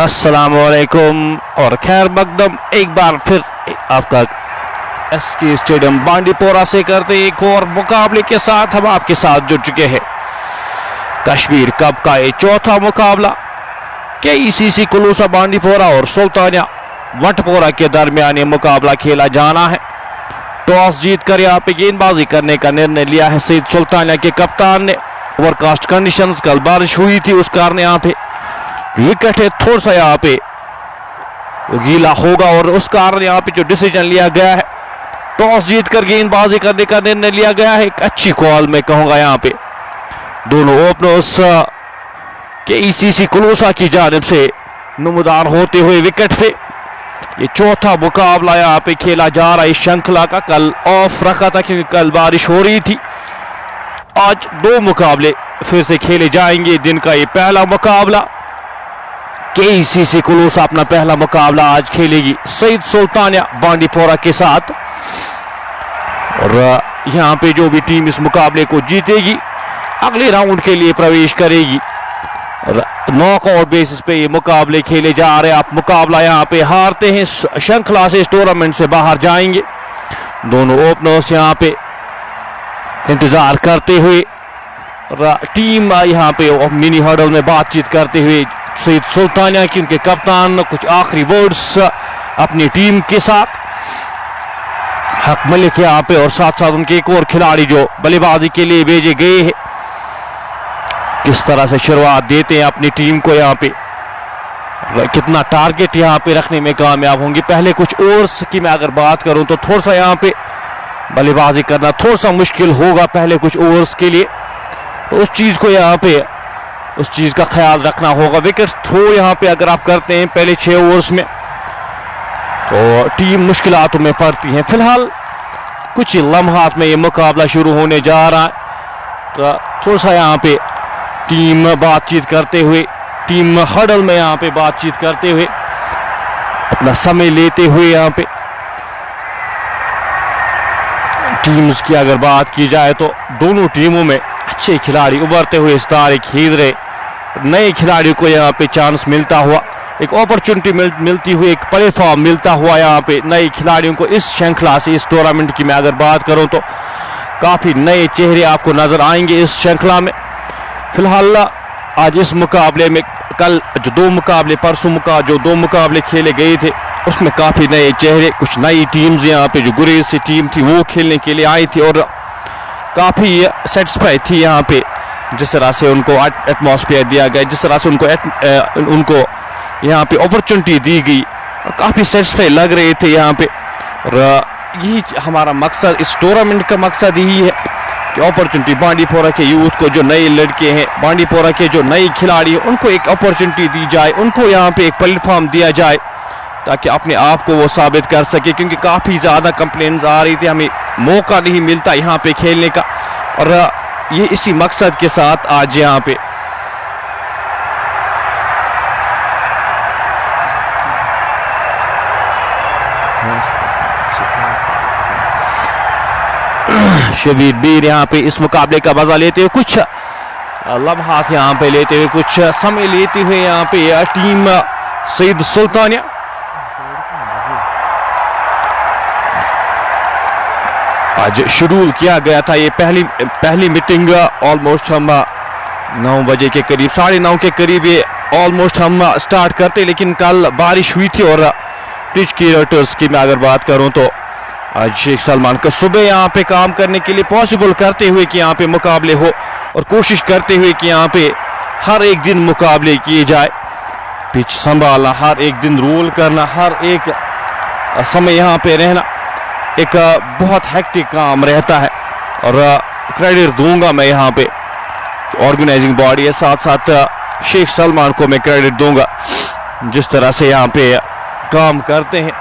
अस्सलामुअलैकुम और खैर मकदम एक बार फिर आपका एसके स्टेडियम बांडीपोरा से करते एक और मुकाबले के साथ हम आपके साथ जुड़ चुके हैं। कश्मीर कप का ये चौथा मुकाबला केईसीसी कुलूसा बांडीपोरा और सुल्तानिया वटपोरा के दरमियान ये मुकाबला खेला जाना है। टॉस जीतकर यहाँ पे गेंदबाजी करने का निर्णय लिया है सईद सुल्तानिया के कप्तान ने। ओवरकास्ट कंडीशंस, कल बारिश हुई थी, उस कारण यहाँ पे विकेट है थोड़ा सा यहाँ पे गीला होगा और उस कारण यहाँ पे जो डिसीजन लिया गया है, टॉस जीतकर गेंदबाजी करने का निर्णय लिया गया है। एक अच्छी कॉल मैं कहूंगा यहाँ पे दोनों ओपनर्स केईसीसी कुलूसा की जानिब से नुमादार होते हुए विकेट पे ये चौथा मुकाबला यहाँ पे खेला जा रहा है इस श्रृंखला का। कल ऑफ रखा था क्योंकि कल बारिश हो रही थी। आज दो मुकाबले फिर से खेले जाएंगे। दिन का ये पहला मुकाबला केईसीसी कुलूसा अपना पहला मुकाबला आज खेलेगी सईद सुल्तानिया बांडीपोरा के साथ और यहाँ पे जो भी टीम इस मुकाबले को जीतेगी अगले राउंड के लिए प्रवेश करेगी। नॉकआउट बेसिस पे ये मुकाबले खेले जा रहे हैं। आप मुकाबला यहाँ पे हारते हैं श्रृंखला से, इस टूर्नामेंट से बाहर जाएंगे। दोनों ओपनर्स यहाँ पे इंतजार करते हुए टीम यहाँ पे मिनी हर्डल में बातचीत करते हुए सईद सुल्तानिया की उनके कप्तान कुछ आखिरी वर्ड्स अपनी टीम के साथ हक मलिक यहाँ पे और साथ साथ उनके एक और खिलाड़ी जो बल्लेबाजी के लिए भेजे गए हैं, किस तरह से शुरुआत देते हैं अपनी टीम को, यहाँ पे कितना टारगेट यहाँ पे रखने में कामयाब होंगे। पहले कुछ ओवर्स की मैं अगर बात करूं तो थोड़ा सा यहाँ पे बल्लेबाजी करना थोड़ा सा मुश्किल होगा पहले कुछ ओवर्स के लिए, तो उस चीज़ को यहाँ पे उस चीज़ का ख्याल रखना होगा। विकेट थ्रो यहाँ पे अगर आप करते हैं पहले 6 ओवर्स में तो टीम मुश्किलातों में पड़ती है। फिलहाल कुछ लम्हात में ये मुकाबला शुरू होने जा रहा है, तो थोड़ा सा यहाँ पे टीम बातचीत करते हुए, टीम हडल में यहाँ पे बातचीत करते हुए अपना समय लेते हुए यहाँ पे टीम्स की अगर बात की जाए तो दोनों टीमों में अच्छे खिलाड़ी उभरते हुए सितारे खेल रहे, नए खिलाड़ियों को यहाँ पे चांस मिलता हुआ, एक अपॉर्चुनिटी मिलती हुई, एक प्लेटफॉर्म मिलता हुआ यहाँ पे नए खिलाड़ियों को इस श्रृंखला से, इस टूर्नामेंट की मैं अगर बात करूँ तो काफ़ी नए चेहरे आपको नजर आएंगे इस श्रृंखला में। फिलहाल आज इस मुकाबले में कल जो दो मुकाबले खेले गए थे उसमें काफ़ी नए चेहरे, कुछ नई टीम्स यहाँ पे जो गुरेज से टीम थी वो खेलने के लिए आई थी और काफ़ी सेटिस्फाई थी यहाँ पे जिस तरह से उनको एटमॉस्फेयर दिया गया, जिस तरह से उनको यहाँ पे अपॉर्चुनिटी दी गई और काफ़ी सेटिस्फाई लग रहे थे यहाँ पे। और यही हमारा मकसद, इस टूर्नामेंट का मकसद यही है कि अपॉर्चुनिटी बांडीपोरा के यूथ को, जो नए लड़के हैं बांडीपोरा के, जो नए खिलाड़ी हैं, उनको एक अपॉर्चुनिटी दी जाए, उनको यहाँ पे एक प्लेटफॉर्म दिया जाए ताकि अपने आप को वो साबित कर सके। क्योंकि काफ़ी ज़्यादा कंप्लेंट्स आ रही थी, हमें मौका नहीं मिलता यहाँ पे खेलने का, और ये इसी मकसद के साथ आज यहाँ पे शबीर बीर यहाँ पे इस मुकाबले का मजा लेते हुए, कुछ लम्हात यहाँ पे लेते हुए, कुछ समय लेते हुए यहाँ पे टीम सईद सुल्तानिया आज शेड्यूल किया गया था। ये पहली मीटिंग ऑलमोस्ट हम 9 बजे के करीब, 9:30 के करीब ये ऑलमोस्ट हम स्टार्ट करते, लेकिन कल बारिश हुई थी और पिच की रेटर्स की मैं अगर बात करूं तो आज शेख सलमान का सुबह यहाँ पे काम करने के लिए पॉसिबल करते हुए कि यहाँ पे मुकाबले हो और कोशिश करते हुए कि यहाँ पे हर एक दिन मुकाबले किए जाए, पिच संभालना, हर एक दिन रोल करना, हर एक समय यहाँ पे रहना एक बहुत हेक्टिक काम रहता है। और क्रेडिट दूंगा मैं यहाँ पे ऑर्गेनाइजिंग बॉडी है, साथ साथ शेख सलमान को मैं क्रेडिट दूंगा जिस तरह से यहाँ पे काम करते हैं।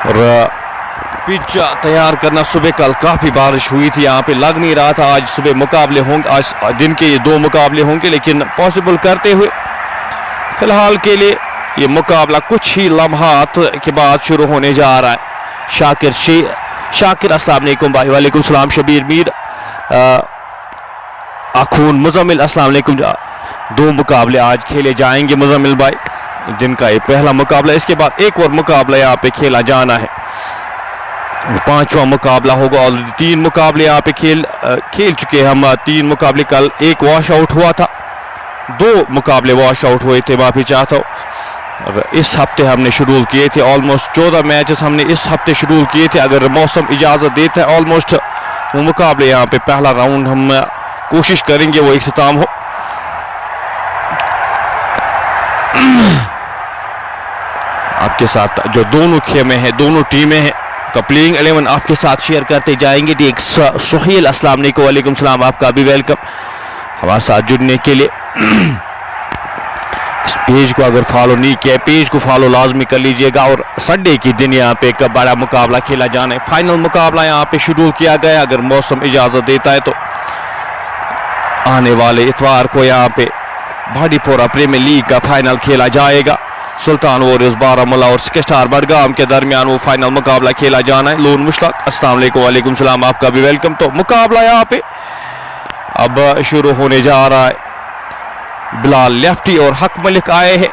और पिच तैयार करना, सुबह कल काफ़ी बारिश हुई थी, यहाँ पे लग नहीं रहा था आज सुबह मुकाबले होंगे, आज दिन के ये 2 मुकाबले होंगे, लेकिन पॉसिबल करते हुए फिलहाल के लिए ये मुकाबला कुछ ही लम्हात के बाद शुरू होने जा रहा है। शाकिर अस्सलाम वालेकुम भाई। वालेकुम सलाम शबीर मीर, अखून मुजम्मिल अस्सलाम वालेकुम। 2 मुकाबले आज खेले जाएंगे मुजम्मिल भाई, दिन का ये पहला मुकाबला। इसके बाद एक और मुकाबला यहाँ पे खेला जाना है, पांचवा मुकाबला होगा। ऑलरेडी 3 मुकाबले यहाँ पे खेल चुके हैं हम। 3 मुकाबले, कल एक वॉश आउट हुआ था, 2 मुकाबले वॉश आउट हुए थे, माफी चाहता हूँ। इस हफ्ते हमने शेड्यूल किए थे ऑलमोस्ट 14 मैचेस हमने इस हफ्ते शेड्यूल किए थे। अगर मौसम इजाज़त देता है ऑलमोस्ट वो मुकाबले यहाँ पे पहला राउंड हम कोशिश करेंगे वो इख्तिताम हो। आपके साथ जो दोनों खेमे हैं, दोनों टीमें हैं का प्लेइंग 11 आपके साथ शेयर करते जाएंगे। एक सुहेल, अस्सलाम वालेकुम। वालेकुम सलाम, आपका भी वेलकम हमारे साथ जुड़ने के लिए। इस पेज को अगर फॉलो नहीं किया, पेज को फॉलो लाजमी कर लीजिएगा। और संडे के दिन यहाँ पे एक बड़ा मुकाबला खेला जाना है, फाइनल मुकाबला यहाँ पे शेड्यूल किया गया। अगर मौसम इजाजत देता है तो आने वाले इतवार को यहाँ पे बांडीपोरा प्रीमियर लीग का फाइनल खेला जाएगा। सुल्तान वॉरियर्स बारामूला और स्टार बडगाम के दरमियान वो फाइनल मुकाबला खेला जाना है। लोन मुश्ताक, अस्सलाम वालेकुम। वालेकुम सलाम, आपका भी वेलकम। तो मुकाबला यहाँ पे अब शुरू होने जा रहा है। बिलाल लेफ्टी और हक मलिक आए हैं।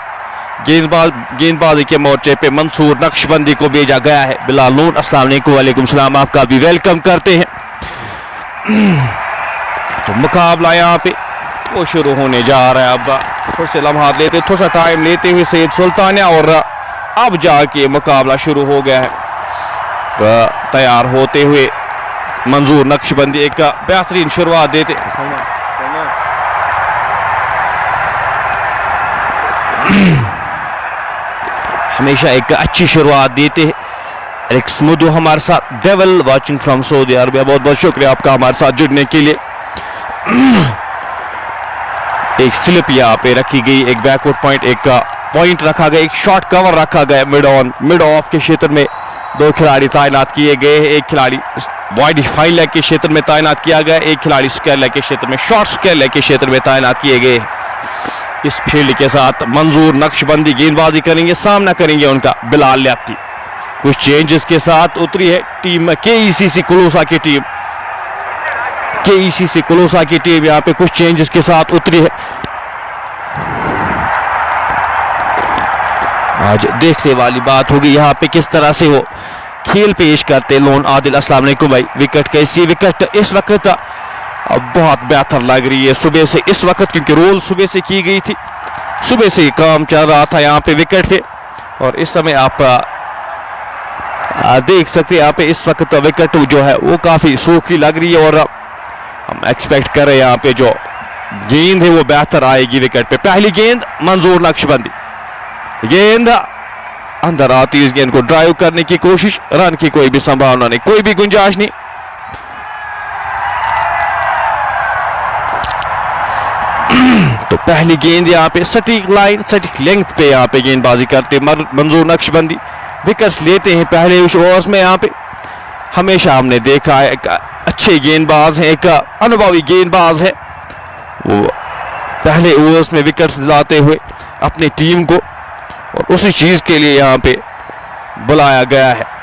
गेंदबाजी के मोर्चे पे मंसूर नक्शबंदी को भेजा गया है। बिलाल नून, अस्सलाम वालेकुम। वालेकुम सलाम, आपका भी वेलकम करते हैं। तो मुकाबला यहाँ पे वो शुरू होने जा रहा है। अब थोड़े से लम्हात लेते, थोड़ा सा टाइम लेते हुए सैयद सुल्तानिया, और अब जाके मुकाबला शुरू हो गया है। तैयार होते हुए मंजूर नक्शबंदी एक बेहतरीन शुरुआत देते, हमेशा एक अच्छी शुरुआत देते हैं। एलेक्स मुदु हमारे साथ, devil watching from Saudi Arabia, बहुत बहुत शुक्रिया आपका हमारे साथ जुड़ने के लिए। एक स्लिप यहाँ पे रखी गई, एक बैकवर्ड पॉइंट, एक पॉइंट रखा गया, एक शॉर्ट कवर रखा गया। मिड ऑफ के क्षेत्र में 2 खिलाड़ी तैनात किए गए हैं। एक खिलाड़ी वाइड फाइन लेग के क्षेत्र में तैनात किया गया, एक खिलाड़ी स्क्वायर लेग के क्षेत्र में, शॉर्ट स्क्वायर लेग के क्षेत्र में तैनात किए गए। इस फील्ड के साथ मंजूर नक्शबंदी गेंदबाजी करेंगे, सामना करेंगे उनका बिलाल लेफ्टी। कुछ चेंजेस के साथ उतरी है टीम KECC कुलोसा की टीम। KECC कुलोसा की टीम यहाँ पे कुछ चेंजेस के साथ उतरी है। आज देखने वाली बात होगी यहाँ पे किस तरह से वो खेल पेश करते। लोन आदिल, अस्सलाम वालेकुम भाई। विकेट कैसी? विकेट इस वक्त अब बहुत बेहतर लग रही है सुबह से, इस वक्त क्योंकि रोल सुबह से की गई थी, सुबह से काम चल रहा था यहाँ पे विकेट पे। और इस समय आप देख सकते हैं यहाँ पे इस वक्त विकेट जो है वो काफी सूखी लग रही है। और हम एक्सपेक्ट कर रहे हैं यहाँ पे जो गेंद है वो बेहतर आएगी विकेट पे। पहली गेंद मंजूर नक्शबंदी, गेंद अंदर आती, इस गेंद को ड्राइव करने की कोशिश, रन की कोई भी संभावना नहीं, कोई भी गुंजाइश नहीं। तो पहली गेंद यहाँ पे सटीक लाइन, सटीक लेंथ पे यहाँ पे गेंदबाजी करते मंजूर नक्शबंदी, विकेट्स लेते हैं पहले ओवर्स में। यहाँ पे हमेशा हमने देखा है एक अच्छे गेंदबाज हैं, एक अनुभवी गेंदबाज है, वो पहले ओवर्स में विकेट्स दिलाते हुए अपनी टीम को, और उसी चीज के लिए यहाँ पे बुलाया गया है।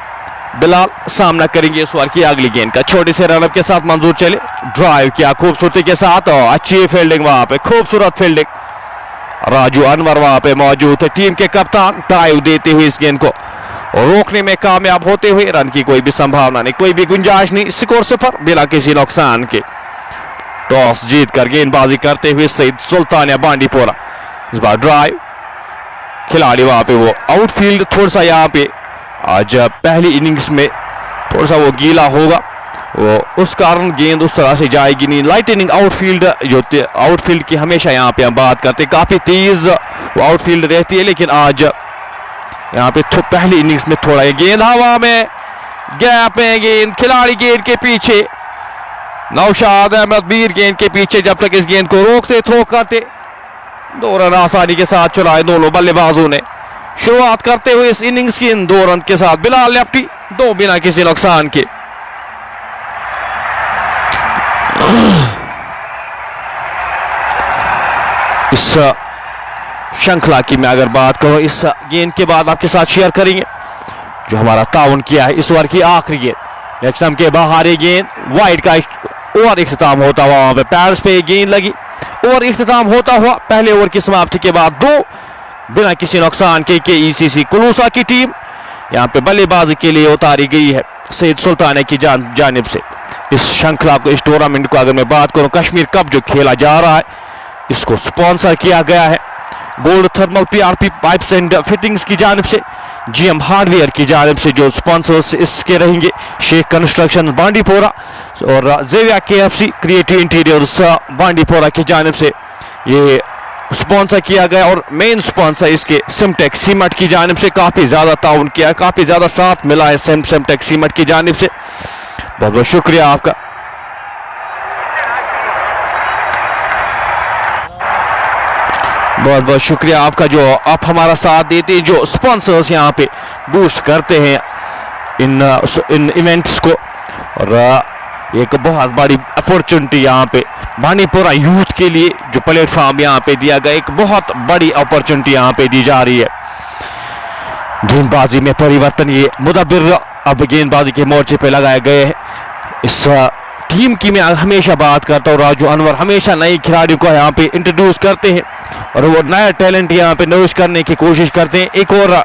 बिलाल सामना करेंगे इस ओवर की अगली गेंद का, छोटे से रनअप के साथ मंजूर चले, ड्राइव किया खूबसूरती के साथ, और अच्छी फील्डिंग वहां पे, खूबसूरत फील्डिंग। राजू अनवर वहां पे मौजूद है, टीम के कप्तान, ड्राइव देते हुए इस गेंद को रोकने में कामयाब होते हुए, रन की कोई भी संभावना नहीं, कोई भी गुंजाइश नहीं। स्कोर 0 बिना किसी नुकसान के। टॉस जीतकर गेंदबाजी करते हुए सईद सुल्तानिया बांडीपोरा, इस बार ड्राइव, खिलाड़ी वहां पे वो आउटफील्ड थोड़ा सा यहाँ पे आज पहली इनिंग्स में थोड़ा सा वो गीला होगा, वो उस कारण गेंद उस तरह से जाएगी नहीं। लाइटनिंग आउटफील्ड जो आउटफील्ड की हमेशा यहाँ पे हम बात करते हैं, काफी तेज वो आउटफील्ड रहती है, लेकिन आज यहाँ पे पहली इनिंग्स में थोड़ा गेंद हवा में, गैप में गेंद, खिलाड़ी गेंद के पीछे, नौशाद अहमद मीर गेंद के पीछे, जब तक इस गेंद को रोकते थ्रो करते, 2 रन आसानी के साथ चुराए दोनों बल्लेबाजों ने। शुरुआत करते हुए इस इनिंग्स की 2 रन के साथ बिलाल लेफ्टी, 2 बिना किसी नुकसान के। इस श्रृंखला की मैं अगर बात करूं, इस गेंद के बाद आपके साथ शेयर करेंगे जो हमारा ताउन किया है इस ओवर की आखिरी गेंद, नेक्सम के बाहरी गेंद, वाइड का ओवर इख्तिताम होता हुआ, वहां पे पैड्स पे गेंद लगी, ओवर इख्तिताम होता हुआ पहले ओवर की समाप्ति के बाद 2 बिना किसी नुकसान के ईसीसी कुलूसा की टीम यहां पे बल्लेबाजी के लिए उतारी गई है सईद सुल्तानिया की जानिब से। इस श्रृंखला को, इस टूर्नामेंट को अगर मैं बात करूं, कश्मीर कप जो खेला जा रहा है इसको स्पॉन्सर किया गया है gold thermal PRP pipes and fittings की जानिब से, जीएम हार्डवेयर की जानिब से जो स्पॉन्सर्स इसके रहेंगे, शेख कंस्ट्रक्शन बांडीपोरा और जेविया केएफसी क्रिएटिव इंटीरियर्स बांडीपोरा की जानिब से ये स्पॉन्सर किया गया। और मेन स्पॉन्सर इसके सिमटेक सीमेंट की जानिब से काफी ज्यादा ताउन किया है, काफी ज्यादा साथ मिला है सिमटेक सीमेंट की जानिब से। बहुत बहुत शुक्रिया आपका। बहुत बहुत शुक्रिया आपका जो आप हमारा साथ देते हैं, जो स्पॉन्सर्स यहाँ पे बूस्ट करते हैं इन इवेंट्स को। और एक बहुत बड़ी अपॉर्चुनिटी यहाँ पे बांडीपोरा यूथ के लिए जो प्लेटफॉर्म यहाँ पे दिया गया, एक बहुत बड़ी अपॉर्चुनिटी यहाँ पे दी जा रही है। गेंदबाजी में परिवर्तन, ये मुदब्बिर अब गेंदबाजी के मोर्चे पे लगाए गए हैं। इस टीम की मैं हमेशा बात करता हूँ, राजू अनवर हमेशा नए खिलाड़ियों को यहाँ पे इंट्रोड्यूस करते हैं और वो नया टैलेंट यहाँ पे नोश करने की कोशिश करते हैं। एक और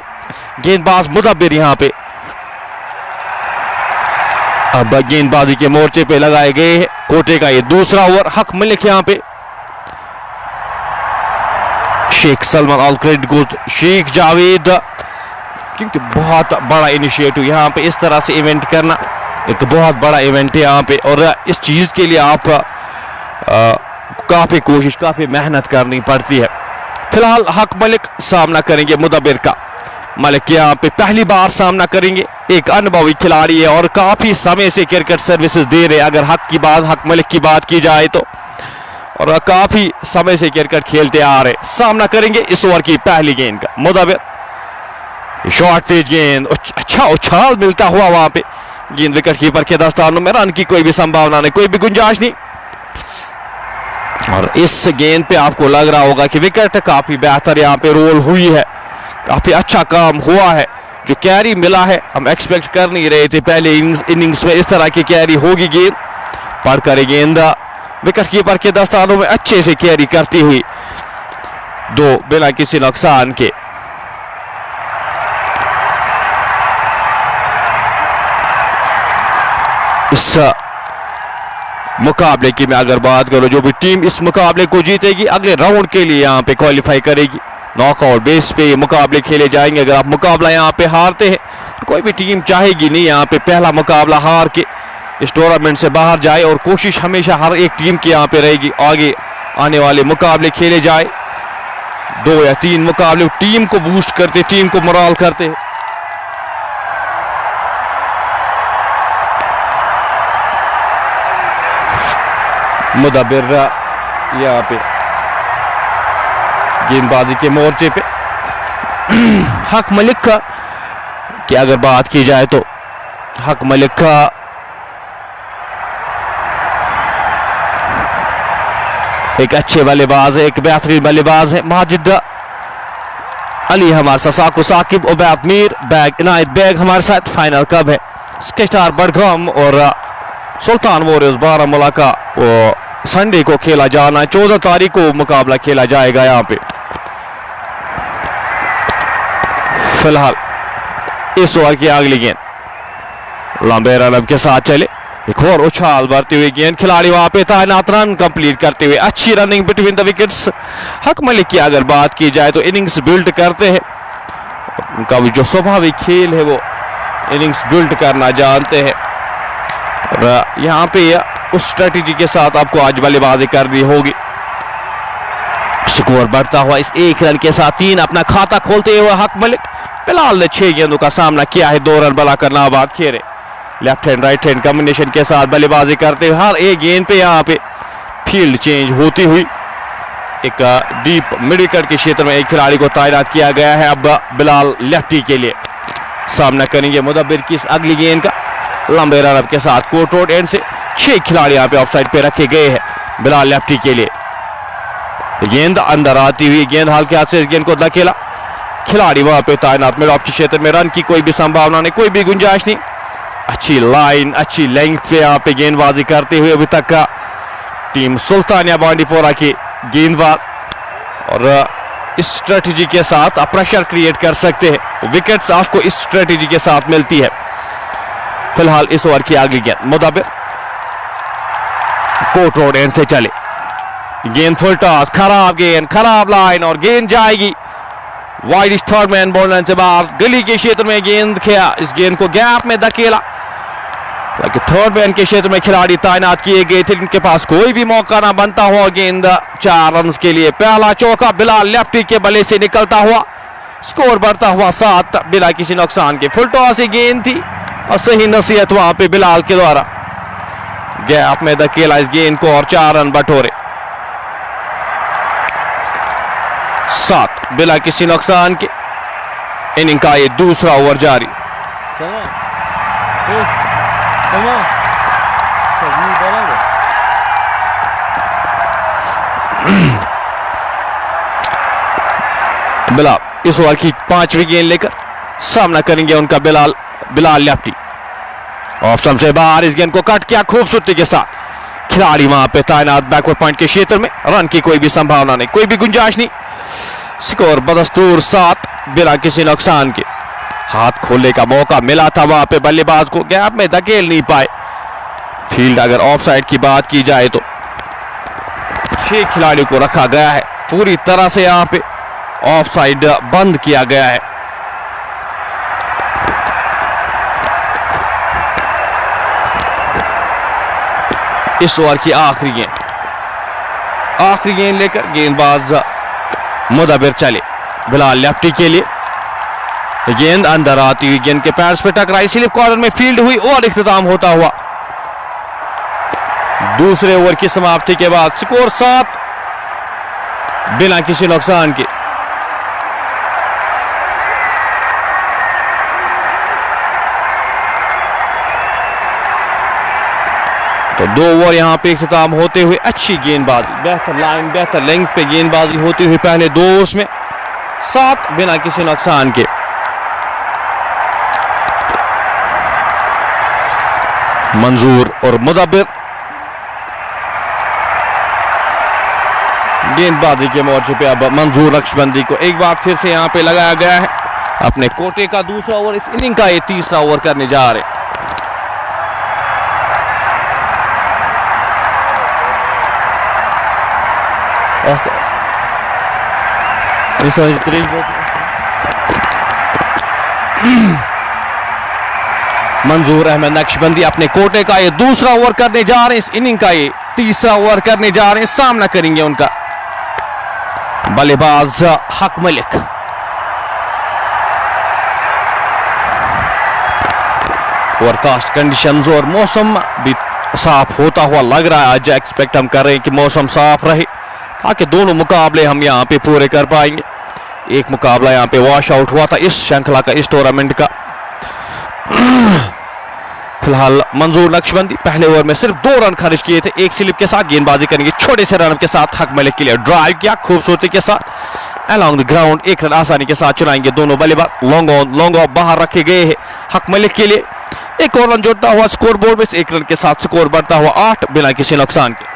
गेंदबाज मुदब्बिर यहाँ पे अब गेंदबाजी के मोर्चे पे लगाए गए हैं। कोटे का ये दूसरा ओवर, हक मलिक यहाँ पे, Sheikh Salman all credit goes Sheikh Javed, क्योंकि बहुत बड़ा इनिशिएटिव यहाँ पे इस तरह से इवेंट करना, एक बहुत बड़ा इवेंट है यहाँ पे और इस चीज के लिए आप काफी कोशिश, काफी मेहनत करनी पड़ती है। फिलहाल हक मलिक सामना करेंगे मुदब्बिर का। मलिक यहाँ पे पहली बार सामना करेंगे, एक अनुभवी खिलाड़ी है और काफी समय से क्रिकेट सर्विसेज दे रहे हैं। अगर हक मलिक की बात की जाए तो, और काफी समय से क्रिकेट खेलते आ रहे। सामना करेंगे इस ओवर की पहली गेंद का मुदब्बिर, शॉर्ट तेज गेंद, अच्छा उछाल मिलता हुआ वहां पे गेंद विकेट कीपर के दस्तानों में, रन की कोई भी संभावना नहीं, कोई भी गुंजाइश नहीं। और इस गेंद पे आपको लग रहा होगा कि विकेट काफी बेहतर यहाँ पे रोल हुई है, काफी अच्छा काम हुआ है। जो कैरी मिला है हम एक्सपेक्ट कर नहीं रहे थे पहले इनिंग्स में इस तरह की कैरी होगी। गेंद पड़कर गेंद विकेट कीपर के दस्तानों में अच्छे से कैरी करती हुई, दो बिना किसी नुकसान के। इस मुकाबले की मैं अगर बात करूं, जो भी टीम इस मुकाबले को जीतेगी अगले राउंड के लिए यहां पे क्वालिफाई करेगी। नॉकआउट बेस पे ये मुकाबले खेले जाएंगे। अगर आप मुकाबला यहां पे हारते हैं तो कोई भी टीम चाहेगी नहीं यहां पे पहला मुकाबला हार के इस टूर्नामेंट से बाहर जाए, और कोशिश हमेशा हर एक टीम की यहां पे रहेगी आगे आने वाले मुकाबले खेले जाए। 2 या 3 मुकाबले टीम को बूस्ट करते, टीम को मोराल करते। मुदब्बिर यहाँ पे गेंदबाजी के मोर्चे पे। हक मलिक का की अगर बात की जाए तो हक मलिक का एक अच्छे बल्लेबाज है, एक बेहतरीन बल्लेबाज है। माजिद अली हमारे साथ, साकु साकिब, उबैद मीर बैग, इनायत बैग हमारे साथ। फाइनल कब है? स्टार बडगाम और सुल्तान वॉरियर्स बारामूला का वो संडे को खेला जाना, 14 तारीख को मुकाबला खेला जाएगा यहाँ पे। फिलहाल इस ओवर की अगली गेंद लंबे रन के साथ चले, एक और उछाल भरती हुई गेंद, खिलाड़ी वहां पे तैनात, रन कंप्लीट करते हुए अच्छी रनिंग बिटवीन द विकेट्स। हक मलिक की अगर बात की जाए तो इनिंग्स बिल्ड करते हैं, उनका भी जो स्वाभाविक खेल है वो इनिंग्स बिल्ड करना जानते हैं। और यहाँ पे उस स्ट्रेटेजी के साथ आपको आज बल्लेबाजी करनी होगी। स्कोर बढ़ता हुआ इस 1 रन के साथ 3 अपना खाता खोलते हुए हक मलिक फिलहाल ने 6 गेंदों का सामना किया है, 2 रन बनाकर नाबाद खेले। Left hand right hand combination के साथ बल्लेबाजी करते हुए हर एक गेंद पे यहाँ पे फील्ड चेंज होती हुई एक डीप मिड विकेट के क्षेत्र में एक खिलाड़ी को तैनात किया गया है। अब बिलाल लेफ्टी के लिए सामना करेंगे मुदब्बिर की इस अगली गेंद का, लंबे रन के साथ कोर्ट रोड एंड से 6 खिलाड़ी यहाँ पे ऑफसाइड पे रखे गए हैं बिलाल लेफ्टी के लिए। गेंद अंदर आती हुई गेंद हल्के हाथ से इस गेंद को धकेला, खिलाड़ी वहां पे तैनात मिड ऑफ के क्षेत्र में, रन की कोई भी संभावना नहीं, कोई भी गुंजाइश नहीं। अच्छी लाइन, अच्छी लेंथ पे यहाँ पे गेंदबाजी करते हुए अभी तक का टीम सुल्तानिया बांडीपोरा की गेंदबाज, और इस स्ट्रेटजी के साथ आप प्रेशर क्रिएट कर सकते हैं। विकेट्स आपको इस स्ट्रेटजी के साथ मिलती है। फिलहाल इस ओवर की अगली गेंद मुदब्बिर कोर्ट रोड एंड से चले, गेंद फुल टॉस, खराब गेंद, खराब लाइन और गेंद जाएगी वाइड। थर्ड मैन बॉलर से बाहर गली के क्षेत्र में गेंद खेला, इस गेंद को गैप में धकेला। थर्ड मैन के क्षेत्र में खिलाड़ी तैनात किए गए थे, इनके पास कोई भी मौका ना बनता हुआ गेंद 4 रन के लिए। पहला चौका बिलाल लेफ्टी के बल्ले से निकलता हुआ, स्कोर बढ़ता हुआ 7 बिना किसी नुकसान के। फुल टॉस ही गेंद थी और सही नसीहत वहां पे बिलाल के द्वारा गैप में धकेला इस गेंद को और 4 रन बटोरे। 7 बिना किसी नुकसान के। इनिंग का ये दूसरा ओवर जारी। बिलाल इस ओवर की 5वीं गेंद लेकर सामना करेंगे उनका बिलाल लेफ्टी। ऑप्शन से बाहर इस गेंद को कट किया खूबसूरती के साथ। खिलाड़ी वहां पे तैनात बैकवर्ड पॉइंट के क्षेत्र में, रन की कोई भी संभावना नहीं, कोई भी गुंजाइश नहीं। स्कोर बदस्तूर 7 बिना किसी नुकसान के। हाथ खोलने का मौका मिला था वहां पे, बल्लेबाज को गैप में धकेल नहीं पाए। फील्ड अगर ऑफ साइड की बात की जाए तो 6 खिलाड़ियों को रखा गया है, पूरी तरह से यहां पे ऑफ साइड बंद किया गया है। इस ओवर की आखिरी गेंद लेकर गेंदबाज मुदब्बिर चले। बिलाल लेफ्टी के लिए गेंद अंदर आती हुई गेंद के पैड्स पे टकराई, स्लिप कॉर्नर में फील्ड हुई और इख्तिताम होता हुआ दूसरे ओवर की समाप्ति के बाद स्कोर 7 बिना किसी नुकसान के। तो 2 ओवर यहां पे इख्तिताम होते हुए अच्छी गेंदबाजी, बेहतर लाइन, बेहतर लेंथ पे गेंदबाजी होती हुई पहले 2 ओवर्स में 7 बिना किसी नुकसान के। मंजूर और मुदब्बिर गेंदबाजी के मोर्चे पे अब मंजूर नक्शबंदी को एक बार फिर से यहां पे लगाया गया है। अपने कोटे का दूसरा ओवर, इस इनिंग का ये तीसरा ओवर करने जा रहे। मंजूर अहमद नक्शबंदी अपने कोटे का ये दूसरा ओवर करने जा रहे हैं, इस इनिंग का ये तीसरा ओवर करने जा रहे हैं। सामना करेंगे उनका बल्लेबाज हक मलिक। ओवरकास्ट कंडीशंस और मौसम भी साफ होता हुआ लग रहा है। आज एक्सपेक्ट हम कर रहे हैं कि मौसम साफ रहे ताकि दोनों मुकाबले हम यहाँ पे पूरे कर पाएंगे। एक मुकाबला यहाँ पे वॉश आउट हुआ था इस श्रृंखला का, इस टूर्नामेंट का। फिलहाल मंजूर नक्शबंदी पहले ओवर में सिर्फ 2 रन खर्च किए थे, एक स्लिप के साथ गेंदबाजी करेंगे छोटे से रन के साथ। हक मलिक के लिए ड्राइव किया खूबसूरती के साथ अलोंग द ग्राउंड, 1 रन आसानी के साथ चुनाएंगे दोनों बल्लेबाज। लॉन्ग ऑफ बाहर रखे गए हैं हक मलिक के लिए। एक और रन जोड़ता हुआ स्कोर बोर्ड में 1 रन के साथ स्कोर बढ़ता हुआ 8 बिना किसी नुकसान के।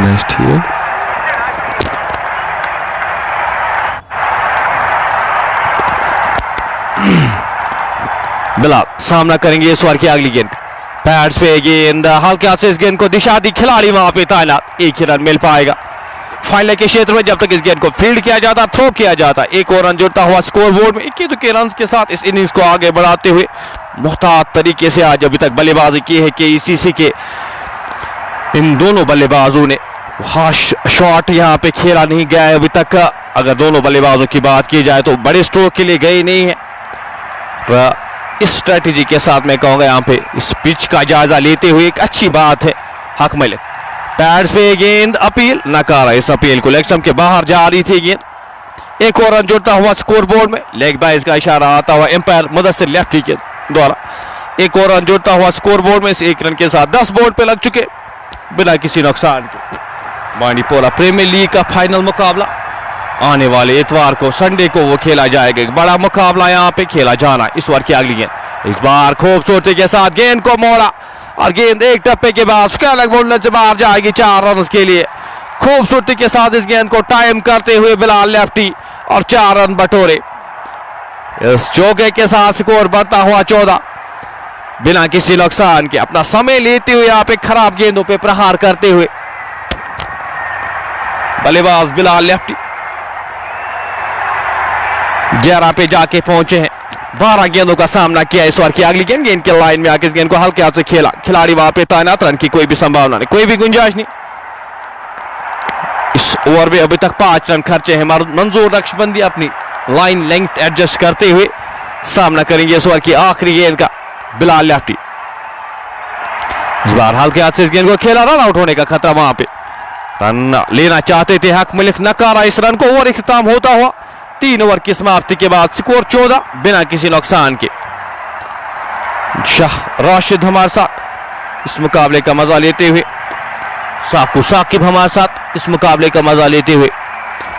नेक्स्ट हियर बिलाल सामना करेंगे इस ओवर की अगली गेंद। पैड्स पे गेंद हल्के हाथ से इस गेंद को दिशा दी, खिलाड़ी वहां पे तैनात, 1 ही रन मिल पाएगा फाइनल के क्षेत्र में जब तक इस गेंद को फील्ड किया जाता, थ्रो किया जाता। 1 और रन जुड़ता हुआ स्कोर बोर्ड में 21 रन के साथ इस इनिंग्स को आगे बढ़ाते हुए मुहतात तरीके से आज अभी तक बल्लेबाजी की है केईसीसी के इन दोनों बल्लेबाजों ने। शॉट यहां पे खेला नहीं गया है अभी तक। अगर दोनों बल्लेबाजों की बात की जाए तो बड़े स्ट्रोक के लिए गए नहीं है। इस स्ट्रेटेजी के साथ मैं कहूंगा यहां पे इस पिच का जायजा लेते हुए एक अच्छी बात है। हक मलिक पैड्स पे गेंद, अपील नकारा, इस अपील को लेग स्टंप के बाहर जा रही थी गेंद। 1 और रन जुड़ता हुआ स्कोर बोर्ड में, लेग बाइज का इशारा आता हुआ एम्पायर मुदस्सिर लेफ्टी के द्वारा। 1 और रन जुड़ता हुआ स्कोर बोर्ड में, इस 1 रन के साथ 10 बोर्ड पे लग चुके बिना किसी नुकसान के। बांडीपोरा प्रीमियर लीग का फाइनल मुकाबला आने वाले इतवार को, संडे को वो खेला जाएगा। एक बड़ा मुकाबला यहाँ पे खेला जाना। इस ओवर की अगली गेंद, इस बार खूबसूरती के साथ गेंद को मोड़ा, और गेंद एक टप्पे के बाद स्क्वायर लेग बोलने से बाहर जाएगी 4 रन के लिए। खूबसूरती के साथ इस गेंद को टाइम करते हुए बिलाल लेफ्टी और 4 रन बटोरे। इस चौके के साथ स्कोर बढ़ता हुआ 14 बिना किसी नुकसान के। अपना समय लेते हुए यहाँ पे खराब गेंदों पे प्रहार करते हुए बल्लेबाज बिलाल लेफ्टी 11 पे जाके पहुंचे हैं। 12 गेंदों का सामना किया इस ओवर की अगली गेंद के लाइन में आके इस गेंद को हल्के हाथ से खेला। खिलाड़ी वहां पे तैनात, रन की कोई भी संभावना नहीं, कोई भी गुंजाइश नहीं। इस ओवर में अभी तक 5 रन खर्चे हैं। मंजूर नक्शबंदी अपनी लाइन लेंथ एडजस्ट करते हुए सामना करेंगे इस ओवर की आखिरी गेंद का बिलाल लेफ्टी। इस बार हल्के हाथ से इस गेंद को खेला, रन आउट होने का खतरा वहां पे। रन लेना चाहते थे हक मलिक, नकारा इस रन को। ओवर इख्तिताम होता हुआ 3 ओवर की समाप्ति के बाद स्कोर 14 बिना किसी नुकसान के। शाह राशिद हमारे साथ इस मुकाबले का मजा लेते हुए, साकू साकिब हमारे साथ इस मुकाबले का मजा लेते हुए।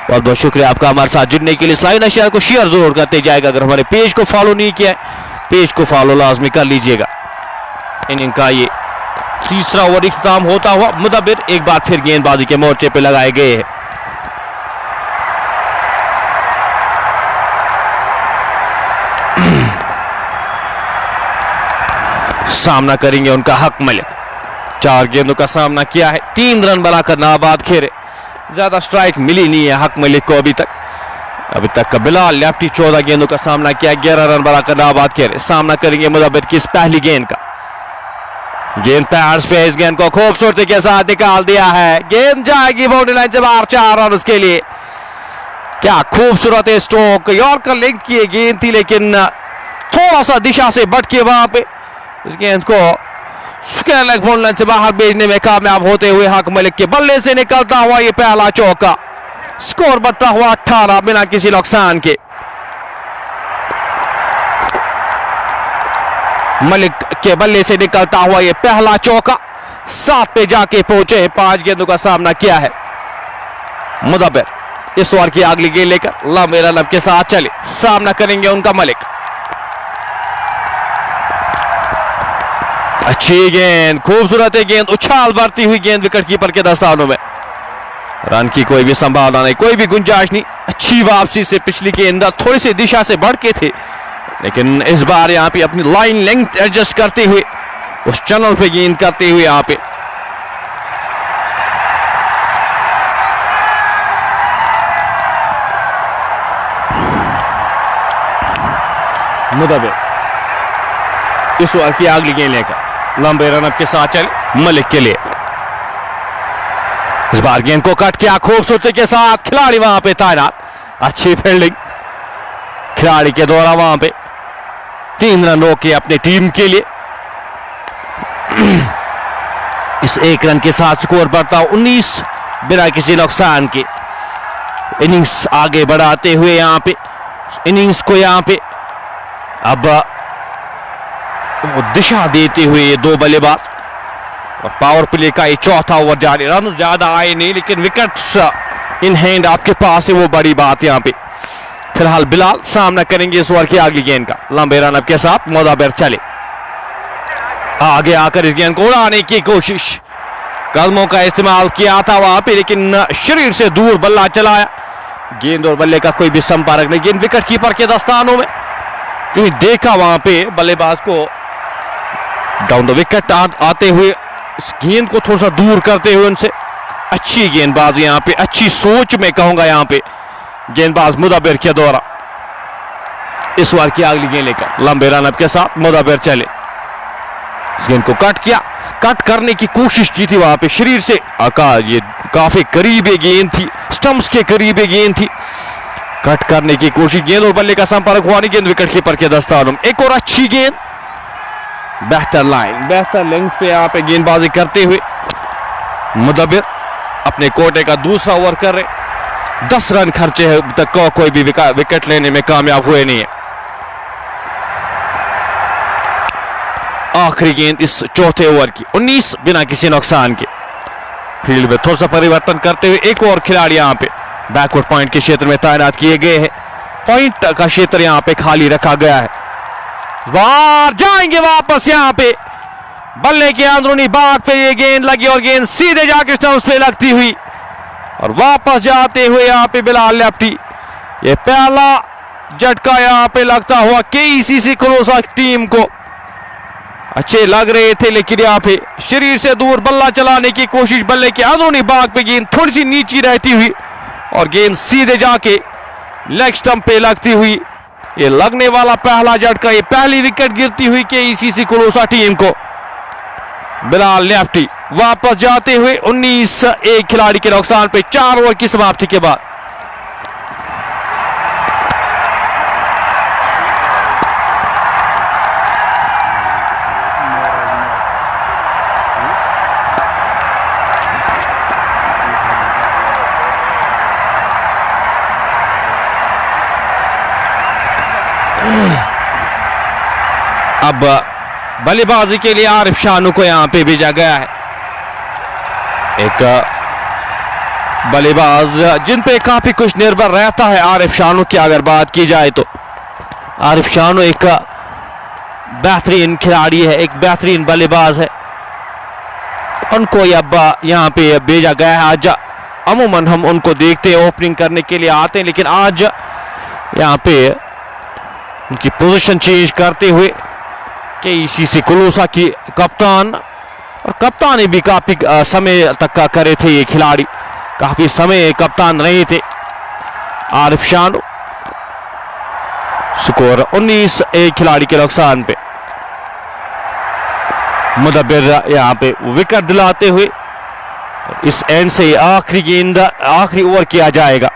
बहुत बहुत शुक्रिया आपका हमारे साथ जुड़ने के लिए। इस लाइव नशियात को शेयर जरूर करते जाएगा। अगर हमारे पेज को फॉलो नहीं किया है, पेज को फॉलो लाजमी कर लीजिएगा। इनिंग का ये तीसरा ओवर इख्तिताम होता हुआ मुदब्बिर एक बार फिर गेंदबाजी के मोर्चे पे लगाए गए हैं। सामना करेंगे उनका हक मलिक। 4 गेंदों का सामना किया है, 3 रन बनाकर नाबाद खेरे। ज्यादा स्ट्राइक मिली नहीं है हक मलिक को अभी तक का बिलाल लेफ्टी 14 गेंदों का सामना किया, 11 रन बनाकर नाबाद खेरे। सामना करेंगे मुदब्बिर की इस पहली गेंद का। गेंद पैड्स पे, इस गेंद को खूबसूरती के साथ निकाल दिया है। गेंद जाएगी बाउंड्री लाइन से बाहर 4 रन के लिए। क्या खूबसूरत है स्ट्रोक। यॉर्कर लेग की गेंद थी लेकिन थोड़ा सा दिशा से भटके वहां पे इस गेंद को स्क्वायर लेग बाउंड्री लाइन से बाहर भेजने में कामयाब होते हुए हक मलिक के बल्ले से निकलता हुआ ये पहला चौका। स्कोर बढ़ता हुआ 18 बिना किसी नुकसान के। मलिक के बल्ले से निकलता हुआ ये पहला चौका। 7 पे जाके पहुंचे। 5 गेंदों का सामना किया है मुदब्बिर। इस ओवर की अगली गेंद लेकर लंबे रनअप के साथ चले। सामना करेंगे उनका मलिक। अच्छी गेंद, खूबसूरत है गेंद, उछाल भरती हुई गेंद विकेट कीपर के दस्तानों में। रन की कोई भी संभावना नहीं, कोई भी गुंजाइश नहीं। अच्छी वापसी से पिछली गेंद थोड़ी सी दिशा से भड़के थे लेकिन इस बार यहां पे अपनी लाइन लेंथ एडजस्ट करते हुए उस चैनल पे गेंद करते हुए यहां पे मुदब्बिर इस ओवर की अगली गेंद लेकर लंबे रनअप के साथ चले मलिक के लिए। इस बार गेंद को कट किया खूबसूरती के साथ। खिलाड़ी वहां पे तैनात, अच्छी फील्डिंग खिलाड़ी के द्वारा वहां पे। 3 रन रोके अपनी टीम के लिए। इस 1 रन के साथ स्कोर बढ़ता 19 बिना किसी नुकसान के। इनिंग्स आगे बढ़ाते हुए यहां पे इनिंग्स को यहां पे अब दिशा देते हुए ये 2 बल्लेबाज और पावर प्ले का ये चौथा ओवर जारी। रन ज्यादा आए नहीं लेकिन विकेट्स इन हैंड आपके पास है, वो बड़ी बात यहां पे। फिलहाल बिलाल सामना करेंगे इस ओवर की अगली गेंद का। लंबे रनअप के साथ मुदब्बिर चले। आगे आकर इस गेंद को उड़ाने की कोशिश, कदमों का इस्तेमाल किया था वहां पे लेकिन शरीर से दूर बल्ला चलाया। गेंद और बल्ले का कोई भी संपर्क नहीं। गेंद विकेट कीपर के दस्तानों में। जो देखा वहां पे बल्लेबाज को डाउन द विकेट आते हुए इस गेंद को थोड़ा सा दूर करते हुए उनसे। अच्छी गेंदबाजी यहां पे, अच्छी सोच में कहूंगा यहां पे गेंदबाज मुदब्बिर के द्वारा। इस ओवर की अगली गेंद लेकर लंबे रनअप के साथ मुदब्बिर चले। गेंद को कट किया, कट करने की कोशिश की थी वहां पे शरीर से। ये काफी करीब गेंद थी, स्टंप्स के करीब गेंद थी। कट करने की कोशिश, गेंद और बल्ले का संपर्क हुआ नहीं। गेंद विकेट कीपर के दस्तानों में। एक और अच्छी गेंद, बेहतर लाइन, बेहतर लेंथ पे यहाँ पे गेंदबाजी करते हुए मुदब्बिर अपने कोटे का दूसरा ओवर कर रहे। 10 रन खर्चे हैं, अब तक कोई भी विकेट लेने में कामयाब हुए नहीं है। आखिरी गेंद इस चौथे ओवर की, 19 बिना किसी नुकसान के। फील्ड में थोड़ा सा परिवर्तन करते हुए एक और खिलाड़ी यहाँ पे बैकवर्ड पॉइंट के क्षेत्र में तैनात किए गए हैं। पॉइंट का क्षेत्र यहाँ पे खाली रखा गया है। बाहर जाएंगे वापस यहाँ पे बल्ले के अंदरूनी भाग पे ये गेंद लगी और गेंद सीधे जाके स्टंप्स पे लगती हुई और वापस जाते हुए यहाँ पे बिलाल लेफ्टी। ये पहला झटका यहाँ पे लगता हुआ केईसीसी क्लोसा टीम को। अच्छे लग रहे थे लेकिन यहाँ पे शरीर से दूर बल्ला चलाने की कोशिश, बल्ले के अंदरूनी भाग पे गेंद थोड़ी सी नीची रहती हुई और गेंद सीधे जाके लेग स्टंप पे लगती हुई। ये लगने वाला पहला झटका, ये पहली विकेट गिरती हुई केईसीसी क्लोसा टीम को। बिलाल लेफ्टी वापस जाते हुए 19 एक खिलाड़ी के नुकसान पे 4 ओवर की समाप्ति के बाद। अब बल्लेबाजी के लिए आरिफ शानू को यहां पे भेजा गया है। एक बल्लेबाज जिन पे काफी कुछ निर्भर रहता है आरिफ शानू की अगर बात की जाए तो आरिफ शानू एक बेहतरीन खिलाड़ी है, एक बेहतरीन बल्लेबाज है। उनको अब यहां पे भेजा गया है। आज अमूमन हम उनको देखते हैं ओपनिंग करने के लिए आते हैं, लेकिन आज यहां पे उनकी पोजीशन चेंज करते हुए केईसीसी क्लोसा की कप्तान और कप्तानी भी काफी समय तक करे थे, ये खिलाड़ी काफी समय कप्तान रहे थे आरिफ शानू। स्कोर 19 एक खिलाड़ी के नुकसान पे। मुदब्बिर यहां पे विकेट दिलाते हुए इस एंड से आखिरी गेंद आखिरी ओवर किया जाएगा।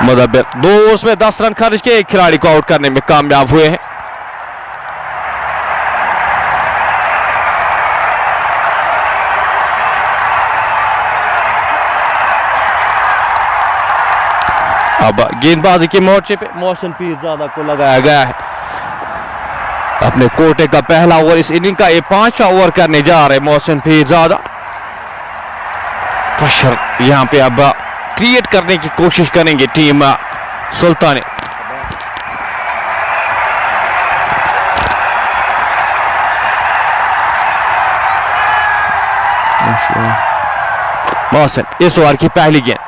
मुदब्बिर 2 ओवर्स में 10 रन खर्च के एक खिलाड़ी को आउट करने में कामयाब हुए हैं। अब गेंदबाजी के मोर्चे पे मोहसिन पीरजादा को लगाया गया है। अपने कोटे का पहला ओवर इस इनिंग का ये 5वां ओवर करने जा रहे मोहसिन पीरजादा। प्रेशर यहां पे अब क्रिएट करने की कोशिश करेंगे टीम सुल्तान। मोहसिन इस ओवर की पहली गेंद,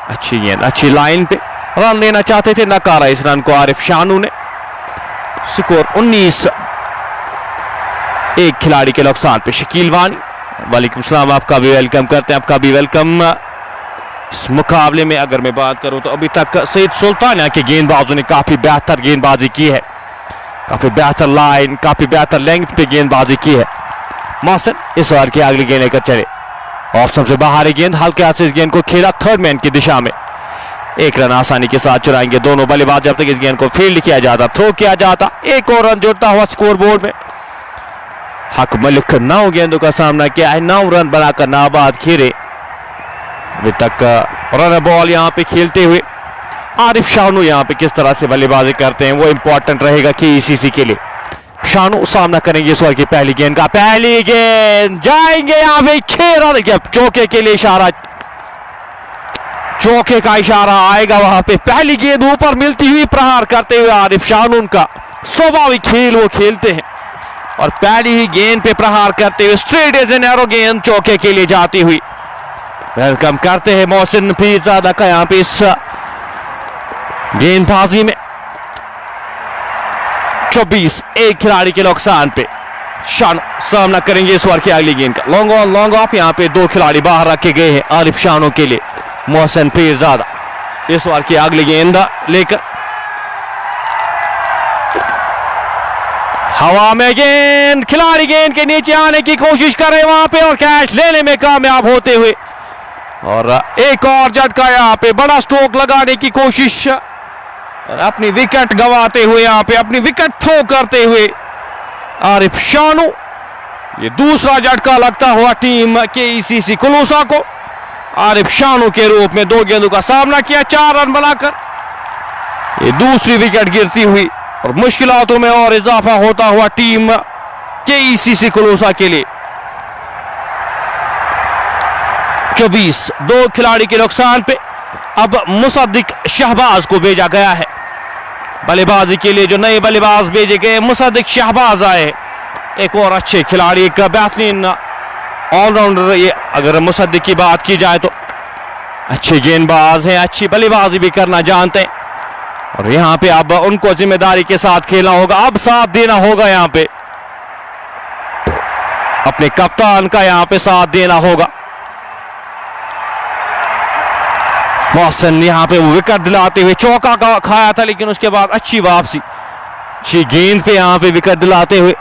अच्छी गेंद, अच्छी लाइन पे रन लेना चाहते थे, नकारा इस रन को आरिफ शानू ने। स्कोर 19 एक खिलाड़ी के नुकसान पे। शकील वानी वालेकुम सलाम, आपका भी वेलकम करते हैं, आपका भी वेलकम। इस मुकाबले में अगर मैं बात करूं तो अभी तक सईद सुल्तानिया के गेंदबाजों ने काफी बेहतर गेंदबाजी की है, काफी बेहतर लाइन, काफी बेहतर लेंथ पे गेंदबाजी की है। मोहसिन इस ओवर की अगली गेंद लेकर चले, ऑप्शन से बाहर गेंद, हल्के हाथ से इस गेंद को खेला थर्ड मैन की दिशा में। 1 रन आसानी के साथ चुराएंगे दोनों बल्लेबाज जब तक इस गेंद को फील्ड किया जाता, थ्रो किया जाता। 1 और रन जुड़ता हुआ स्कोर बोर्ड में। हक मलिक 9 गेंदों का सामना किया है, 9 रन बनाकर नाबाद खेले। अभी तक रन बॉल यहां पे खेलते हुए आरिफ शानू यहां पे किस तरह से बल्लेबाजी करते हैं वो इंपॉर्टेंट रहेगा केईसीसी के लिए। शानू सामना करेंगे इस ओवर की पहली गेंद का, पहली गेंद जाएंगे यहां पे 6 रन। चौके के लिए इशारा, चौके का इशारा आएगा वहां पे। पहली गेंद ऊपर मिलती हुई प्रहार करते हुए आरिफ शानू, उनका स्वाभाविक खेल वो खेलते हैं और पहली ही गेंद पे प्रहार करते हुए स्ट्रेट एज एन एरो गेंद चौके के लिए जाती हुई। वेलकम करते हैं मोहसिन पीरजादा का यहां पे इस गेंदबाजी में। 24 एक खिलाड़ी के नुकसान पे। शानू सामना करेंगे इस ओवर की अगली गेंद का, लॉन्ग ऑन लॉन्ग ऑफ। यहां पे 2 खिलाड़ी बाहर रखे गए हैं आरिफ शानू के लिए। मोहसिन पीरजादा इस ओवर की अगली गेंद लेकर हवा में गेंद, खिलाड़ी गेंद के नीचे आने की कोशिश कर रहे वहां पे और कैच लेने में कामयाब होते हुए। और एक और झटका यहां पे, बड़ा स्ट्रोक लगाने की कोशिश और अपनी विकेट गंवाते हुए यहां पे अपनी विकेट थ्रो करते हुए आरिफ शानू। ये दूसरा झटका लगता हुआ टीम केईसीसी क्लोसा को। आरिफ शानू के रूप में 2 गेंदों का सामना किया, 4 रन बनाकर ये दूसरी विकेट गिरती हुई और मुश्किलातों में और इजाफा होता हुआ टीम केईसीसी क्लोसा के लिए। 24 दो खिलाड़ी के नुकसान पे अब मुसद्दिक शहबाज को भेजा गया है बल्लेबाजी के लिए। जो नए बल्लेबाज भेजे गए मुसद्दिक शहबाज आए, एक और अच्छे खिलाड़ी, एक बेहतरीन ऑलराउंडर। ये अगर मुसद्दिक की बात की जाए तो अच्छे गेंदबाज हैं, अच्छी बल्लेबाजी भी करना जानते हैं और यहाँ पे अब उनको जिम्मेदारी के साथ खेलना होगा, अब साथ देना होगा, यहाँ पे अपने कप्तान का यहाँ पे साथ देना होगा। मोहसिन यहाँ पे वो विकेट दिलाते हुए चौका का खाया था, लेकिन उसके बाद अच्छी वापसी, अच्छी गेंद पे यहाँ पे विकेट दिलाते हुए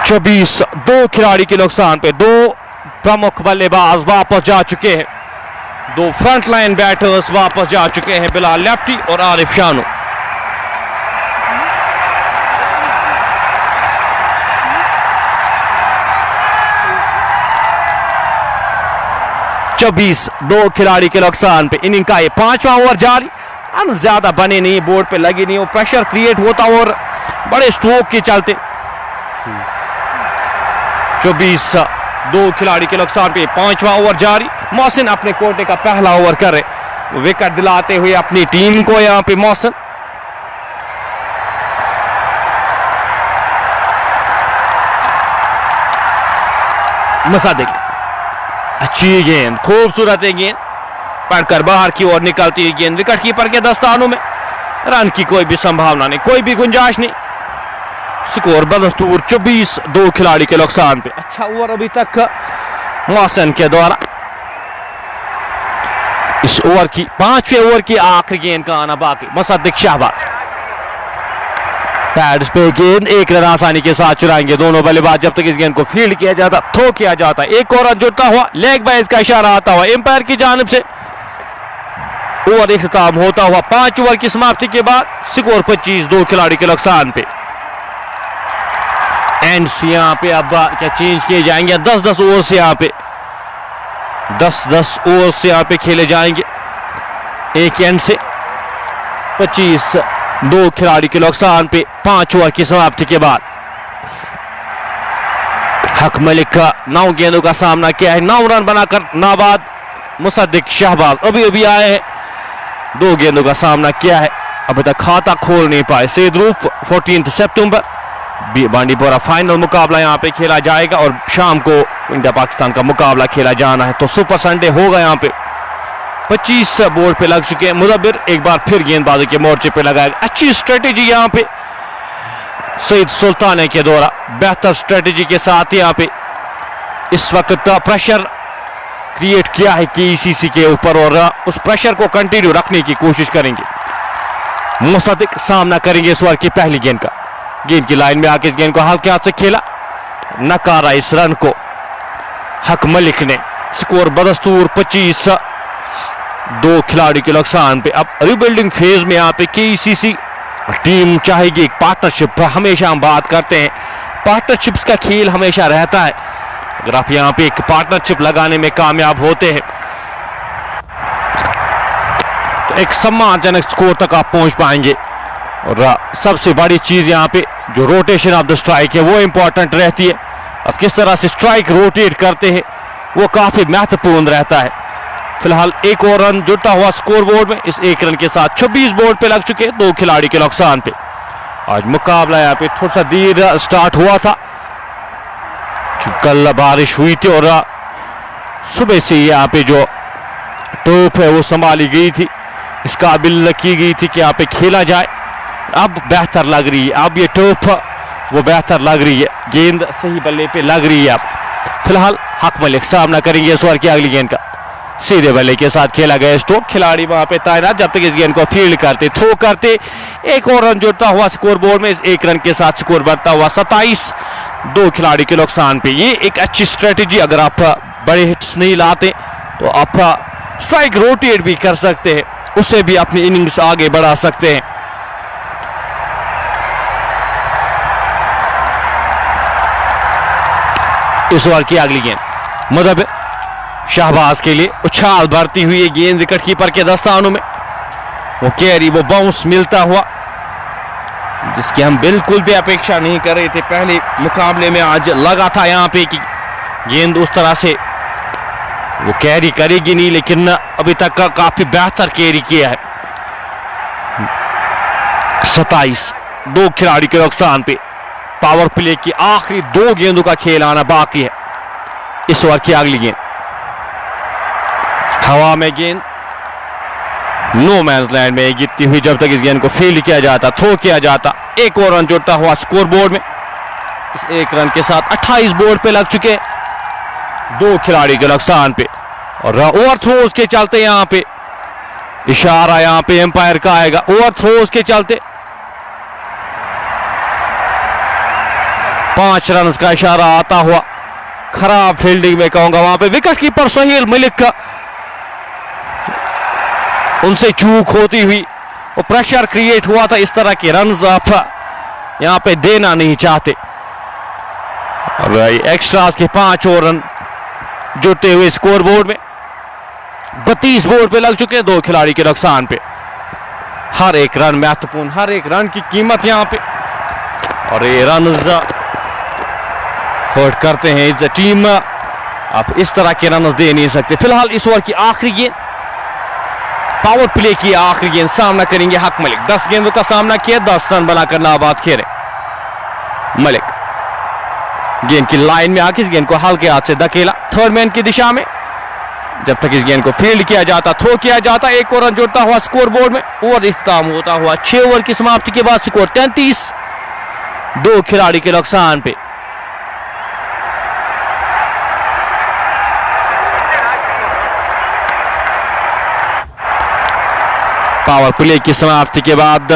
24 दो खिलाड़ी के नुकसान पे दो प्रमुख बल्लेबाज वापस जा चुके हैं, दो फ्रंट लाइन बैटर्स वापस जा चुके हैं, बिलाल लेफ्टी और आरिफ शानू। चौबीस दो खिलाड़ी के नुकसान पे इनिंग का ये 5वां ओवर जारी। रन ज्यादा बने नहीं, बोर्ड पे लगे नहीं, वो प्रेशर क्रिएट होता और बड़े स्ट्रोक के चलते 24 दो खिलाड़ी के नुकसान पे 5वां ओवर जारी। मोहसिन अपने कोटे का पहला ओवर करे, विकेट दिलाते हुए अपनी टीम को यहां पे मोहसिन। मुसद्दिक अच्छी गेंद, खूबसूरत गेंद, पढ़कर बाहर की ओर निकलती हुई गेंद विकेट कीपर के दस्तानों में। रन की कोई भी संभावना नहीं, कोई भी गुंजाइश नहीं। स्कोर बदस्तूर 24 दो खिलाड़ी के नुकसान पे। अच्छा ओवर अभी तक मोहसिन के द्वारा। इस ओवर की 5वें ओवर की आखिरी गेंद का आना बाकी। मुसद्दिक शहबाज पैड्स पे गेंद, एक रन आसानी के साथ चुराएंगे दोनों बल्लेबाज जब तक इस गेंद को फील्ड किया जाता, थ्रो किया जाता। एक और रन जुड़ता हुआ, लेग बाइज का इशारा आता हुआ एम्पायर की जानिब से। ओवर इख्तिताम होता हुआ 5 ओवर की समाप्ति के बाद स्कोर 25 दो खिलाड़ी के नुकसान पे। एंड्स यहाँ पे अब क्या चेंज किए जाएंगे, 10-10 ओवर से यहाँ पे 10-10 ओवर से यहाँ पे खेले जाएंगे। एक एंड से 25 दो खिलाड़ी के नुकसान पे 5 ओवर की समाप्ति के बाद। हक मलिक का 9 गेंदों का सामना किया है, 9 रन बनाकर नाबाद। मुसद्दिक शहबाज अभी अभी आए हैं, 2 गेंदों का सामना किया है, अभी तक खाता खोल नहीं पाए। सईद रूफ 14 सितंबर बांडीपोरा फाइनल मुकाबला यहाँ पे खेला जाएगा और शाम को इंडिया पाकिस्तान का मुकाबला खेला जाना है, तो सुपर संडे होगा। यहाँ पे 25 बोर्ड पे लग चुके हैं। मुदब्बिर एक बार फिर गेंदबाजी के मोर्चे पे लगाएगा। अच्छी स्ट्रेटेजी यहाँ पे सईद सुल्तान के द्वारा, बेहतर स्ट्रेटेजी के साथ यहाँ पे इस वक्त प्रेशर क्रिएट किया है केसीसी के ऊपर और उस प्रेशर को कंटिन्यू रखने की कोशिश करेंगे। मुसद्दिक सामना करेंगे इस ओवर की पहली गेंद का। गेंद की लाइन में आके इस गेंद को हल्के हाथ से खेला, नकारा इस रन को हक मलिक ने। स्कोर बदस्तूर 25 दो खिलाड़ी के नुकसान पे। अब रिबिल्डिंग फेज में यहाँ पे केसीसी टीम चाहेगी एक पार्टनरशिप। हमेशा हम बात करते हैं पार्टनरशिप्स का खेल हमेशा रहता है। अगर आप यहाँ पे एक पार्टनरशिप लगाने में कामयाब होते हैं तो एक सम्मानजनक स्कोर तक आप पहुंच पाएंगे। और सबसे बड़ी चीज यहाँ पे जो रोटेशन ऑफ द स्ट्राइक है वो इंपॉर्टेंट रहती है। अब किस तरह से स्ट्राइक रोटेट करते हैं वो काफी महत्वपूर्ण रहता है। फिलहाल एक और रन जुटा हुआ स्कोर बोर्ड में। इस एक रन के साथ 26 बोर्ड पे लग चुके दो खिलाड़ी के नुकसान पे। आज मुकाबला यहाँ पे थोड़ा सा देर स्टार्ट हुआ था, कल बारिश हुई थी और सुबह से यहाँ पे जो टोप है वो संभाली गई थी, इस काबिल की गई थी कि यहाँ पे खेला जाए। अब बेहतर लग रही है, अब ये टोप वो बेहतर लग रही है, गेंद सही बल्ले पे लग रही है। अब फिलहाल हक मलिक सामना करेंगे इस ओवर की अगली गेंद का। सीधे बल्ले के साथ खेला गया स्ट्रोक, खिलाड़ी वहां पे तैनात जब तक इस गेंद को फील्ड करते थ्रो करते। एक और रन जुड़ता हुआ स्कोर बोर्ड में। इस एक रन के साथ स्कोर बढ़ता हुआ 27 दो खिलाड़ी के नुकसान पे। ये एक अच्छी स्ट्रेटेजी, अगर आप बड़े हिट्स नहीं लाते तो आप स्ट्राइक रोटेट भी कर सकते हैं, उससे भी अपनी इनिंग्स आगे बढ़ा सकते हैं। इस ओवर की अगली गेंद मुदब्बिर शहबाज के लिए उछाल भरती हुई ये गेंद विकेट कीपर के दस्तानों में। वो कैरी, वो बाउंस मिलता हुआ जिसकी हम बिल्कुल भी अपेक्षा नहीं कर रहे थे पहले मुकाबले में। आज लगा था यहाँ पे कि गेंद उस तरह से वो कैरी करेगी नहीं, लेकिन अभी तक का काफी बेहतर कैरी किया है। 27 2 खिलाड़ी के नुकसान पे पावर प्ले की आखिरी 2 गेंदों का खेल आना बाकी है। इस ओवर की अगली गेंद हवा में, गेंद नो मैंस लैंड में गिरती हुई। जब तक इस गेंद को फील्ड किया जाता, थ्रो किया जाता, एक और रन जुड़ता हुआ स्कोर बोर्ड में। इस एक रन के साथ 28 बोर्ड पे लग चुके 2 खिलाड़ी के नुकसान पे। और ओवर थ्रोज के चलते यहां पे इशारा यहां पे एम्पायर का आएगा। ओवर थ्रोज के चलते 5 रन का इशारा आता हुआ। खराब फील्डिंग में कहूंगा वहां पे विकेट कीपर सोहेल मलिक का उनसे चूक होती हुई वो प्रेशर क्रिएट हुआ था। इस तरह के रन आप यहां पे देना नहीं चाहते। एक्स्ट्रास के 5 और रन जुड़ते हुए स्कोर बोर्ड में 32 बोर्ड पे लग चुके हैं 2 खिलाड़ी के नुकसान पे। हर एक रन महत्वपूर्ण, हर एक रन की कीमत यहां पे। और ये रन हर्ट करते हैं इस टीम। आप इस तरह के रन दे नहीं सकते। फिलहाल इस ओवर की आखिरी गेंद, पावर प्ले की आखिरी गेंद, सामना करेंगे हक मलिक। 10 गेंदों का सामना किया, 10 रन बनाकर नाबाद खेले। मलिक गेंद की लाइन में आके इस गेंद को हल्के हाथ से धकेला थर्ड मैन की दिशा में। जब तक इस गेंद को फील्ड किया जाता, थ्रो किया जाता, एक और रन जुड़ता हुआ स्कोर बोर्ड में। ओवर इख्तिताम होता हुआ 6 ओवर की समाप्ति के बाद स्कोर 33 2 खिलाड़ी के नुकसान पे। पावर प्ले की समाप्ति के बाद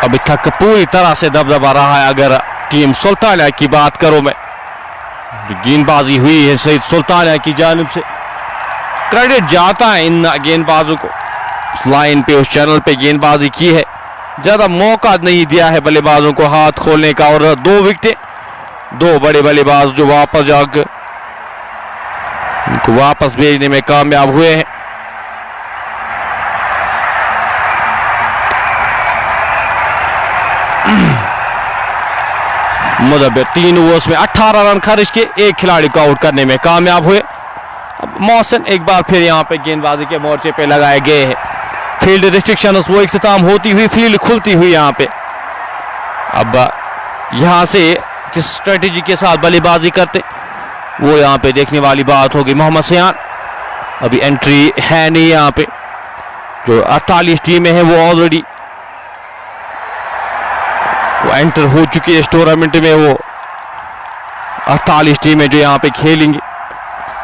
अभी तक पूरी तरह से दबदबा रहा है। अगर टीम सुल्तानिया की बात करूं मैं, गेंदबाजी हुई है सईद सुल्तानिया की जानिब से, क्रेडिट जाता है इन गेंदबाजों को। लाइन पे उस चैनल पे गेंदबाजी की है, ज्यादा मौका नहीं दिया है बल्लेबाजों को हाथ खोलने का। और 2 विकेटें, 2 बड़े बल्लेबाज जो वापस जाकर उनको वापस भेजने में कामयाब हुए हैं। मुदब्बिर 3 ओवर्स में 18 रन खर्च के 1 खिलाड़ी को आउट करने में कामयाब हुए। मोहसिन एक बार फिर यहां पे गेंदबाजी के मोर्चे पे लगाए गए हैं। फील्ड रिस्ट्रिक्शंस वो इख्तिताम होती हुई, फील्ड खुलती हुई यहां पे। अब यहां से किस स्ट्रेटेजी के साथ बल्लेबाजी करते वो यहां पे देखने वाली बात होगी। मोहम्मद सयान अभी एंट्री है नहीं यहां पे। जो 48 टीमें हैं वो ऑलरेडी एंटर हो चुकी है इस टूर्नामेंट में। वो 48 टीमें जो यहां पे खेलेंगी।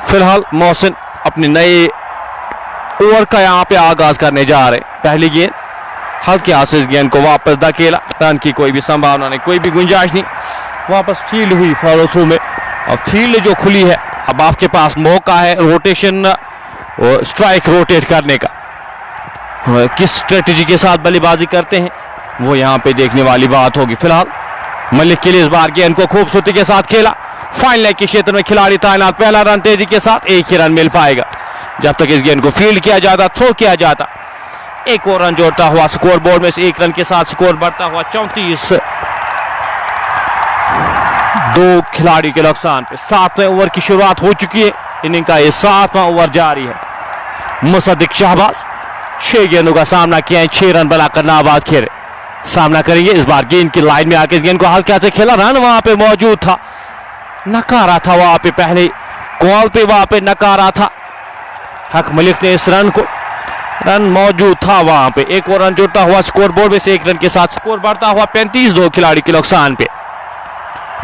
फिलहाल मोहसिन अपने नए ओवर का यहां पे आगाज करने जा रहे हैं। पहली गेंद हल्के हाथ से इस गेंद को वापस धकेला, रन की कोई भी संभावना नहीं, कोई भी गुंजाइश नहीं। वापस फील्ड हुई फॉलो थ्रू में। अब फील्ड जो खुली है, अब आपके पास मौका है रोटेशन और स्ट्राइक रोटेट करने का। किस स्ट्रेटेजी के साथ बल्लेबाजी करते हैं वो यहां पे देखने वाली बात होगी। फिलहाल मलिक के लिए इस बार गेंद को खूबसूरती के साथ खेला। फाइन लेग के क्षेत्र में खिलाड़ी तैनात, पहला रन तेजी के साथ, 1 ही रन मिल पाएगा। जब तक इस गेंद को फील्ड किया जाता, थ्रो किया जाता, 1 और रन जोड़ता हुआ स्कोर बोर्ड में से 1 रन के साथ स्कोर बढ़ता हुआ 34 2 खिलाड़ी के नुकसान पे। 7वें ओवर की शुरुआत हो चुकी है। इनिंग का ये 7वां ओवर जारी है। मुसद्दिक शाहबाज 6 गेंदों का सामना किया है, 6 रन बनाकर नाबाद खेले। सामना करेंगे इस बार गेंद की लाइन में आके इस गेंद को हल्के से खेला। रन वहां पे मौजूद था, नकारा था वहां पे, पहले कॉल पे वहां पे नकारा था हक मलिक ने इस रन को। रन मौजूद था वहां पे। 1 और रन जुड़ता हुआ स्कोर बोर्ड में से 1 रन के साथ स्कोर बढ़ता हुआ 35 2 खिलाड़ी के नुकसान पे।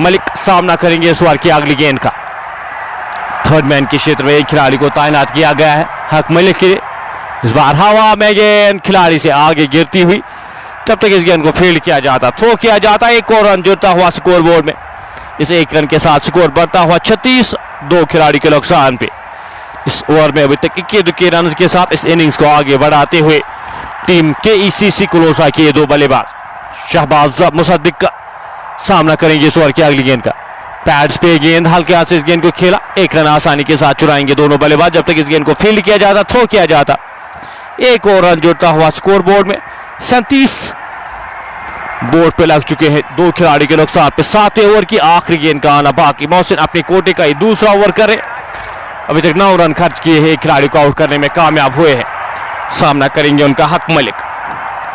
मलिक सामना करेंगे इस ओवर की अगली गेंद का। थर्ड मैन के क्षेत्र में 1 खिलाड़ी को तैनात किया गया है हक मलिक के लिए। इस बार हवा में गेंद खिलाड़ी से आगे गिरती हुई। तब तक इस गेंद को फील्ड किया जाता, थ्रो किया जाता, 1 और रन जुड़ता हुआ स्कोर बोर्ड में। इस 1 रन के साथ स्कोर बढ़ता हुआ 36 2 खिलाड़ी के नुकसान पे। इस ओवर में अभी तक 21 रन के साथ इस इनिंग्स को आगे बढ़ाते हुए टीम KECC कुलोसा के 2 बल्लेबाज शहबाज मुसद्दिक का सामना करेंगे इस ओवर की अगली गेंद का। पैड्स पे गेंद हल्के हाथ से इस गेंद को खेला, 1 रन आसानी के साथ चुराएंगे दोनों बल्लेबाज। जब तक इस गेंद को फील्ड किया जाता, थ्रो किया जाता, 1 और रन जुड़ता हुआ स्कोर बोर्ड में 37 बोर्ड पे लग चुके हैं। 2 खिलाड़ी के नुकसान पे 7 ओवर की आखिरी गेंद का आना बाकी। मोहसिन अपने कोटे का ही दूसरा ओवर करे, अभी तक 9 रन खर्च किए हैं, खिलाड़ी को आउट करने में कामयाब हुए हैं। सामना करेंगे उनका हक मलिक।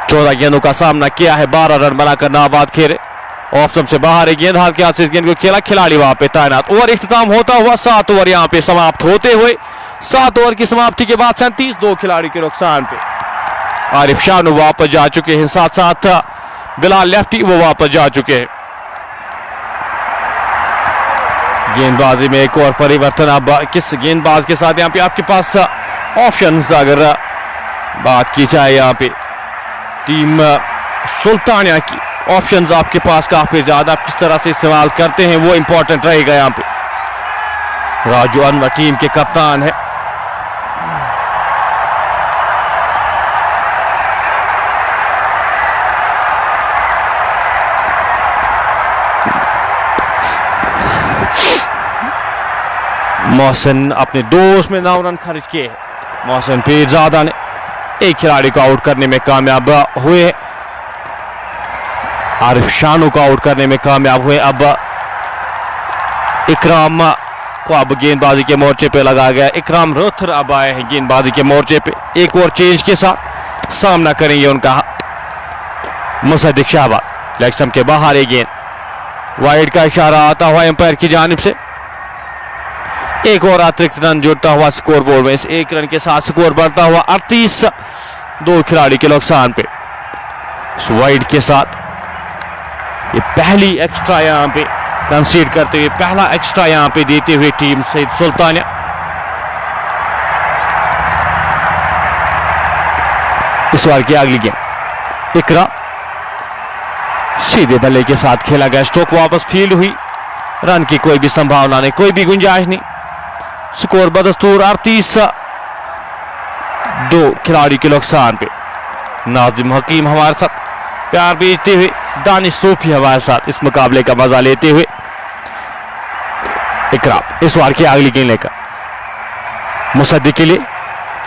14 गेंदों का सामना किया है, 12 रन बनाकर नाबाद खेले। ऑफ से बाहर है गेंद, हाथ के हाथ से इस गेंद को खेला, खिलाड़ी वहां पे तैनात। ओवर इख्तिताम होता हुआ 7 ओवर यहां पे समाप्त होते हुए 7 ओवर की समाप्ति के बाद 37 2 खिलाड़ी के नुकसान पे आरिफ शानू वापस जा चुके हैं, साथ साथ बिलाल लेफ्टी वो वापस जा चुके हैं। गेंदबाजी में एक और परिवर्तन, अब किस गेंदबाज के साथ यहाँ पे आपके पास ऑप्शंस अगर बात की जाए यहाँ पे टीम सुल्तानिया की ऑप्शंस आपके पास काफी ज्यादा, आप किस तरह से इस्तेमाल करते हैं वो इंपॉर्टेंट रहेगा। यहाँ पे राजू अनवर टीम के कप्तान है। मोहसिन अपने 2 में 9 रन खर्च किए। मोहसिन पीरजादा ने एक खिलाड़ी को आउट करने में कामयाब हुए, आरिफ शानू को आउट करने में कामयाब हुए। अब इकराम को अब गेंदबाजी के मोर्चे पे लगाया गया। इकराम रोथर अब आए हैं गेंदबाजी के मोर्चे पे, एक और चेंज के साथ सामना करेंगे उनका मुसद्दिक शाहबाज। लेग स्टंप के बाहर एक गेंद, वाइड का इशारा आता हुआ एम्पायर की जानिब से। एक और अतिरिक्त रन जुड़ता हुआ स्कोर बोर्ड में, इस 1 रन के साथ स्कोर बढ़ता हुआ 38 2 खिलाड़ी के नुकसान पे। वाइड के साथ ये पहली एक्स्ट्रा यहां पे कंसीड करते हुए, पहला एक्स्ट्रा यहां पे देते हुए टीम सईद सुल्तानिया। इस बार की अगली गेंद इकरा सीधे बल्ले के साथ खेला गया, स्ट्रोक वापस फील्ड हुई, रन की कोई भी संभावना नहीं, कोई भी गुंजाइश नहीं। स्कोर बदस्तूर 38 2 खिलाड़ी के नुकसान पे। नाजिम हकीम हमारे साथ प्यार भेजते हुए, दानिश सूफी हमारे साथ इस मुकाबले का मजा लेते हुए। इकराम इस बार की अगली गेंद लेकर मुसद्दिक के लिए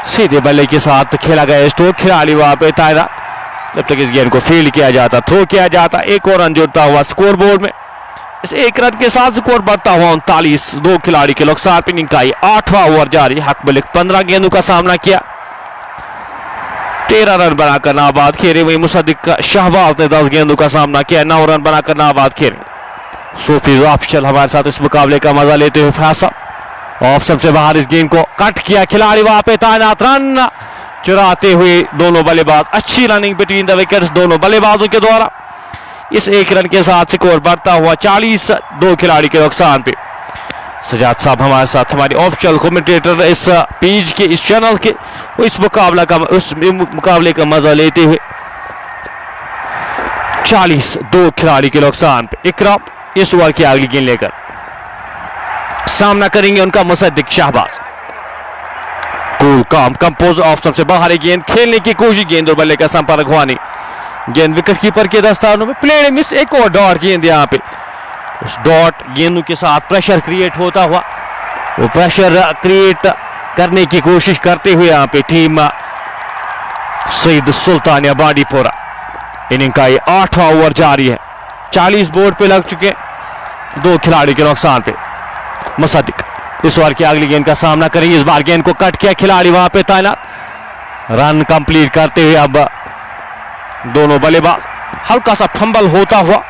सीधे बल्ले के साथ खेला गया स्ट्रोक, खिलाड़ी वहां पे तैनात। जब तक इस गेंद को फील्ड किया जाता, थ्रो किया जाता, एक और रन जुड़ता हुआ स्कोर बोर्ड में। इस 1 रन के साथ स्कोर बढ़ता हुआ 39 2 खिलाड़ी के नुकसान पे। इनिंग का 8वां ओवर जारी। हक मलिक 15 गेंदों का सामना किया, 13 रन बनाकर नाबाद खेले। वही मुसद्दिक शाहबाज ने 10 गेंदों का सामना किया, 9 रन बनाकर नाबाद खेले। सूफी ऑफिशियल हमारे साथ इस मुकाबले का मजा लेते हुए फैसला। ऑफ सबसे बाहर इस गेंद को कट किया, खिलाड़ी वहां पे तैनात, रन चुराते हुए दोनों बल्लेबाज। अच्छी रनिंग बिटवीन द विकेट्स दोनों बल्लेबाजों के द्वारा। इस 1 रन के साथ स्कोर बढ़ता हुआ 40 2 खिलाड़ी के नुकसान पे। सजाद साहब हमारे साथ, हमारे ऑफिशियल कमेंटेटर इस पेज के, इस चैनल के, इस मुकाबले का मजा लेते हुए 40 2 खिलाड़ी के नुकसान पे। इकराम इस ओवर की अगली गेंद लेकर सामना करेंगे उनका मुसद्दिक शाहबाज। कूल काम कंपोज ऑफ सबसे बाहर गेंद खेलने की कोशिश, गेंद और बल्ले का संपर्क हुआ नहीं। गेंद विकेट कीपर के दस्तानों में, प्लेड मिस। एक और डॉट गेंद यहाँ पे, उस डॉट गेंदों के साथ प्रेशर क्रिएट होता हुआ, वो प्रेशर क्रिएट करने की कोशिश करते हुए यहाँ पे टीम सईद सुल्तानिया बांडीपोरा। इनिंग का 8वां ओवर जारी है, 40 बोर्ड पे लग चुके, 2 खिलाड़ी के नुकसान पे। मुसद्दिक इस ओवर की अगली गेंद का सामना करेंगे। इस बार गेंद को कट किया, खिलाड़ी वहां पे तैनात, रन कंप्लीट करते हुए अब दोनों बल्लेबाज। हल्का सा फंबल होता हुआ,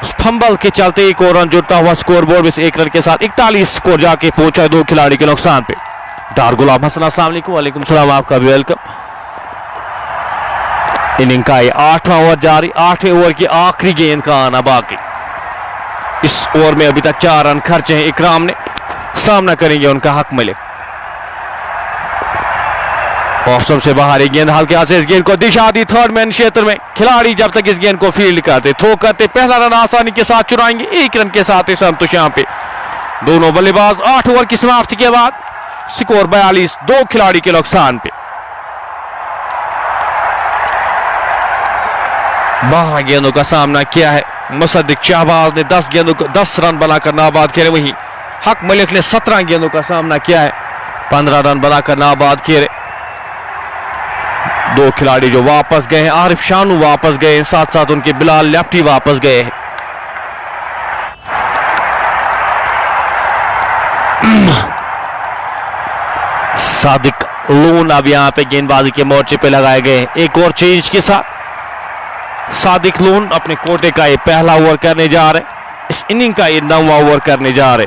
उस फंबल के चलते एक और रन जुड़ता हुआ स्कोर बोर्ड में से 1 रन के साथ 41 स्कोर जाके पहुंचा 2 खिलाड़ी के नुकसान पे। डार गुलाम हसन अस्सलाम वालेकुम। वालेकुम सलाम, आपका भी वेलकम। इनिंग का 8वां ओवर जारी, 8वें ओवर की आखिरी गेंद का आना बाकी। इस ओवर में अभी तक 4 रन खर्चे हैं इकराम ने। सामना करेंगे उनका हक मलिक। ऑफ से बाहर एक गेंद, हल्के हाथ से इस गेंद को दिशा दी थर्ड मैन क्षेत्र में। खिलाड़ी जब तक इस गेंद को फील्ड करते, थ्रो करते, पहला रन आसानी के साथ चुराएंगे। 1 रन के साथ संतोष यहाँ पे दोनों बल्लेबाज। 8 ओवर की समाप्ति के बाद स्कोर 42 2 खिलाड़ी के नुकसान पे। 12 गेंदों का सामना किया है मुसद्दिक शाहबाज ने, 10 गेंदों को 10 रन बनाकर नाबाद खेले। वहीं हक मलिक ने 17 गेंदों का सामना किया है, 15 रन बनाकर नाबाद खेले। दो खिलाड़ी जो वापस गए हैं, आरिफ शानू वापस गए हैं, साथ साथ उनके बिलाल लेफ्टी वापस गए हैं। सादिक लून अब यहां पे गेंदबाजी के मोर्चे पे लगाए गए हैं। एक और चेंज के साथ सादिक लून अपने कोटे का ये पहला ओवर करने जा रहे, इस इनिंग का ये 9वां ओवर करने जा रहे।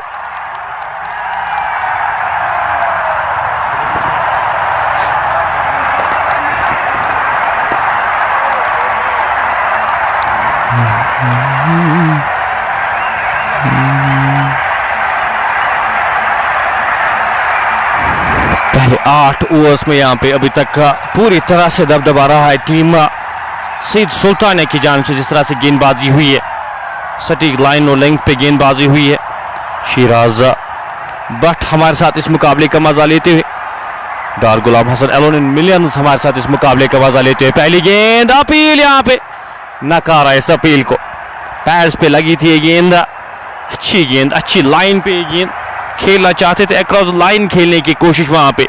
पहले 8 ओवर्स में यहां पे अभी तक पूरी तरह से दबदबा रहा है टीम सईद सुल्तान की जानिब से। जिस तरह से गेंदबाजी हुई है, सटीक लाइन और लेंथ पे गेंदबाजी हुई है। शिराज बट हमारे साथ इस मुकाबले का मजा लेते हुए, डार गुलाम हसन एलोन मिलियंस हमारे साथ इस मुकाबले का मजा लेते हुए। पहली गेंद अपील यहां पे नकारा इस अपील को, पैड्स पे लगी थी ये गेंद, अच्छी गेंद, अच्छी लाइन पे गेंद खेलना चाहते थे, अक्रॉस लाइन खेलने की कोशिश वहां पे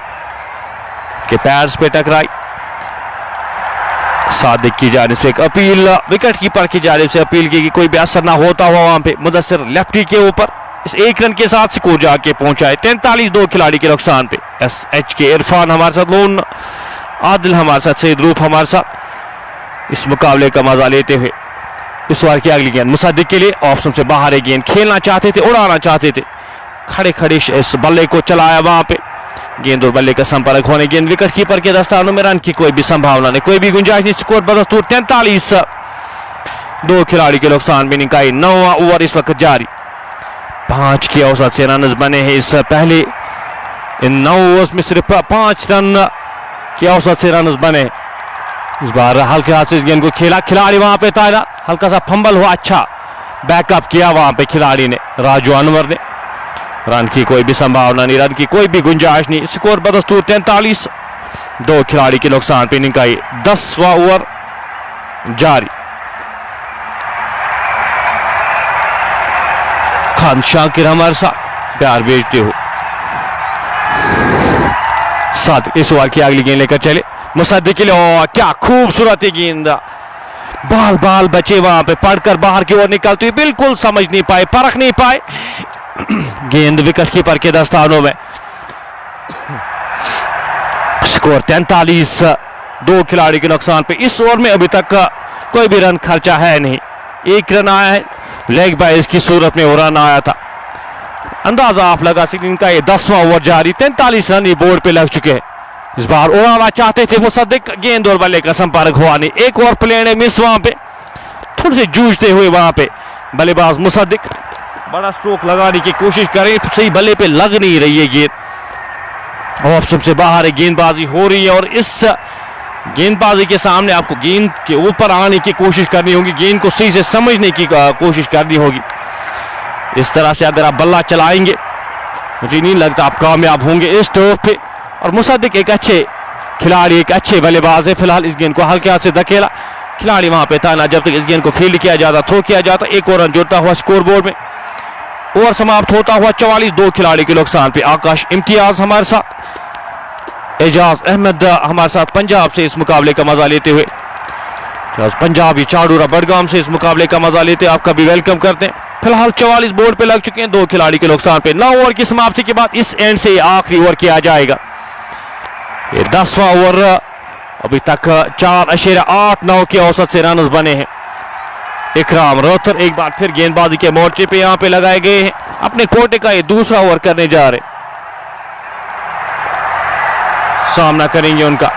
के पैड्स पे टकराई। सादिक की जानिब से एक अपील, विकेट कीपर की जानिब से अपील की कि कोई भी असर ना होता हुआ वहां पे मुदस्सिर लेफ्टी के ऊपर इस एक रन के साथ स्कोर जाके पहुंचा है 43। दो खिलाड़ी के नुकसान पे SH के इरफान हमारे साथ, लोन आदिल हमारे साथ, सईद रूफ हमारे साथ इस मुकाबले का मजा लेते हुए। इस बार की अगली गेंद मुसद्दिक के लिए, ऑप्शन से बाहर एक गेंद खेलना चाहते थे, उड़ाना चाहते थे, खड़े खड़े इस बल्ले को चलाया वहां पे, गेंद और बल्ले का संपर्क होने, गेंद विकेट कीपर के दस्तानों में, रन की कोई भी संभावना नहीं, कोई भी गुंजाइश नहीं। स्कोर बदस्तूर 43। दो खिलाड़ी के नुकसान भी का 9वां ओवर इस वक्त जारी। 5 के औसत से रन बने हैं इस पहले इन 9 ओवर्स में, सिर्फ 5 रन के औसत से रन बने। इस बार हल्के हाथ से इस गेंद को खेला, खिलाड़ी वहां पे तायरा, हल्का सा फंबल हुआ, अच्छा बैकअप किया वहां पे खिलाड़ी ने, राजू अनवर ने। रन की कोई भी संभावना नहीं, रन की कोई भी गुंजाइश नहीं। स्कोर बदस्तूर 43। दो खिलाड़ी के नुकसान पे इनिंग का 10वां ओवर जारी। खान शाकिर हमारे साथ प्यार भेजते हो साथ। इस ओवर की अगली गेंद लेकर चले मुसद्दिक के लिए, क्या खूबसूरत गेंद, बाल बाल बचे वहां पे, पढ़कर बाहर की ओर निकलती हुई, बिल्कुल समझ नहीं पाए, परख नहीं पाए, गेंद विकेट कीपर के दस्तानों में। स्कोर 43। दो खिलाड़ी के नुकसान पे इस ओवर में अभी तक कोई भी रन खर्चा है नहीं, एक रन आया है लेग बाइज की सूरत में, वो रन आया था। अंदाजा आप लगा सकते हैं, इनका ये 10वां ओवर जारी, 43 रन बोर्ड पे लग चुके हैं। इस बार उड़ाना चाहते थे मुसद्दिक, गेंद और बल्ले का संपर्क हुआ नहीं, एक और प्ले ने मिस वहां पे, थोड़े से जूझते हुए वहां पे बल्लेबाज मुसद्दिक बड़ा स्ट्रोक लगाने की कोशिश करें, सही बल्ले पे लग नहीं रही है गेंद, ऑप्शन से बाहर है, गेंदबाजी हो रही है। और इस गेंदबाजी के सामने आपको गेंद के ऊपर आने की कोशिश करनी होगी, गेंद को सही से समझने की कोशिश करनी होगी। इस तरह से अगर आप बल्ला चलाएंगे मुझे नहीं लगता आप कामयाब होंगे इस टॉप पे। और मुसद्दिक एक अच्छे खिलाड़ी, एक अच्छे बल्लेबाज है। फिलहाल इस गेंद को हल्के हाथ से धकेला, खिलाड़ी वहां पे था ना, जब तक इस गेंद को फील्ड किया जाता, थ्रो किया जाता, एक और रन जुड़ता हुआ स्कोर बोर्ड में। ओवर समाप्त होता हुआ 44। दो खिलाड़ी के नुकसान पे आकाश इम्तियाज हमारे साथ, एजाज अहमद हमारे साथ पंजाब से इस मुकाबले का मजा लेते हुए, पंजाबी चाड़ूरा बडगाम से इस मुकाबले का मजा लेते हुए आपका भी वेलकम करते हैं। फिलहाल 44 बोर्ड पे लग चुके हैं, दो खिलाड़ी के नुकसान पे। 9 ओवर की समाप्ति के बाद इस एंड से आखिरी ओवर किया जाएगा। ये 10वां ओवर, अभी तक 4.89 के औसत से रन बने हैं। इकराम रोथर एक बार फिर गेंदबाजी के मोर्चे पे यहां पे लगाए गए हैं, अपने कोटे का ये दूसरा ओवर करने जा रहे, सामना करेंगे उनका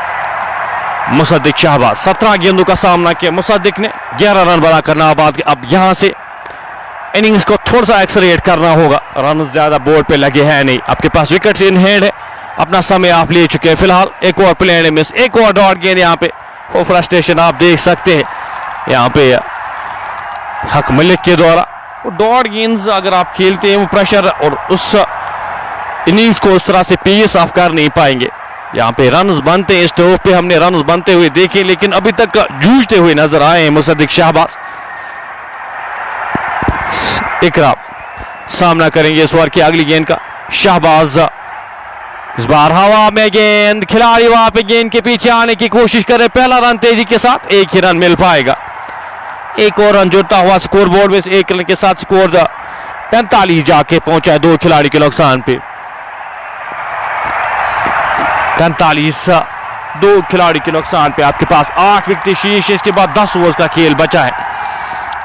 मुसद्दिक शाहबाज। 17 गेंदों का सामना किया मुसद्दिक ने, 11 रन बना करना आबाद। अब यहां से इनिंग्स को थोड़ा सा एक्सलरेट करना होगा, रन ज्यादा बोर्ड पे लगे हैं नहीं, आपके पास विकेट इन हैंड है, अपना समय आप ले चुके हैं। फिलहाल एक और प्लेयर ने मिस, एक और डॉट गेंद यहाँ पे, वो फ्रस्ट्रेशन आप देख सकते हैं यहाँ पे हक मलिक के द्वारा। वो डॉट गेंद अगर आप खेलते हैं वो प्रेशर और उस इनिंग्स को उस तरह से पेस आप कर नहीं पाएंगे। यहाँ पे रन्स बनते हैं, इस टॉप पे हमने रन्स बनते हुए देखे, लेकिन अभी तक जूझते हुए नजर आए हैं मुसद्दिक शाहबाज। इकराम सामना करेंगे इस ओवर की अगली गेंद का, शाहबाज इस बार हवा में गेंद, खिलाड़ी वहां पे गेंद के पीछे आने की कोशिश करे, पहला रन तेजी के साथ, एक ही रन मिल पाएगा। एक और रन जुड़ता हुआ स्कोर बोर्ड में, एक रन के साथ स्कोर 45 जाके पहुंचा है, दो खिलाड़ी के नुकसान पे। 45 दो खिलाड़ी के नुकसान पे आपके पास 8 विकेट शीश, इसके बाद 10 ओवर का खेल बचा है।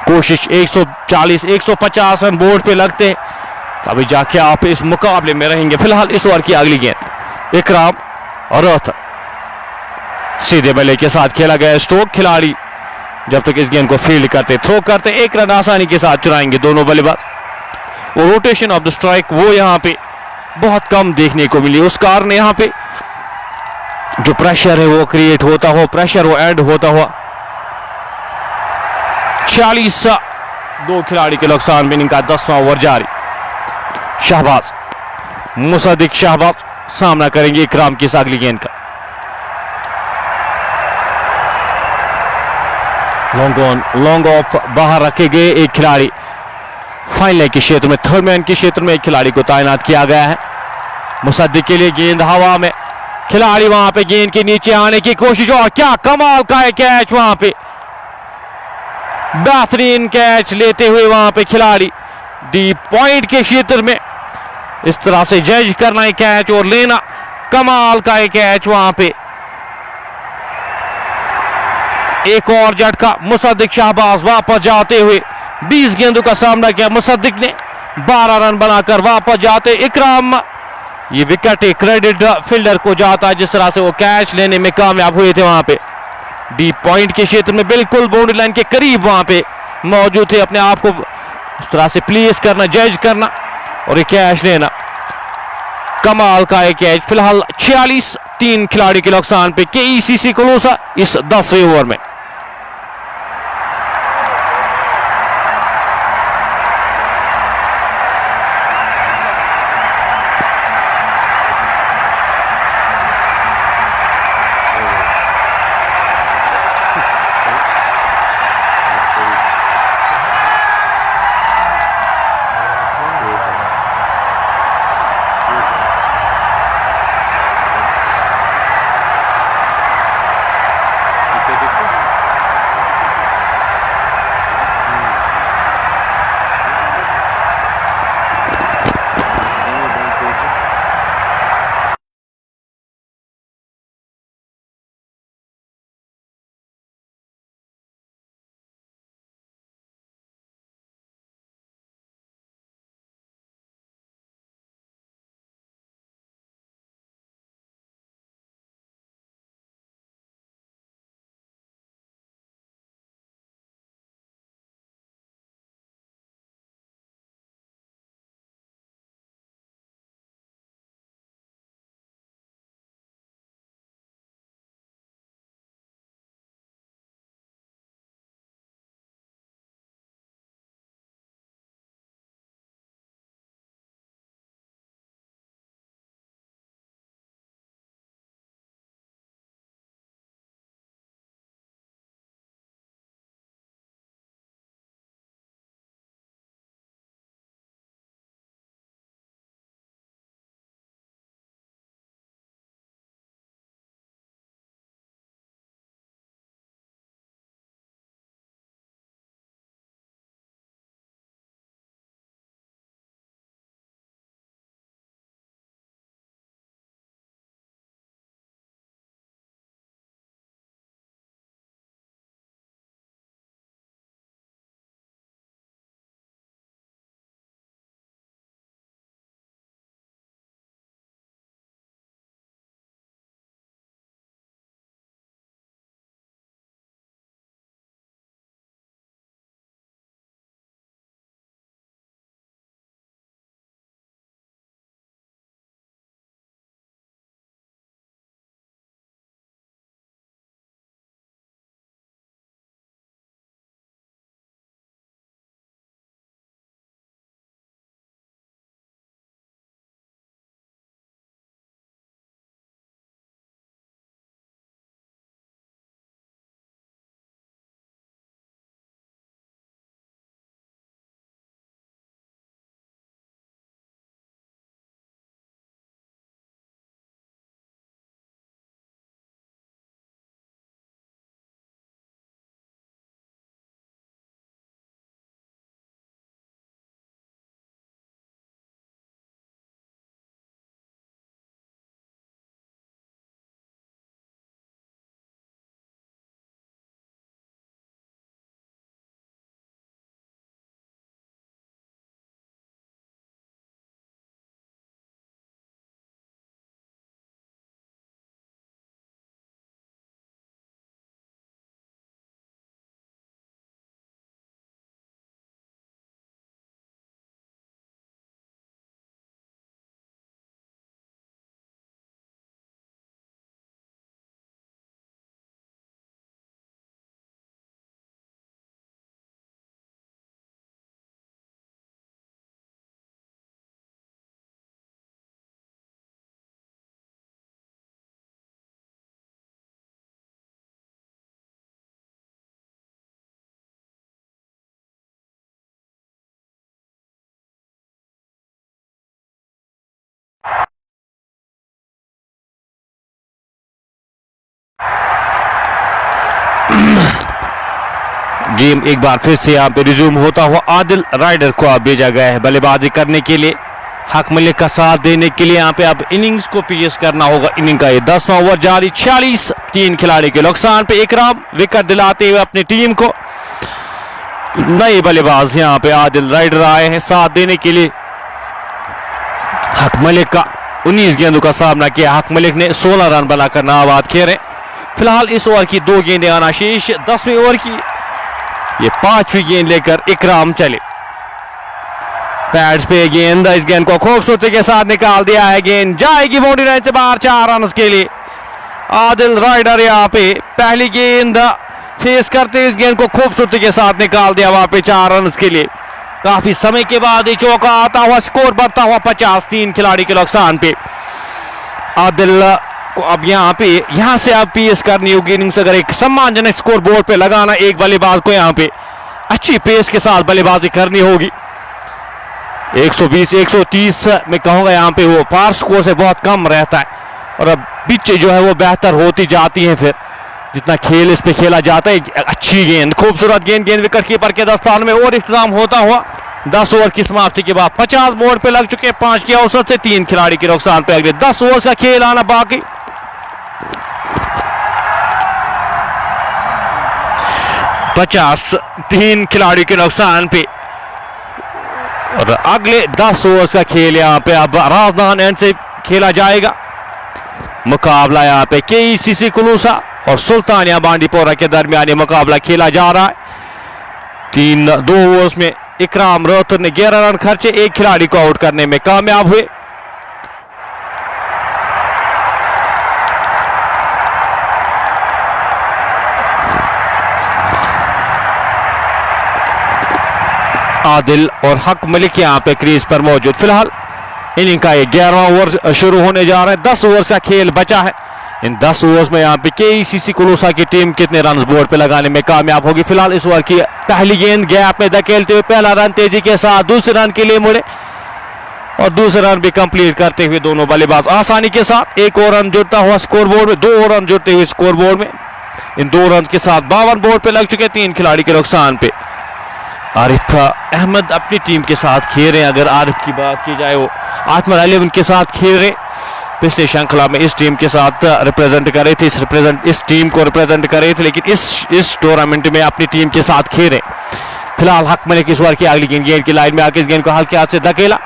कोशिश 140 150 रन बोर्ड पे लगते हैं तभी जाके आप इस मुकाबले में रहेंगे। फिलहाल इस ओवर की अगली गेंद इकराम और रोहतक, सीधे बल्ले के साथ खेला गया स्ट्रोक। खिलाड़ी जब तक इस गेंद को फील्ड करते, थ्रो करते, एक रन आसानी के साथ चुराएंगे दोनों बल्लेबाज। वो रोटेशन ऑफ द स्ट्राइक वो यहां पे बहुत कम देखने को मिली, उस कारण यहां पे जो प्रेशर है वो क्रिएट होता हो, प्रेशर वो एड होता हुआ। 46 दो खिलाड़ी के नुकसान, इनिंग का 10वां ओवर जारी। शहबाज, मुसद्दिक शहबाज सामना करेंगे इकराम की इस अगली गेंद का। लॉन्ग ऑन, लॉन्ग ऑफ बाहर रखे गए एक खिलाड़ी, फाइन लाइन के क्षेत्र में, थर्ड मैन के क्षेत्र में एक खिलाड़ी को तैनात किया गया है। मुसद्दिक के लिए गेंद हवा में, खिलाड़ी वहां पे गेंद के नीचे आने की कोशिश, और क्या कमाल का है कैच, वहां पे बेहतरीन कैच लेते हुए वहां पे खिलाड़ी डीप पॉइंट के क्षेत्र में इस तरह से जज करना है कैच और लेना, कमाल का है कैच वहां पे। एक और झटका, मुसद्दिक शहबाज वापस जाते हुए 20 गेंदों का सामना किया मुसद्दिक ने, 12 रन बनाकर वापस जाते इकराम। ये विकेट क्रेडिट फील्डर को जाता है जिस तरह से वो कैच लेने में कामयाब हुए थे, वहां पे डीप पॉइंट के क्षेत्र में बिल्कुल बाउंड्री लाइन के करीब वहां पे मौजूद थे, अपने आप को उस तरह से प्लेस करना, जज करना और ये कैच लेना, कमाल का एक कैच। फिलहाल 46 3 खिलाड़ी के नुकसान पे केईसीसी कोलोसा इस 10वें ओवर में। गेम एक बार फिर से यहाँ पे रिज्यूम होता हुआ आदिल राइडर को अब भेजा गया है बल्लेबाजी करने के लिए। हक मलिक का साथ देने के लिए यहाँ पे अब इनिंग्स को पेश करना होगा। इनिंग का ये 10वां ओवर जारी, 46, 3 खिलाड़ी के नुकसान पे इकराम विकेट दिलाते हुए अपनी टीम को। नए बल्लेबाज यहाँ पे आदिल राइडर आए हैं साथ देने के लिए। हक मलिक का 19 गेंदों का सामना किया। हक मलिक ने 16 रन बनाकर नाबाद खेले। फिलहाल इस ओवर की 2 गेंदें आना शेष। 10वें ओवर की ये 5वीं गेंद लेकर इकराम चले। पैड्स पे गेंद, इस गेंद को खूबसूरती के साथ निकाल दिया है। गेंद जाएगी बाउंड्री लाइन से बाहर 4 रन के लिए। आदिल राइडर यहाँ पे पहली गेंद फेस करते इस गेंद को खूबसूरती के साथ निकाल दिया वहां पे 4 रन के लिए। काफी समय के बाद ये चौका आता हुआ, स्कोर बढ़ता हुआ 50, 3 खिलाड़ी के नुकसान पे। आदिल को अब यहाँ से अब पेस करनी होगी इनिंग्स। अगर एक सम्मानजनक स्कोर बोर्ड पे लगाना, एक बल्लेबाज को यहाँ पे अच्छी पेस के साथ बल्लेबाजी करनी होगी। 120, 130 मैं कहूंगा यहाँ पे वो पार स्कोर से बहुत कम रहता है और अब पिच जो है वो बेहतर होती जाती है। फिर जितना खेल इस पे खेला जाता है। अच्छी गेंद, खूबसूरत गेंद विकेट कीपर के दस्तान में और इख्तिताम होता हुआ 10 ओवर की समाप्ति के बाद 50 बोर्ड पे लग चुके। 5 के औसत से 3 खिलाड़ी के नुकसान पे अगले 10 ओवर का खेल आना बाकी। 50, 3 खिलाड़ी के नुकसान पे और अगले 10 ओवर का खेल यहाँ पे अब राजदान एंड से खेला जाएगा। मुकाबला यहाँ पे KCC कुलूसा और सुल्तानिया बांडीपोरा के दरमियान मुकाबला खेला जा रहा है। 2 ओवर्स में इकराम रोहतर ने 11 रन खर्चे, 1 खिलाड़ी को आउट करने में कामयाब हुए। आदिल और हक मलिक यहाँ पे क्रीज पर मौजूद। फिलहाल इनिंग का 11वां ओवर शुरू होने जा रहा है। 10 ओवर्स का खेल बचा है। इन 10 ओवर्स में यहाँ पे KCC कुलूसा की टीम कितने रन बोर्ड पे लगाने में कामयाब होगी। फिलहाल इस ओवर की पहली गेंद गैप में धकेलते हुए पहला रन तेजी के साथ दूसरे रन के लिए मुड़े और दूसरा रन भी कंप्लीट करते हुए दोनों बल्लेबाज आसानी के साथ। 1 और रन जुड़ता हुआ स्कोर बोर्ड में, 2 और रन जुड़ते हुए स्कोर बोर्ड में। इन 2 रन के साथ 52 बोर्ड पे लग चुके, 3 खिलाड़ी के नुकसान पे। आरिफ अहमद अपनी टीम के साथ खेल रहे हैं। अगर आरिफ की बात की जाए, वो आत्मा अली उनके साथ खेल रहे। पिछले श्रृंखला में इस टीम के साथ रिप्रेजेंट कर रहे थे, इस टीम को रिप्रेजेंट कर रहे थे, लेकिन इस टूर्नामेंट में अपनी टीम के साथ खेल रहे। फिलहाल हक मलिक इस ओवर की अगली गेंद की लाइन में आके इस गेंद को हल्के हाथ से धकेला।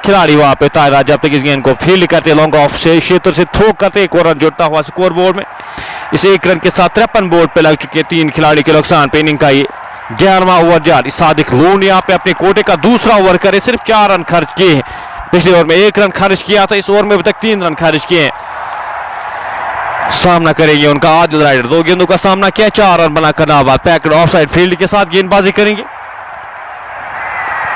खिलाड़ी वहां पे तायरा जब तक इस गेंद को फील्ड करते लॉन्ग ऑफ से क्षेत्र से थ्रो करते 1 और रन जुड़ता हुआ स्कोर बोर्ड में। इस 1 रन के साथ 53 बोर्ड पे लग चुके 3 खिलाड़ी के नुकसान पे। इनिंग का ये 11वां ओवर जारी। सादिक लोन यहाँ पे अपने कोटे का दूसरा ओवर करे, सिर्फ 4 रन खर्च किए हैं। पिछले ओवर में 1 रन खर्च किया था, इस ओवर में अभी तक 3 रन खर्च किए हैं। सामना करेंगे उनका आदिल राइडर। 2 गेंदों का सामना किया, 4 रन बनाकर नाबाद। पैकेट ऑफ साइड फील्ड के साथ गेंदबाजी करेंगे।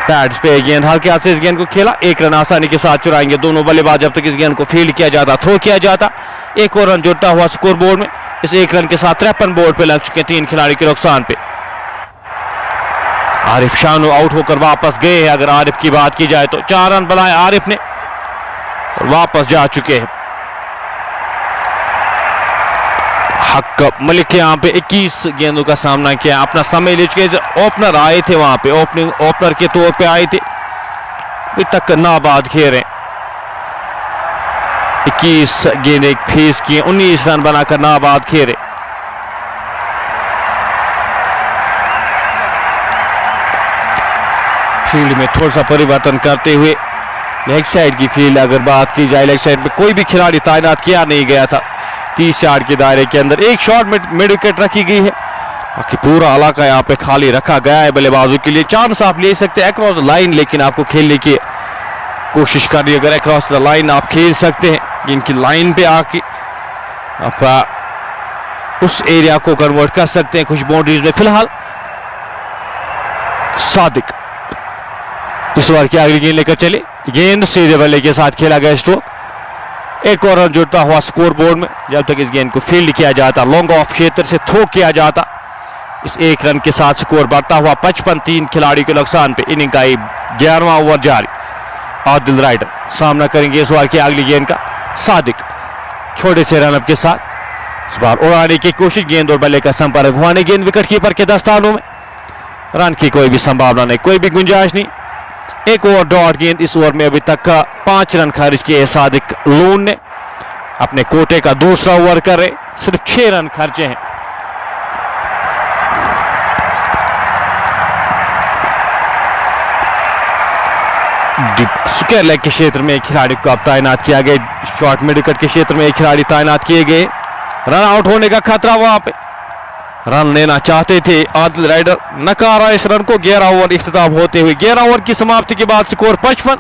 पैड्स पे गेंद हल्के हाथ से इस गेंद को खेला, 1 रन आसानी के साथ चुराएंगे दोनों बल्लेबाज जब तक इस गेंद को फील्ड किया जाता, थ्रो किया जाता। 1 और रन जुड़ता हुआ स्कोर बोर्ड में। इस 1 रन के साथ 53 बोर्ड पे लग चुके 3 खिलाड़ी के नुकसान पे। आरिफ शानू आउट होकर वापस गए हैं। अगर आरिफ की बात की जाए तो 4 रन बनाए आरिफ ने और वापस जा चुके हैं। हक मलिक यहाँ पे 21 गेंदों का सामना किया, अपना समय ले चुके। ओपनर आए थे वहां पे, ओपनर के तौर पे आए थे, अभी तक नाबाद खेल रहे। 21 गेंदें फेस किए, 19 रन बनाकर नाबाद खेले। फील्ड में थोड़ा सा परिवर्तन करते हुए लेग साइड की फील्ड अगर बात की जाए, लेग साइड में कोई भी खिलाड़ी तैनात किया नहीं गया था। 30 यार्ड के दायरे के अंदर एक शॉट मिड विकेट रखी गई है, बाकी पूरा इलाका यहाँ पे खाली रखा गया है बल्लेबाजों के लिए। चांस आप ले सकते हैं अक्रॉस द लाइन, लेकिन आपको खेलने की कोशिश करनी है। अगर अक्रॉस द लाइन आप खेल सकते हैं, इनकी लाइन पे आके आप उस एरिया को कन्वर्ट कर सकते हैं कुछ बाउंड्रीज में। फिलहाल सादिक इस बार की अगली गेंद लेकर चले, गेंद सीधे बल्ले के साथ खेला गया स्ट्रोक। 1 और रन जुड़ता हुआ स्कोर बोर्ड में जब तक इस गेंद को फील्ड किया जाता, लॉन्ग ऑफ क्षेत्र से थ्रो किया जाता। इस 1 रन के साथ स्कोर बढ़ता हुआ 55, 3 खिलाड़ी के नुकसान पे। इनिंग का 11वां ओवर जारी। आदिल राइडर सामना करेंगे इस बार की अगली गेंद का। सादिक छोटे से रनअप के साथ इस बार उड़ाने की कोशिश, गेंद और बल्ले का संपर्क हुआ नहीं, गेंद विकेट कीपर के दस्तानों में, रन की कोई भी संभावना नहीं, कोई भी गुंजाइश नहीं। एक ओवर डॉट गेंद, इस ओवर में अभी तक का 5 रन खर्च किए सादिक लोन ने, अपने कोटे का दूसरा ओवर कर रहे, सिर्फ 6 रन खर्चे हैं। स्क्वायर लेग के क्षेत्र में एक खिलाड़ी को अब तैनात किया गया, शॉर्ट मिड विकेट के क्षेत्र में एक खिलाड़ी तैनात किए गए। रन आउट होने का खतरा, वहां पे रन लेना चाहते थे आदिल राइडर, नकारा इस रन को। 11 ओवर इख्तिताम होते हुए 11 ओवर की समाप्ति के बाद स्कोर 55,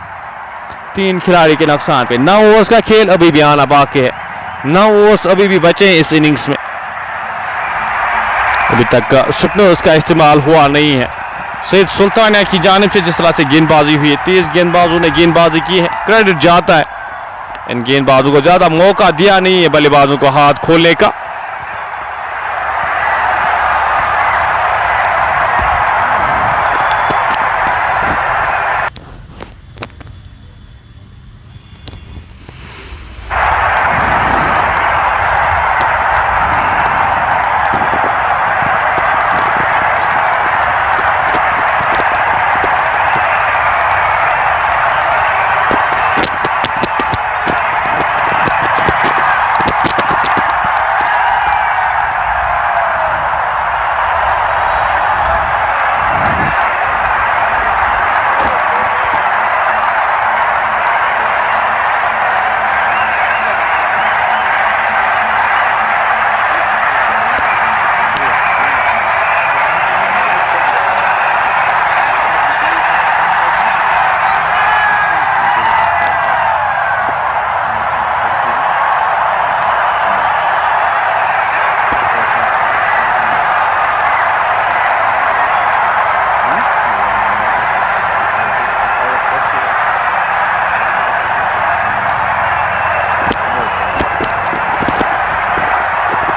3 खिलाड़ी के नुकसान पे। 9 ओवर्स का खेल अभी भी आना बाकी है, 9 ओवर्स अभी भी बचे हैं इस इनिंग्स में, अभी तक का स्पिनर्स का इस्तेमाल हुआ नहीं है। सैयद सुल्तानिया की जानिब से जिस तरह से गेंदबाजी हुई है, तेज गेंदबाजों ने गेंदबाजी की है, क्रेडिट जाता है इन गेंदबाजों को, ज्यादा मौका दिया नहीं है बल्लेबाजों को हाथ खोलने का।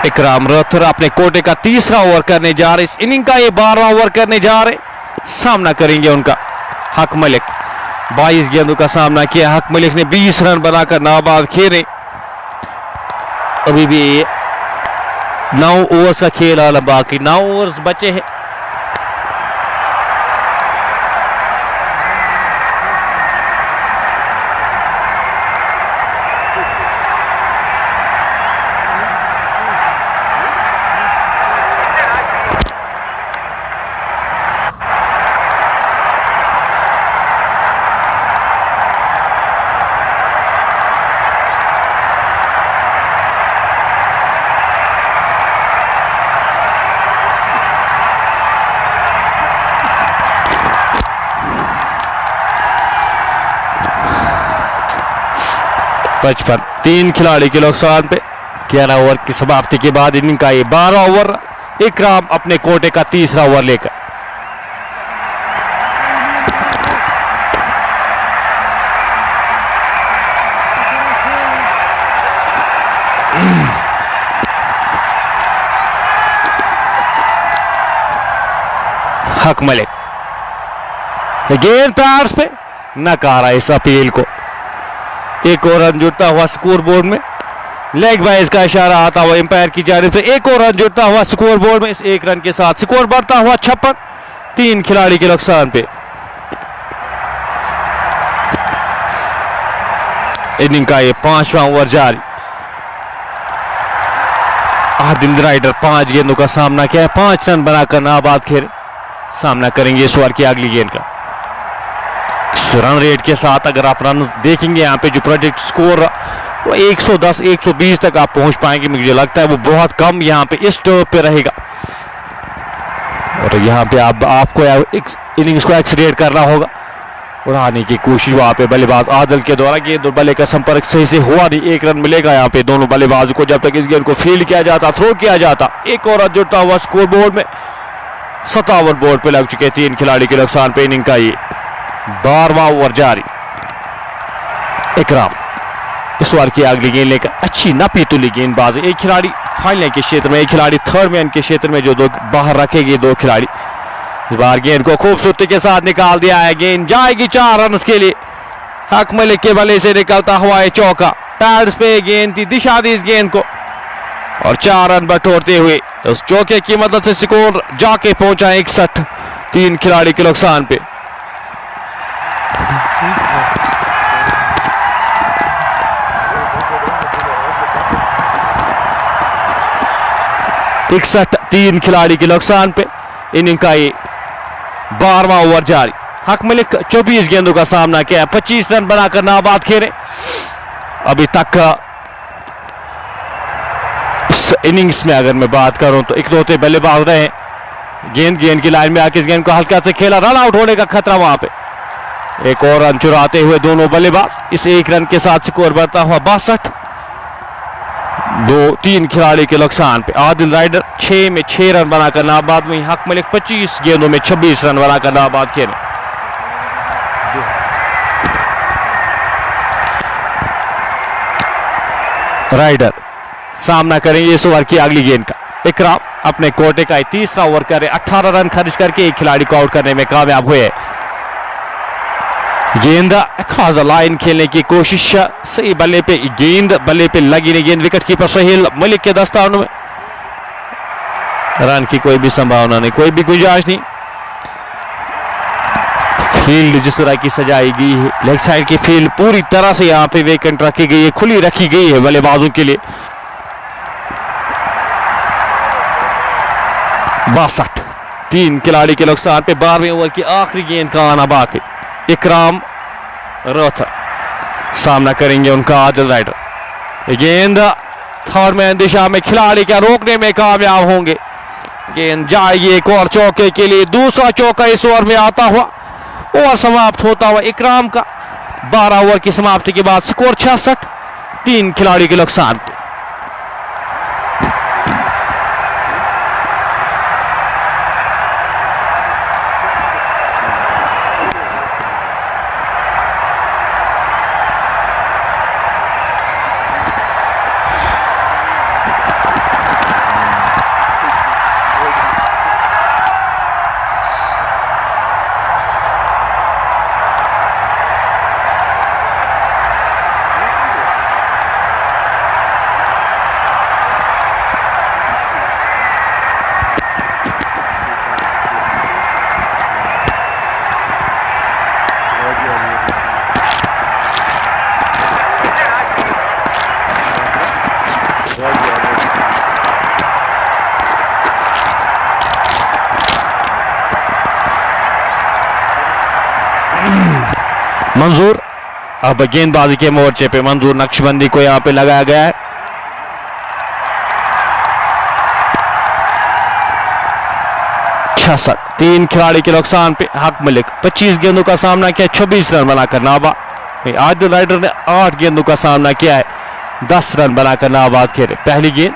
इकराम रथर अपने कोटे का तीसरा ओवर करने जा रहे, इस इनिंग का ये 12वां ओवर करने जा रहे, सामना करेंगे उनका हक मलिक। 22 गेंदों का सामना किया हक मलिक ने, 20 रन बनाकर नाबाद खेले। अभी भी 9 ओवर्स का खेल आला बाकी, 9 ओवर्स बचे हैं। पचपन, 3 खिलाड़ी के नुकसान पे 11 ओवर की समाप्ति के बाद इनिंग का ये 12वां ओवर, इकराम अपने कोटे का तीसरा ओवर लेकर। हक मलिक गेंद पैड्स पे, नकारा इस अपील को। एक और रन जुड़ता हुआ स्कोर बोर्ड में, लेग बाइज का इशारा आता हुआ एम्पायर की जानिब से। एक और रन जुड़ता हुआ स्कोर बोर्ड में, इस एक रन के साथ स्कोर बढ़ता हुआ 56, 3 खिलाड़ी के नुकसान पे। इनिंग का ये 5वां ओवर जारी। आदिल राइडर 5 गेंदों का सामना किया है, 5 रन बनाकर नाबाद खेले, सामना करेंगे इस ओवर की अगली गेंद का। इस रन रेट के साथ अगर आप रन देखेंगे यहाँ पे जो प्रोजेक्ट स्कोर वो 110 120 तक आप पहुंच पाएंगे, मुझे लगता है वो बहुत कम यहाँ पे इस टर्व पे रहेगा। और यहाँ पे आपको इनिंग्स को एक्सीलेरेट करना होगा, उड़ाने की कोशिश वहां पे बल्लेबाज आदिल के द्वारा, गेंद और बल्ले का संपर्क सही से हुआ नहीं। 1 रन मिलेगा यहाँ पे दोनों बल्लेबाजों को जब तक इस गेंद को फील्ड किया जाता, थ्रो किया जाता। एक और रन जुड़ता हुआ स्कोर बोर्ड में, 57 बोर्ड पे लग चुके 3 खिलाड़ी के नुकसान पे। इनिंग का ये 12वां ओवर जारी। इकराम इस ओवर की अगली गेंद लेकर, अच्छी ना पीतुली गेंदबाजी। एक खिलाड़ी फाइनल के क्षेत्र में, एक खिलाड़ी थर्ड मैन के क्षेत्र में, जो दो बाहर रखेंगे 2 खिलाड़ी। इस बार गेंद को खूबसूरती के साथ निकाल दिया है, गेंद जाएगी 4 रन के लिए। हक मलिक के बल्ले से निकलता हुआ है चौका, पैड्स पे गेंद थी, दिशा दी इस गेंद को, और 4 रन बटोरते हुए उस चौके की मदद से स्कोर जाके पहुंचा 61, 3 खिलाड़ी के नुकसान पे। इकसठ 3 खिलाड़ी के नुकसान पे। इनिंग का ये 12वां ओवर जारी। हक मलिक 24 गेंदों का सामना किया, 25 रन बनाकर नाबाद खेले। अभी तक इस इनिंग्स में अगर मैं बात करूं तो इकलौते बल्लेबाज रहे। गेंद की लाइन में आके इस गेंद को हल्का से खेला, रन आउट होने का खतरा वहां पे। एक और रन चुराते हुए दोनों बल्लेबाज। इस 1 रन के साथ स्कोर बढ़ता हुआ 62, 3 खिलाड़ी के नुकसान पे। आदिल राइडर 6 में 6 रन बनाकर नाबाद। वहीं हक मलिक 25 गेंदों में 26 रन बनाकर नाबाद खेले। राइडर सामना करेंगे इस ओवर की अगली गेंद का। इकराम अपने कोटे का 30वां ओवर करे, 18 रन खर्च करके एक खिलाड़ी को आउट करने में कामयाब हुए। गेंद क्रॉस द लाइन खेलने की कोशिश, सही बल्ले पे गेंद, बल्ले पे लगी नहीं गेंद। विकेट कीपर सोहेल मलिक के दस्तानों में। रन की कोई भी संभावना नहीं, कोई भी गुंजाइश नहीं। फील्ड जिस तरह की सजाई गई है, लेग साइड की फील्ड पूरी तरह से यहाँ पे वेकेंट रखी गई है, खुली रखी गई है बल्लेबाजों के लिए। 62, 3 खिलाड़ी के नुकसान पे। 12वें ओवर की आखिरी गेंद का आना बाकी। इकराम रोथर सामना करेंगे उनका आदिल राइडर। गेंद थर्ड मैन दिशा में, खिलाड़ी क्या रोकने में कामयाब होंगे। गेंद जाएगी एक और चौके के लिए। दूसरा चौका इस ओवर में आता हुआ और समाप्त होता हुआ इकराम का। 12 ओवर की समाप्ति के बाद स्कोर 66, 3 खिलाड़ी के नुकसान पे। मंजूर अब गेंदबाजी के मोर्चे पे मंजूर नक्शबंदी को यहां पे लगाया गया है। छह 3 खिलाड़ी के नुकसान पे। हक मलिक 25 गेंदों का सामना किया, 26 रन बनाकर नाबाद। आदिल राइडर ने 8 गेंदों का सामना किया है, 10 रन बनाकर नाबाद खेले। पहली गेंद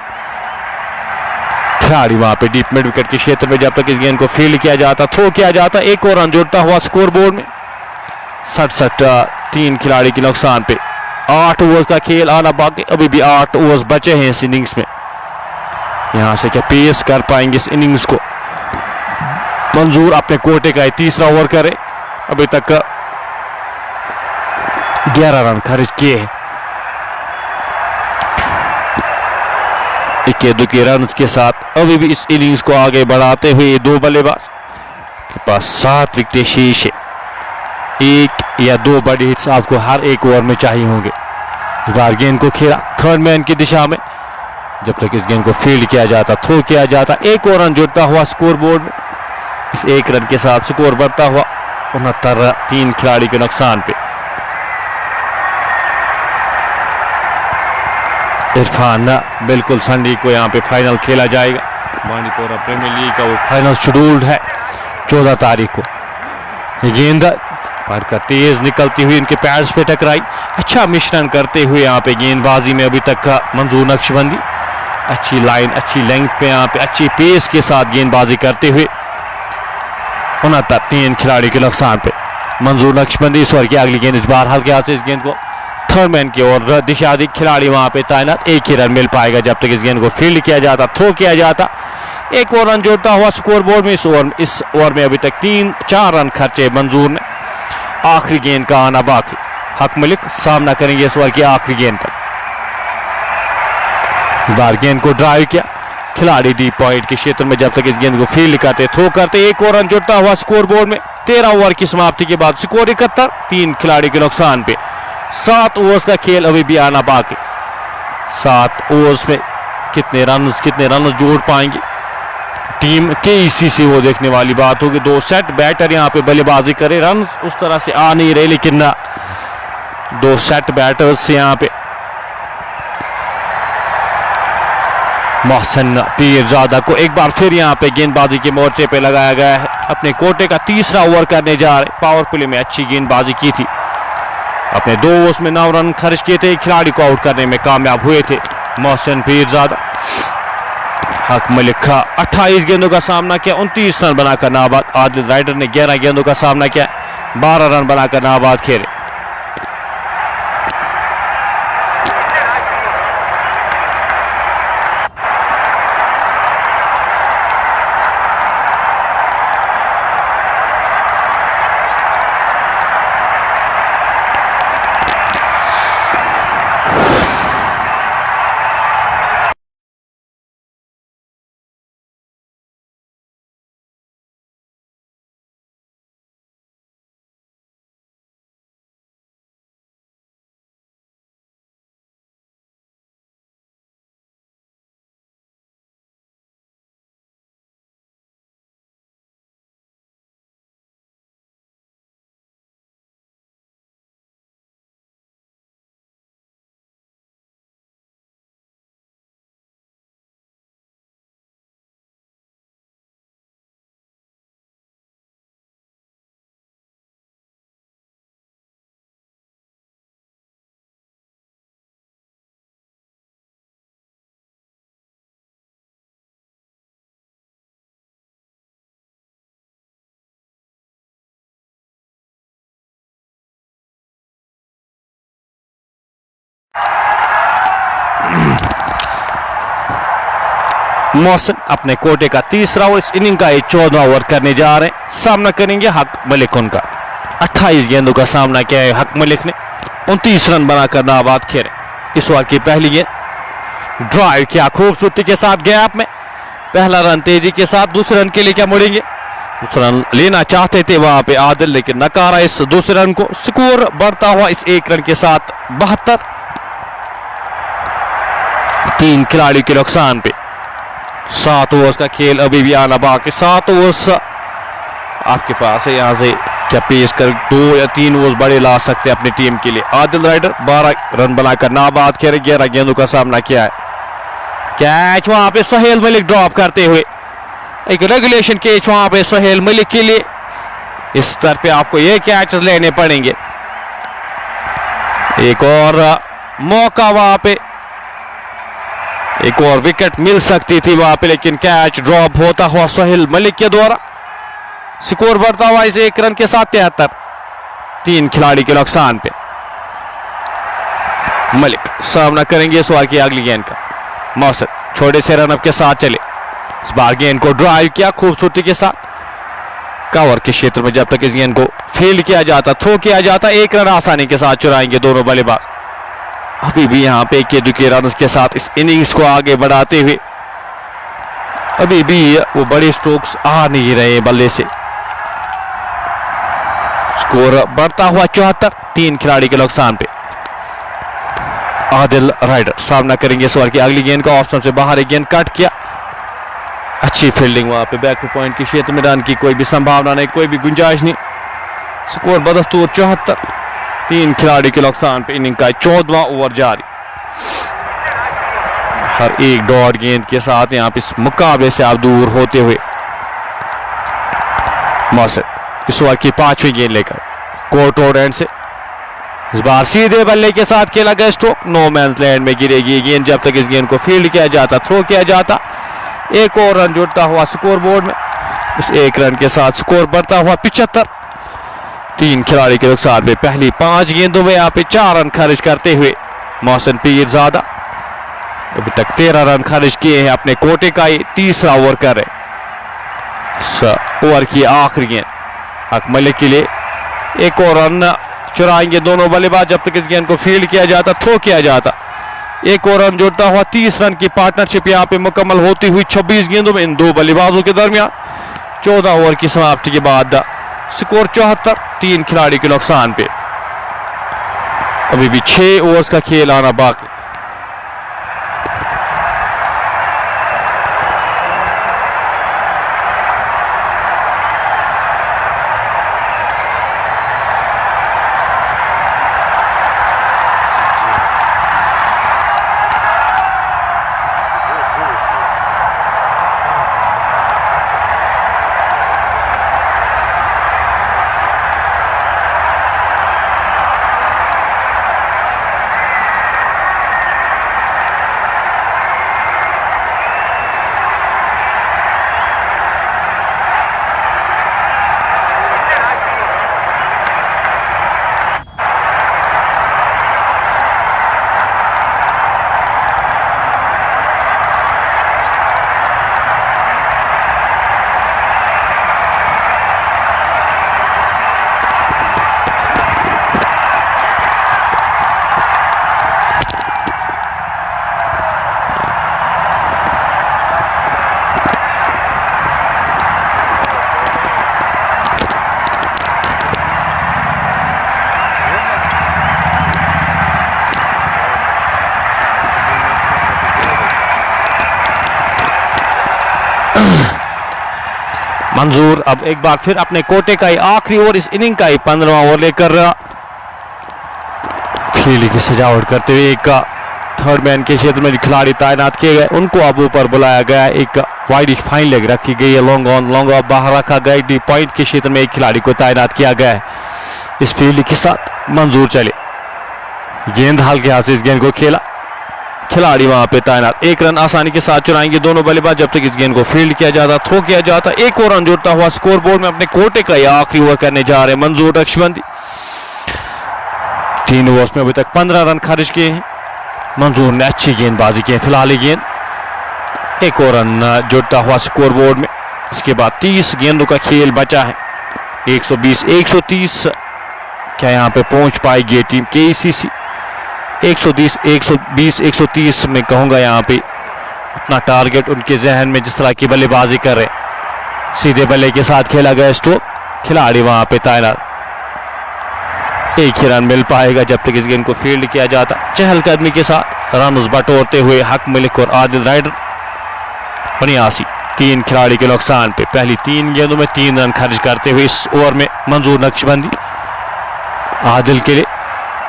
खिलाड़ी वहां पे डीप मिड विकेट के क्षेत्र में, जब तक इस गेंद को फील्ड किया जाता, थ्रो किया जाता, एक और रन जोड़ता हुआ स्कोर बोर्ड में। 67, 3 खिलाड़ी के नुकसान पे। 8 ओवर्स का खेल आना बाकी, अभी भी 8 ओवर्स बचे हैं इस इनिंग्स में। यहां से क्या पेस कर पाएंगे इस इनिंग्स को। मंजूर अपने कोटे का 30वां ओवर करे, अभी तक 11 रन खर्च किए हैं। 21 रन के साथ अभी भी इस इनिंग्स को आगे बढ़ाते हुए 2 बल्लेबाज के पास 7 विकेटें शेष है। 1 या 2 बड़े हिट्स आपको हर एक ओवर में चाहिए होंगे। इस बार गेंद को खेला थर्ड मैन की दिशा में, जब तक इस गेंद को फील्ड किया जाता, थ्रो किया जाता, एक और रन जुड़ता हुआ स्कोर बोर्ड में। इस 1 रन के साथ स्कोर बढ़ता हुआ 69, 3 खिलाड़ी के नुकसान पे। इरफान बिल्कुल संडे को यहाँ पे फाइनल खेला जाएगा। बांडीपोरा प्रीमियर लीग का वो फाइनल शेड्यूल्ड है 14 तारीख को। गेंद पर तेज निकलती हुई इनके पैड्स पे टकराई। अच्छा मिश्रण करते हुए यहाँ पे गेंदबाजी में अभी तक का मंजूर नक्शबंदी। अच्छी लाइन, अच्छी लेंथ पे यहाँ पे अच्छी पेस के साथ गेंदबाजी करते हुए 69, 3 खिलाड़ी के नुकसान पे। मंजूर नक्शबंदी इस ओवर की अगली गेंद, इस बार हल्के हाथ से इस गेंद को थर्ड मैन की ओर दिशा दी। खिलाड़ी वहां पे तैनात, 1 ही रन मिल पाएगा जब तक इस गेंद को फील्ड किया जाता, थ्रो किया जाता, एक और रन जोड़ता हुआ स्कोर बोर्ड में। इस ओवर में अभी तक 3-4 रन खर्चे मंजूर ने। आखिरी गेंद का आना बाकी। हक मलिक सामना करेंगे इस ओवर की आखिरी गेंद पर। बार गेंद को ड्राइव किया, खिलाड़ी डी पॉइंट के क्षेत्र में जब तक इस गेंद को फील्ड करते थ्रो करते। एक और रन जुड़ता हुआ स्कोर बोर्ड में। 13 ओवर की समाप्ति के बाद स्कोर 71, 3 खिलाड़ी के नुकसान पे। 7 ओवर्स का खेल अभी भी आना बाकी। 7 ओवर्स में कितने रन जोड़ पाएंगे टीम के, इसी से वो देखने वाली बात होगी। 2 सेट बैटर यहाँ पे बल्लेबाजी करे, रन उस तरह से आ नहीं रहे, लेकिन 2 सेट बैटर्स से यहाँ पे मोहसिन पीरजादा को एक बार फिर यहाँ पे गेंदबाजी के मोर्चे पे लगाया गया है। अपने कोटे का तीसरा ओवर करने जा रहे। पावर प्ले में अच्छी गेंदबाजी की थी, अपने 2 ओवर्स में 9 रन खर्च किए थे, खिलाड़ी को आउट करने में कामयाब हुए थे मोहसिन पीरजादा। हक मलिक का 28 गेंदों का सामना किया, 29 रन बनाकर नाबाद। आदिल राइडर ने 11 गेंदों का सामना किया, 12 रन बनाकर नाबाद खेले। मोहसिन अपने कोटे का तीसरा ओवर, इस इनिंग का 14वां ओवर करने जा रहे हैं। सामना करेंगे हक मलिक उनका। 28 गेंदों का सामना किया है हक मलिक ने, 29 रन बनाकर नाबाद खेले। इस ओवर की पहली गेंद ड्राइव किया खूबसूरती के साथ गैप में, पहला रन तेजी के साथ। दूसरे रन के लिए क्या मुड़ेंगे, दूसरा रन लेना चाहते थे वहां पे आदिल, लेकिन नकारा इस दूसरे रन को। स्कोर बढ़ता हुआ इस 1 रन के साथ 72, 3 खिलाड़ी के नुकसान पे। 7 ओवर्स का खेल अभी भी आना बाकी। 7 ओवर्स आपके पास है, यहां से क्या पेश कर 2 या 3 ओवर्स बड़े ला सकते हैं अपनी टीम के लिए। आदिल राइडर 12 रन बनाकर नाबाद खेले, 11 गेंदों का सामना किया है। कैच वहां पे सोहेल मलिक ड्रॉप करते हुए, एक रेगुलेशन कैच वहां पे सोहेल मलिक के लिए। इस स्तर पे आपको ये कैच लेने पड़ेंगे। एक और मौका वहां पे, एक और विकेट मिल सकती थी वहां पे, लेकिन कैच ड्रॉप होता हुआ सोहेल मलिक के द्वारा। स्कोर बढ़ता हुआ इस 1 रन के साथ 73, 3 खिलाड़ी के नुकसान पे। मलिक सामना करेंगे इस ओवर की अगली गेंद का। मोहसिन छोटे से रनअप के साथ चले, इस बार गेंद को ड्राइव किया खूबसूरती के साथ कवर के क्षेत्र में। जब तक इस गेंद को फील्ड किया जाता, थ्रो किया जाता, 1 रन आसानी के साथ चुराएंगे दोनों बल्लेबाज। अभी भी यहाँ पे के रन के साथ इस इनिंग्स को आगे बढ़ाते हुए अभी भी वो बड़े स्ट्रोक्स आ नहीं रहे बल्ले से। स्कोर बढ़ता हुआ 74, 3 खिलाड़ी के नुकसान पे। आदिल राइडर सामना करेंगे इस ओवर की अगली गेंद का। ऑप्शन से बाहर एक गेंद कट किया, अच्छी फील्डिंग वहां पे। बैक पॉइंट के क्षेत्र में रन की कोई भी संभावना नहीं, कोई भी गुंजाइश नहीं। स्कोर बदस्तूर 74, 3 खिलाड़ी के नुकसान पे। इनिंग का 14वां ओवर जारी। हर एक डॉट गेंद के साथ यहाँ पे इस मुकाबले से आप दूर होते हुए। मोहसिन इस ओवर की 5वीं गेंद लेकर कोर्ट रोड एंड से, इस बार सीधे बल्ले के साथ खेला गया स्ट्रोक, नो मैंस लैंड में गिरेगी गेंद। जब तक इस गेंद को फील्ड किया जाता, थ्रो किया जाता, 1 और रन जुड़ता हुआ स्कोर बोर्ड में। इस 1 रन के साथ स्कोर बढ़ता हुआ 75, 3 खिलाड़ी के नुकसान पे। पहली 5 गेंदों में यहाँ पे 4 रन खर्च करते हुए मोहसिन पीरजादा अभी तक 13 रन खर्च किए हैं अपने कोटे का। ये तीसरा ओवर कर रहे। ओवर की आखिरी गेंद हक मलिक के लिए, 1 और रन चुराएंगे दोनों बल्लेबाज। जब तक इस गेंद को फील्ड किया जाता, थ्रो किया जाता, एक और रन जोड़ता हुआ 30 रन की पार्टनरशिप यहां पे मुकम्मल होती हुई 26 गेंदों में इन दो बल्लेबाजों के दरमियान। 14 ओवर की समाप्ति के बाद स्कोर 74, 3 खिलाड़ी के नुकसान पे। अभी भी 6 ओवर्स का खेल आना बाकी। मंजूर अब एक बार फिर अपने कोटे का ही आखिरी ओवर, इस इनिंग का ही 15वां ओवर लेकर फील्ड की सजावट करते हुए एक थर्ड मैन के क्षेत्र में खिलाड़ी तैनात किए गए, उनको अब ऊपर बुलाया गया। एक वाइड फाइन लेग रखी गई है, लॉन्ग ऑन लॉन्ग ऑफ बाहर रखा गया। डी पॉइंट के क्षेत्र में एक खिलाड़ी को तैनात किया गया है। इस फील्ड के साथ मंजूर चले, गेंद हल्के हाथ से इस गेंद को खेला, खिलाड़ी वहां पे तैनात। 1 रन आसानी के साथ चुराएंगे दोनों बल्लेबाज जब तक इस गेंद को फील्ड किया जाता, थ्रो किया जाता। 1 और रन जोड़ता हुआ स्कोर बोर्ड में अपने कोटे का आखिरी ओवर करने जा रहे हैं मंजूर नक्शबंदी। 3 ओवर्स में अभी तक 15 रन खर्च किए हैं। मंजूर ने अच्छी गेंदबाजी की है फिलहाल ये गेंद। 1 और रन जोड़ता हुआ स्कोर बोर्ड में। इसके बाद 30 गेंदों का खेल बचा है। 120 130 क्या यहाँ पे पहुंच पाएगी टीम केसीसी? 120 130 में कहूंगा यहाँ पे अपना टारगेट उनके जहन में, जिस तरह की बल्लेबाजी कर रहे। सीधे बल्ले के साथ खेला गया स्ट्रोक, खिलाड़ी वहां पे तैनात। 1 ही रन मिल पाएगा जब तक इस गेंद को फील्ड किया जाता। चहलकदमी के साथ रन बटोरते हुए हक मलिक और आदिल राइडर 89, 3 खिलाड़ी के नुकसान पे। पहली 3 गेंदों में 3 रन खर्च करते हुए इस ओवर में मंजूर नक्शबंदी। आदिल के लिए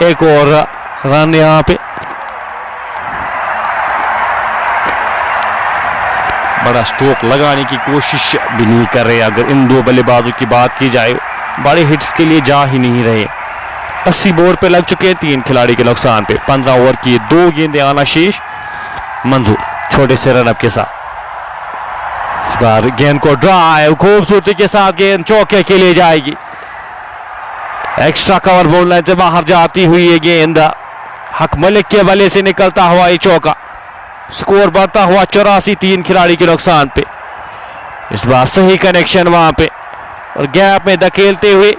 1 और रन यहां पे। बड़ा स्ट्रोक लगाने की कोशिश भी नहीं कर रहे। अगर इन दो बल्लेबाजों की बात की जाए, बड़े हिट्स के लिए जा ही नहीं रहे। 80 बोर्ड पे लग चुके हैं, 3 खिलाड़ी के नुकसान पे। 15 ओवर की 2 गेंदें आना शेष। मंजूर छोटे से रनअप के साथ इस बार गेंद को ड्राइव खूबसूरती के साथ गेंद चौके के लिए जाएगी। एक्स्ट्रा कवर बॉल लाइन से बाहर जाती हुई ये गेंद हक मलिक के बल्ले से निकलता हुआ ये चौका। स्कोर बढ़ता हुआ 84, 3 खिलाड़ी के नुकसान पे। इस बार सही कनेक्शन वहां पे और गैप में धकेलते हुए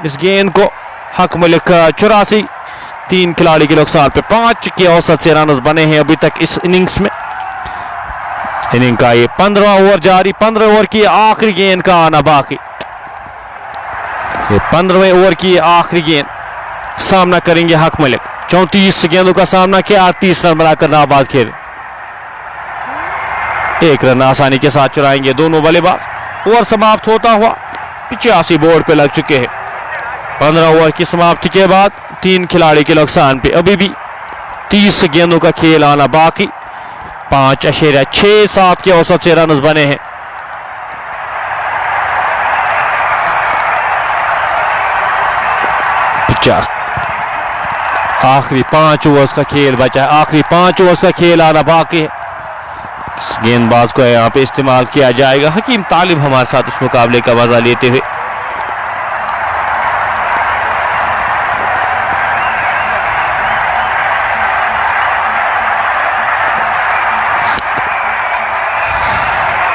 इस गेंद को हक मलिक 84, 3 खिलाड़ी के नुकसान पे। 5 के औसत से रन बने हैं अभी तक इस इनिंग्स में। इनिंग का ये 15वां ओवर जारी। 15 ओवर की आखिरी गेंद का आना बाकी। ये 15वें ओवर की आखिरी गेंद सामना करेंगे हक मलिक। 34 गेंदों का सामना किया, 30 रन बनाकर नाबाद खेल। 1 रन आसानी के साथ चुराएंगे दोनों बल्लेबाज। ओवर समाप्त होता हुआ 85 बोर्ड पे लग चुके हैं। 15 ओवर की समाप्ति के बाद 3 खिलाड़ी के नुकसान पे। अभी भी 30 गेंदों का खेल आना बाकी। 5.67 के औसत से रन बने हैं। आखिरी 5 ओवर्स का खेल बचा है। आखिरी 5 ओवर्स का खेल आना बाकी है। इस गेंदबाज को यहाँ पे इस्तेमाल किया जाएगा। हकीम तालिब हमारे साथ इस मुकाबले का मजा लेते हुए।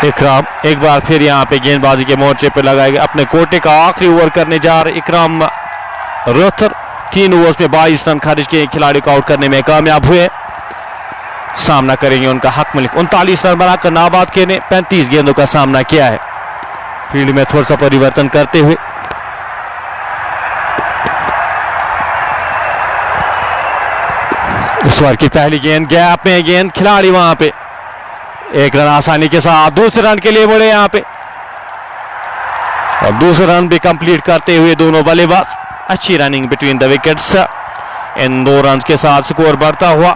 इकराम एक बार फिर यहाँ पे गेंदबाजी के मोर्चे पे लगाए गए। अपने कोटे का आखिरी ओवर करने जा रहे इकराम रोथर। 3 ओवर्स में 22 रन खर्च किए, खिलाड़ी को आउट करने में कामयाब हुए। सामना करेंगे उनका हक मलिक। 39 रन बनाकर नाबाद के ने 35 गेंदों का सामना किया है। फील्ड में थोड़ा सा परिवर्तन करते हुए इस बार की पहली गेंद गैप में गेंद, खिलाड़ी वहां पे एक रन आसानी के साथ दूसरे रन के लिए बढ़े यहां पे और दूसरा रन भी कंप्लीट करते हुए दोनों बल्लेबाज। अच्छी running between the wickets. In 2 run के साथ स्कोर बढ़ता हुआ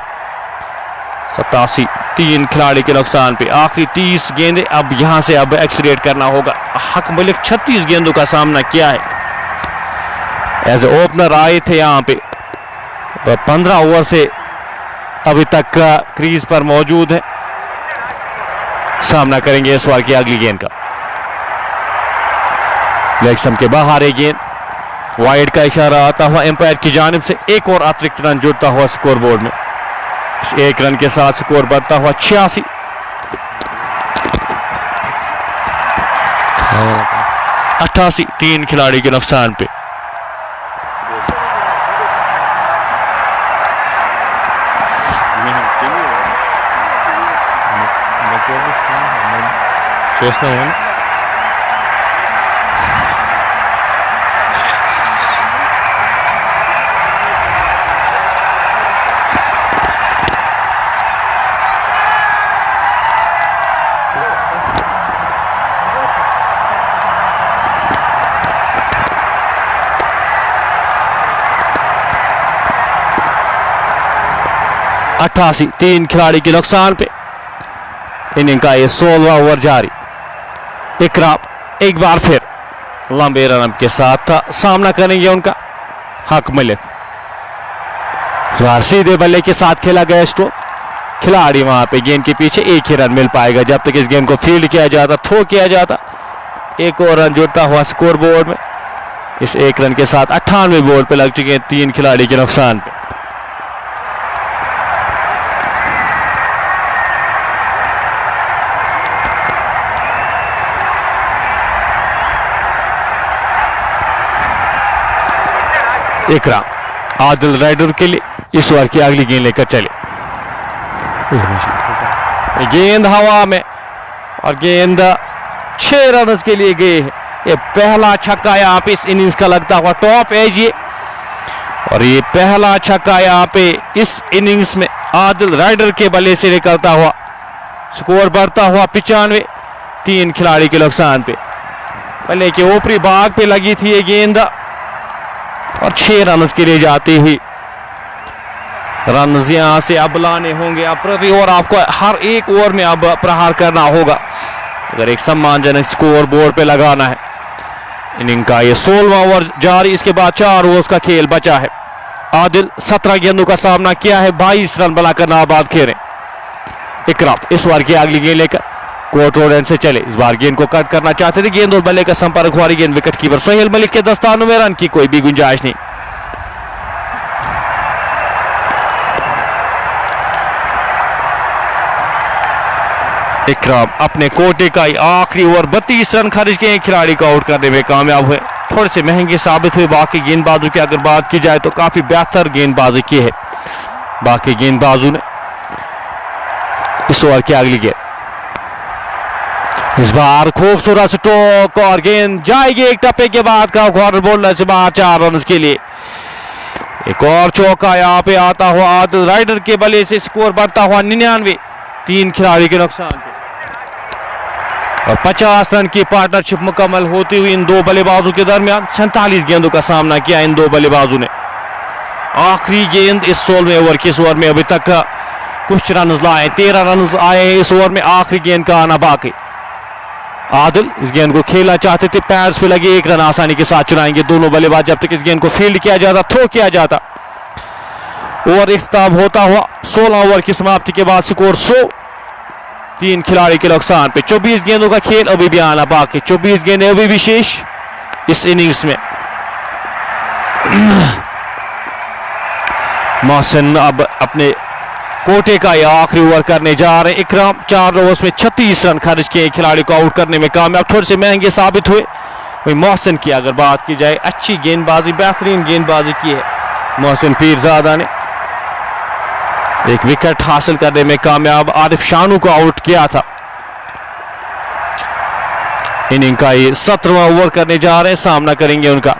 87। 3 खिलाड़ी के नुकसान पे आखिरी 30 गेंदें अब यहां से अब एक्सीलेट करना होगा। हक मलिक 36 गेंदों का सामना किया है। एज ए ओपनर आए थे यहां पे 15 ओवर से अभी तक क्रीज पर मौजूद है। सामना करेंगे इस ओवर की अगली गेंद का। लेग स्टंप के बाहर एक गेंद, वाइड का इशारा आता हुआ एम्पायर की जानिब से। एक और अतिरिक्त रन जुड़ता हुआ स्कोर बोर्ड में। इस 1 रन के साथ स्कोर बढ़ता हुआ 86। 88। 3 खिलाड़ी के नुकसान पे सोचना है ना। अट्ठासी। 3 खिलाड़ी के नुकसान पे इनिंग का ये 16वां ओवर जारी। इकराम एक बार फिर लंबे रन के साथ सामना करेंगे उनका हक मलिक। सीधे बल्ले के साथ खेला गया स्ट्रोक। खिलाड़ी वहां पे गेंद के पीछे एक ही रन मिल पाएगा जब तक इस गेंद को फील्ड किया जाता, थ्रो किया जाता। एक और रन जुड़ता हुआ स्कोर बोर्ड में। इस 1 रन के साथ 98 बोर्ड पे लग चुके हैं 3 खिलाड़ी के नुकसान पे। इकराम आदिल राइडर के लिए इस ओवर की अगली गेंद लेकर चले। गेंद हवा में और गेंद 6 रन के लिए गए हैं। ये पहला छक्का यहाँ पे इस इनिंग्स का लगता हुआ टॉप एज ये, और ये पहला छक्का यहाँ पे इस इनिंग्स में आदिल राइडर के बल्ले से निकलता हुआ। स्कोर बढ़ता हुआ 95। 3 खिलाड़ी के नुकसान पे बल्ले के ऊपरी भाग पे लगी थी ये गेंद और 6 रन के लिए जाती हुई। रन यहां से अब लाने होंगे। अब प्रति ओवर आपको हर एक ओवर में अब प्रहार करना होगा अगर एक सम्मानजनक स्कोर बोर्ड पे लगाना है। इनिंग का ये 16वां ओवर जारी। इसके बाद 4 ओवर्स का खेल बचा है। आदिल 17 गेंदों का सामना किया है, 22 रन बनाकर नाबाद खेले। इकराम इस बार की अगली गेंद लेकर कोर्ट रोड एंड से चले। इस बार गेंद को कट करना चाहते थे, गेंद और बल्ले का संपर्क हुआ। गेंद विकेट कीपर सोहेल मलिक के दस्तानों में, रन की कोई भी गुंजाइश नहीं। इकराम अपने कोटे का आखिरी ओवर 32 रन खर्च किए, खिलाड़ी को आउट करने में कामयाब हुए। थोड़े से महंगे साबित हुए। बाकी गेंदबाजों की अगर बात की जाए तो काफी बेहतर गेंदबाजी की है बाकी गेंदबाजों ने। इस ओवर की अगली गेंद, इस बार खूबसूरत स्ट्रोक और गेंद जाएगी एक टप्पे के बाद का कॉर्नर बोल्डर से बाहर 4 रन के लिए। एक और चौका यहाँ पे आता हुआ आदिल राइडर के बल्ले से। स्कोर बढ़ता हुआ 99। 3 खिलाड़ी के नुकसान पे और 50 रन की पार्टनरशिप मुकम्मल होती हुई इन 2 बल्लेबाजों के दरमियान। 47 गेंदों का सामना किया इन 2 बल्लेबाजों ने। आखिरी गेंद इस 16वें ओवर के। इस ओवर में अभी तक कुछ रन लाए, 13 रन आए इस ओवर में। आखिरी गेंद का आना बाकी। आदिल इस गेंद को खेलना चाहते थे, पैड्स पे लगे 1 रन आसानी के साथ चुराएंगे दोनों बल्लेबाज जब तक इस गेंद को फील्ड किया जाता, थ्रो किया जाता। ओवर इख्तिताम होता हुआ 16 ओवर की समाप्ति के बाद स्कोर 100। 3 खिलाड़ी के नुकसान पे। 24 गेंदों का खेल अभी भी आना बाकी। 24 गेंदें अभी भी शेष इस इनिंग्स में। मोहसिन अब अपने कोटे का यह आखिरी ओवर करने जा रहे हैं। इकराम 4 ओवर्स में 36 रन खर्च किए, खिलाड़ी को आउट करने में कामयाब। थोड़े से महंगे साबित हुए। वही मोहसिन की अगर बात की जाए, अच्छी गेंदबाजी, बेहतरीन गेंदबाजी की है मोहसिन पीरजादा ने। एक विकेट हासिल करने में कामयाब, आरिफ शानू को आउट किया था। इनिंग का ये 17वां ओवर करने जा रहे हैं, सामना करेंगे उनका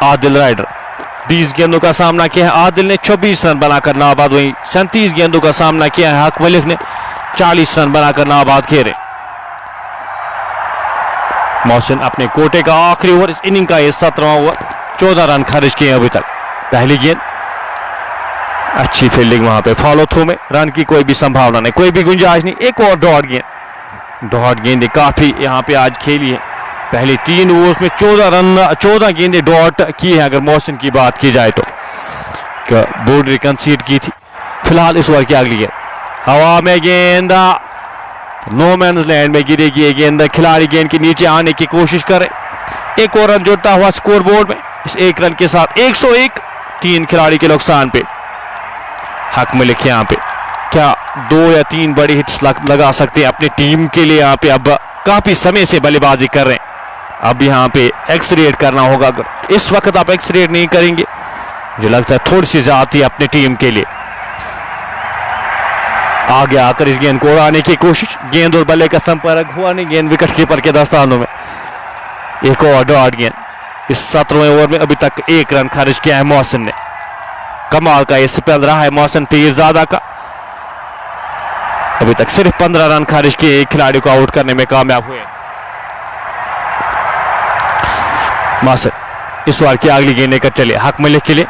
आदिल राइडर। 20 गेंदों का सामना किया है आदिल ने, 24 रन बनाकर नाबाद। वहीं 37 गेंदों का सामना किया है हक मलिक ने, 40 रन बनाकर नाबाद खेले। मोहसिन अपने कोटे का आखिरी ओवर, इस इनिंग का ये 17वां ओवर, 14 रन खर्च किए अभी तक। पहली गेंद, अच्छी फील्डिंग वहां पे, फॉलो थ्रू में रन की कोई भी संभावना नहीं, कोई भी गुंजाइश नहीं। एक और डॉट गेंद काफी यहाँ पे आज खेली है। पहले 3 ओवर्स में 14 गेंदें डॉट की है। अगर मोहसिन की बात की जाए तो बाउंड्री कंसीड की थी। फिलहाल इस ओवर की अगली गेंद, हवा में गेंद, नो मैन्स लैंड में गिरेगी ये गेंद। खिलाड़ी गेंद के नीचे आने की कोशिश करे। एक और रन जुड़ता हुआ स्कोर बोर्ड में, इस एक रन के साथ 101, 3 खिलाड़ी के नुकसान पे। हक मलिक यहाँ पे क्या 2 या 3 बड़ी हिट्स लगा सकते हैं अपनी टीम के लिए। यहाँ पे अब काफी समय से बल्लेबाजी कर रहे हैं, अब यहाँ पे एक्सरेट करना होगा। अगर इस वक्त आप एक्सरेट नहीं करेंगे, मुझे लगता है थोड़ी सी ज्यादती अपनी टीम के लिए। आगे आकर इस गेंद को उड़ाने की कोशिश, गेंद और बल्ले का संपर्क हुआ नहीं, गेंद विकेट कीपर के दस्तानों में। एक और डॉट गेंद, इस 17वें ओवर में अभी तक 1 रन खर्च किया है मोहसिन ने। कमाल का ये स्पेल रहा है मोहसिन पीरजादा का, अभी तक सिर्फ 15 रन खर्च किए, एक खिलाड़ी को आउट करने में कामयाब हुए। मोहसिन इस बार की अगली गेंद लेकर चले हक मलिक के लिए।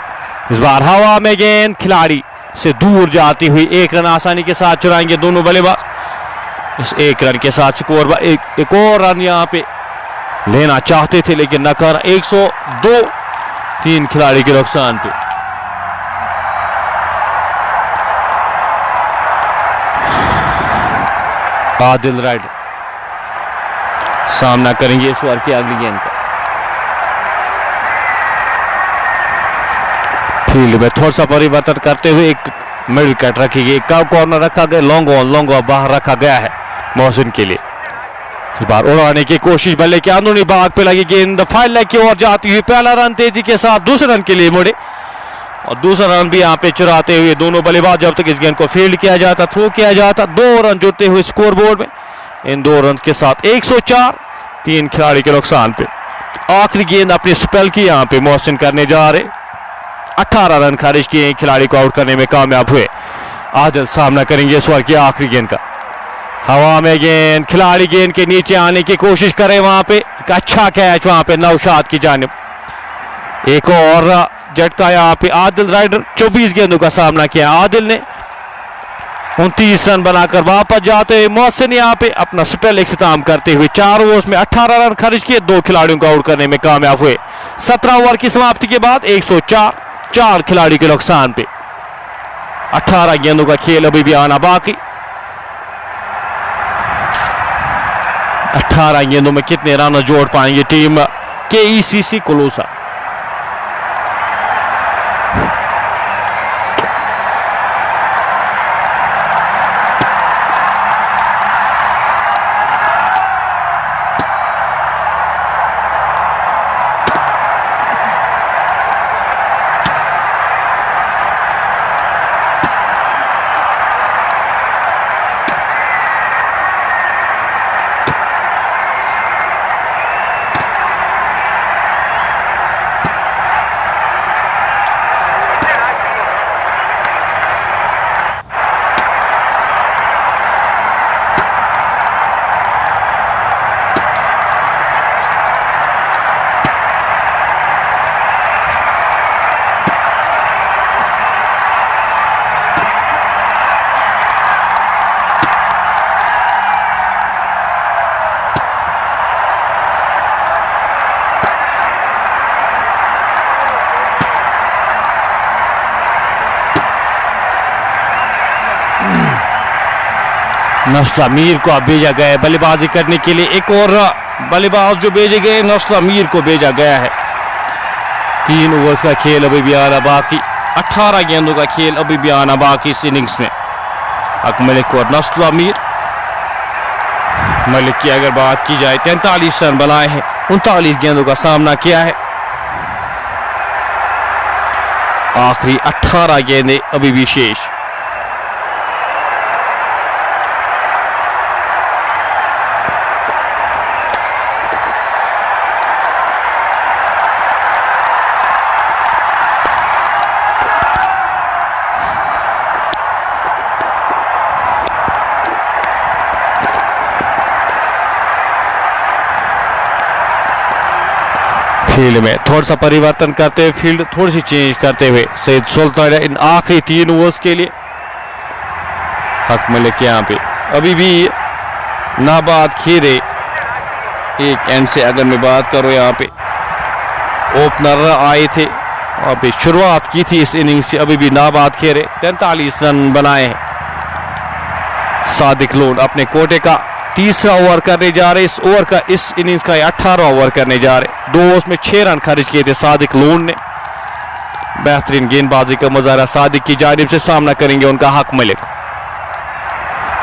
इस बार हवा में गेंद खिलाड़ी से दूर जाती हुई, 1 रन आसानी के साथ चुराएंगे दोनों बल्लेबाज। इस 1 रन के साथ एक और रन यहाँ पे लेना चाहते थे लेकिन नकार। 102, 3 खिलाड़ी के नुकसान पे। आदिल राइडर सामना करेंगे इस ओवर की अगली गेंद का। फील्ड में थोड़ा सा परिवर्तन करते हुए एक मिड विकेट रखी गई, कब कॉर्नर रखा गया, लॉन्ग ऑन बाहर रखा गया है मोहसिन के लिए। इस बार उड़ाने की कोशिश, बल्ले के अंदरूनी भाग पे लगी गेंद, फाइल लेग की ओर जाती हुई। पहला रन तेजी के साथ दूसरे रन के लिए मुड़े और दूसरा रन भी यहाँ पे चुराते हुए दोनों बल्लेबाज। जब तक इस गेंद को फील्ड किया जाता, थ्रो किया जाता, 2 रन जुड़ते हुए स्कोर बोर्ड में। इन 2 रन के साथ 104, 3 खिलाड़ी के नुकसान पे। आखिरी गेंद अपनी स्पेल की यहाँ पे मोहसिन करने जा रहे, 18 रन खारिज किए, खिलाड़ी को आउट करने में कामयाब हुए। आदिल सामना करेंगे इस ओवर की आखिरी गेंद का। हवा में गेंद, खिलाड़ी गेंद के नीचे आने की कोशिश करे, वहां पे एक अच्छा कैच वहां पे नौशाद की जानिब। एक और झटका यहाँ पे आदिल राइडर, 24 गेंदों का सामना किया आदिल ने, 29 रन बनाकर वापस जाते हुए मोहसिन यहाँ पे अपना स्पेल इख्तिताम करते हुए 4 ओवर्स में 18 रन खर्च किए, 2 खिलाड़ियों को आउट करने में कामयाब हुए। 17 ओवर की समाप्ति के बाद 104, 4 खिलाड़ी के नुकसान पे। 18 गेंदों का खेल अभी भी आना बाकी। 18 गेंदों में कितने रन जोड़ पाएंगे टीम KECC कोलोसा। नस्ला मीर को अब भेजा गया है बल्लेबाजी करने के लिए। एक और बल्लेबाज जो भेजे गए, नस्ला मीर को भेजा गया है। 3 ओवर्स का खेल अभी भी आना बाकी, 18 गेंदों का खेल अभी भी आना बाकी इस इनिंग्स में। हक मलिक और नस्ला मीर। मलिक की अगर बात की जाए 43 रन बनाए हैं, 39 गेंदों का सामना किया है। आखिरी 18 गेंदें अभी भी शेष। फील्ड में थोड़ा सा परिवर्तन करते हुए, फील्ड थोड़ी सी चेंज करते हुए सईद सुल्तान इन आखिरी 3 ओवर्स के लिए। हक मलिक यहाँ पे अभी भी नाबाद खेरे एक एंड से, अगर मैं बात करूँ यहाँ पे ओपनर आए थे और भी शुरुआत की थी इस इनिंग से, अभी भी नाबाद खेरे 43 रन बनाए हैं। सादिक लोन अपने कोटे का तीसरा ओवर करने जा रहे, इस ओवर का इस इनिंग्स का 18वां ओवर करने जा रहे। 2 ओवर्स में 6 रन खर्च किए थे सादिक लोन ने। बेहतरीन गेंदबाजी का मुजाहरा सादिक की जानिब से, सामना करेंगे उनका हक मलिक।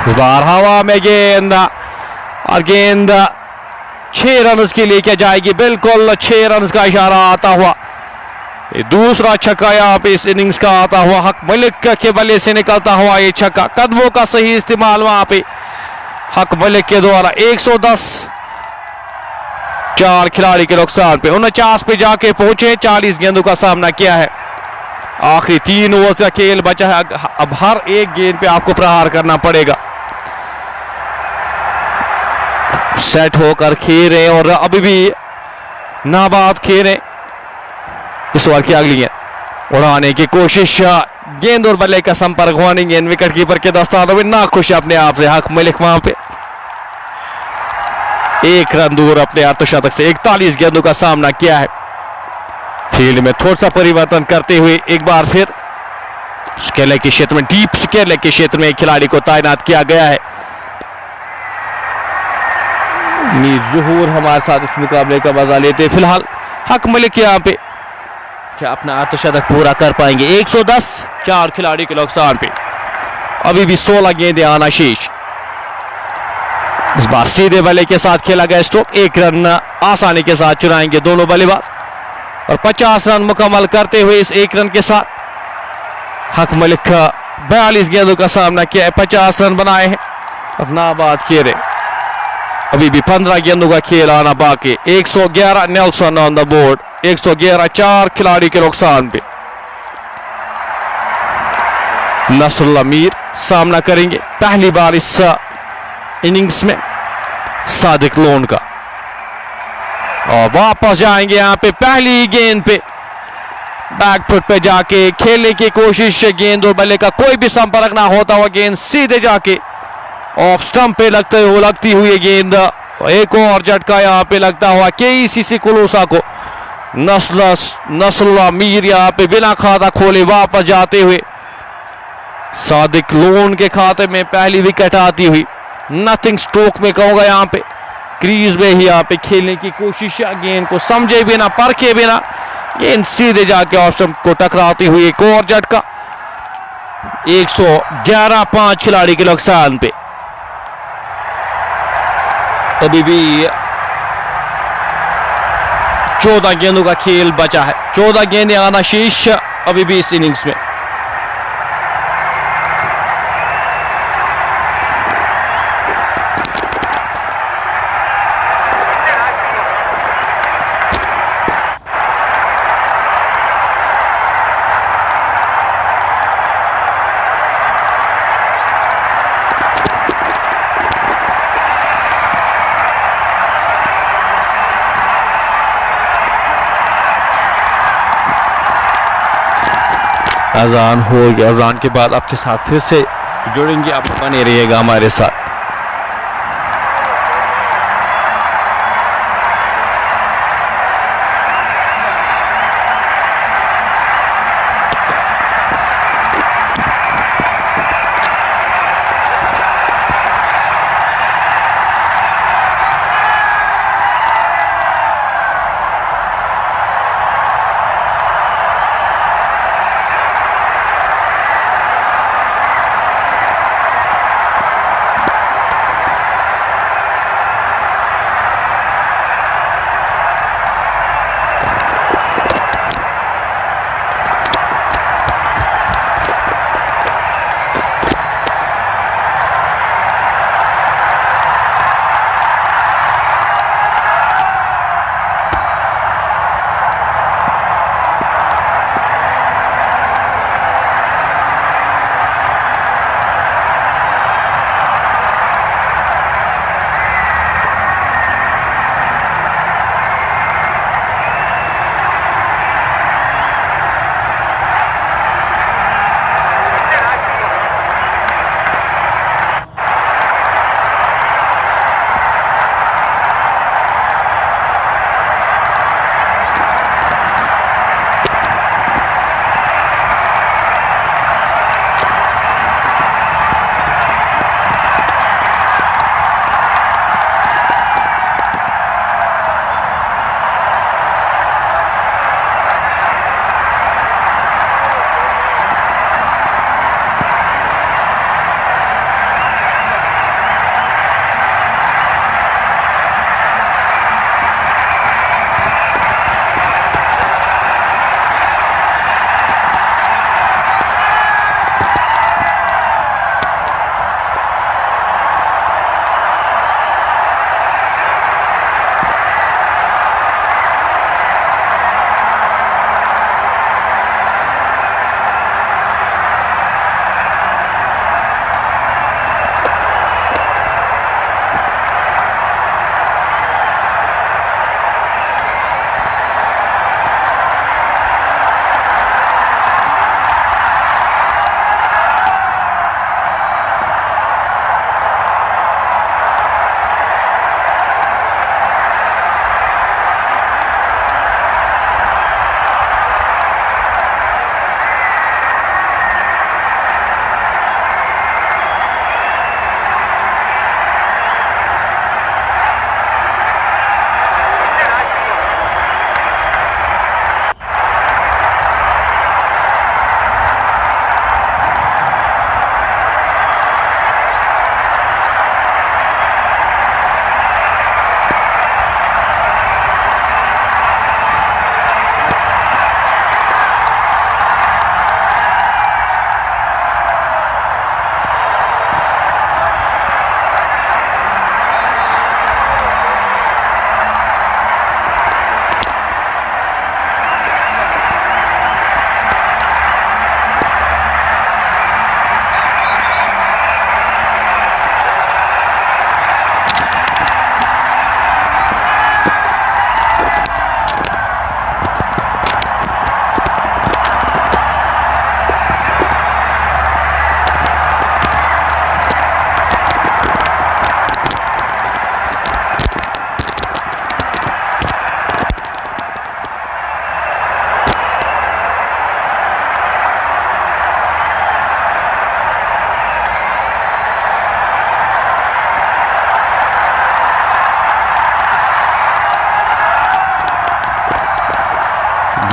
इस बार हवा में गेंद और गेंद 6 रन के लिए क्या जाएगी, बिल्कुल 6 रन का इशारा आता हुआ। ये दूसरा छक्का यहाँ पे इस इनिंग्स का आता हुआ, हक मलिक के बल्ले से निकलता हुआ ये छक्का, कदमों का सही इस्तेमाल वहां पे हक मलिक के द्वारा। 110 4 खिलाड़ी के नुकसान पे 49 पे जाके पहुंचे, 40 गेंदों का सामना किया है। आखिरी 3 ओवर का खेल बचा है, अब हर एक गेंद पे आपको प्रहार करना पड़ेगा। सेट होकर खेल रहे और अभी भी नाबाद खेल रहे। इस ओवर की अगली गेंद उड़ाने की कोशिश, गेंद और बल्ले का संपर्क हुआ नहीं, गेंद विकेट कीपर के दस्तानों में ना खुश अपने आप से हक मलिक वहां पे 1 रन दूर अपने अर्धशतक से। 41 गेंदों का सामना किया है। फील्ड में थोड़ा सा परिवर्तन करते हुए एक बार फिर स्क्वायर लेग के क्षेत्र में, डीप स्क्वायर लेग के क्षेत्र में एक खिलाड़ी को तैनात किया गया है। मीर ज़हूर हमारे साथ इस मुकाबले का मजा लेते। फिलहाल हक मलिक यहाँ पे क्या अपना अर्धशतक पूरा कर पाएंगे। 110 4 खिलाड़ी के नुकसान पे अभी भी 16 गेंदें आना शेष। इस बार सीधे बल्ले के साथ खेला गया स्ट्रोक, 1 रन आसानी के साथ चुराएंगे दोनों बल्लेबाज और 50 रन मुकम्मल करते हुए इस 1 रन के साथ हक मलिक का 42 गेंदों का सामना किया है, 50 रन बनाए हैं। अब नाबाद खेले, अभी भी 15 गेंदों का खेल आना बाकी। 111 नेल्सन ऑन द बोर्ड, 111 4 खिलाड़ी के नुकसान पे। नसरुल्लाह मीर सामना करेंगे पहली बार इस इनिंग्स में सादिक लोन का, और वापस जाएंगे यहां पे पहली गेंद पे बैकफुट पे जाके खेलने की कोशिश। गेंद और बल्ले का कोई भी संपर्क ना होता हुआ गेंद सीधे जाके ऑफ स्टंप पे लगती हुई गेंद। एक और झटका यहाँ पे लगता हुआ केसीसी कुलूसा को। नसरुल्लाह मीर यहाँ पे बिना खाता खोले वापस जाते हुए सादिक लोन के खाते में पहली विकेट आती हुई। नथिंग स्ट्रोक में कहूंगा, यहाँ पे क्रीज में ही यहाँ पे खेलने की कोशिश, गेंद को समझे बिना परखे बिना गेंद सीधे जाके ऑफ स्टंप को टकराती हुई एक और झटका। 111 5 खिलाड़ी के नुकसान पे अभी भी 14 गेंदों का खेल बचा है। 14 गेंदें आना शेष अभी भी इस इनिंग्स में। अजान होगी, अजान के बाद आपके साथ फिर से जुड़ेंगे, आप बने रहिएगा हमारे साथ।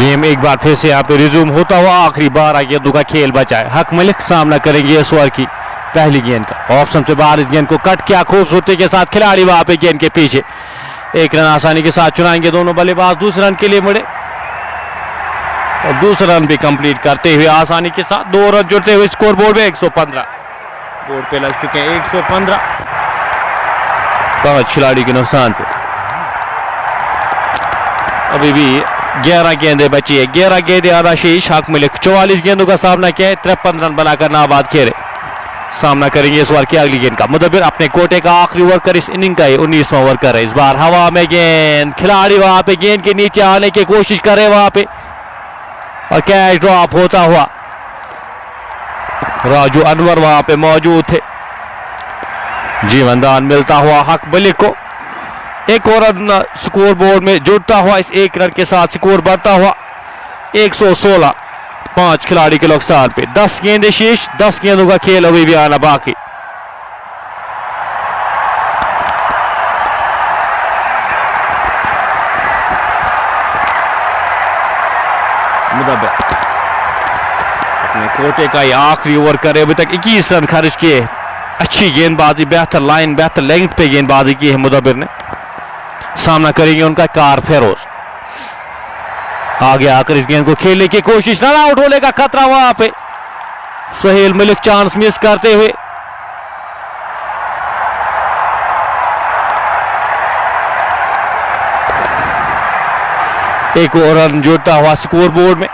गेम एक बार फिर से यहाँ पे रिज्यूम होता हुआ। आखिरी 12 गेंदों का खेल बचा है। हक मलिक सामना करेंगे इस ओवर की पहली गेंद का। ऑप्शन से बाहर इस गेंद को कट किया खूबसूरती के साथ। खिलाड़ी वहां पे गेंद के पीछे। एक रन आसानी के साथ चुनाएंगे दोनों बल्लेबाज। दूसरे रन के लिए मुड़े और दूसरा रन भी कंप्लीट करते हुए आसानी के साथ 2 रन जुड़ते हुए स्कोर बोर्ड में 115 बोर्ड पे लग चुके हैं। 115 5 खिलाड़ी के नुकसान पे। अभी भी 11 गेंदें बची है। 11 गेंदें आधा शेष। हक मलिक 44 गेंदों का सामना किया है। 53 रन बनाकर नाबाद खेले। सामना करेंगे इस ओवर की अगली गेंद का। मुदब्बिर अपने कोटे का आखिरी ओवर कर इस इनिंग का 19वां ओवर कर रहे। इस बार हवा में गेंद। खिलाड़ी वहां पे गेंद के नीचे आने की कोशिश करे वहां पे और कैच ड्रॉप होता हुआ। राजू अनवर वहां पे मौजूद थे। जीवनदान मिलता हुआ हक मलिक को। एक और रन स्कोर बोर्ड में जुड़ता हुआ। इस एक रन के साथ स्कोर बढ़ता हुआ 116 5 खिलाड़ी के नुकसान पे। 10 गेंदें शेष। 10 गेंदों का खेल अभी भी आना बाकी। मुदब्बिर अपने कोटे का ये आखिरी ओवर करे। अभी तक 21 रन खर्च किए। अच्छी गेंदबाजी, बेहतर लाइन, बेहतर लेंथ पे गेंदबाजी की है मुदब्बिर ने। सामना करेंगे उनका कार फेरोज। आगे आकर इस गेंद को खेलने की कोशिश। रन आउट होने का खतरा वहां पे। सुहेल मलिक चांस मिस करते हुए। एक और रन जुड़ता हुआ स्कोर बोर्ड में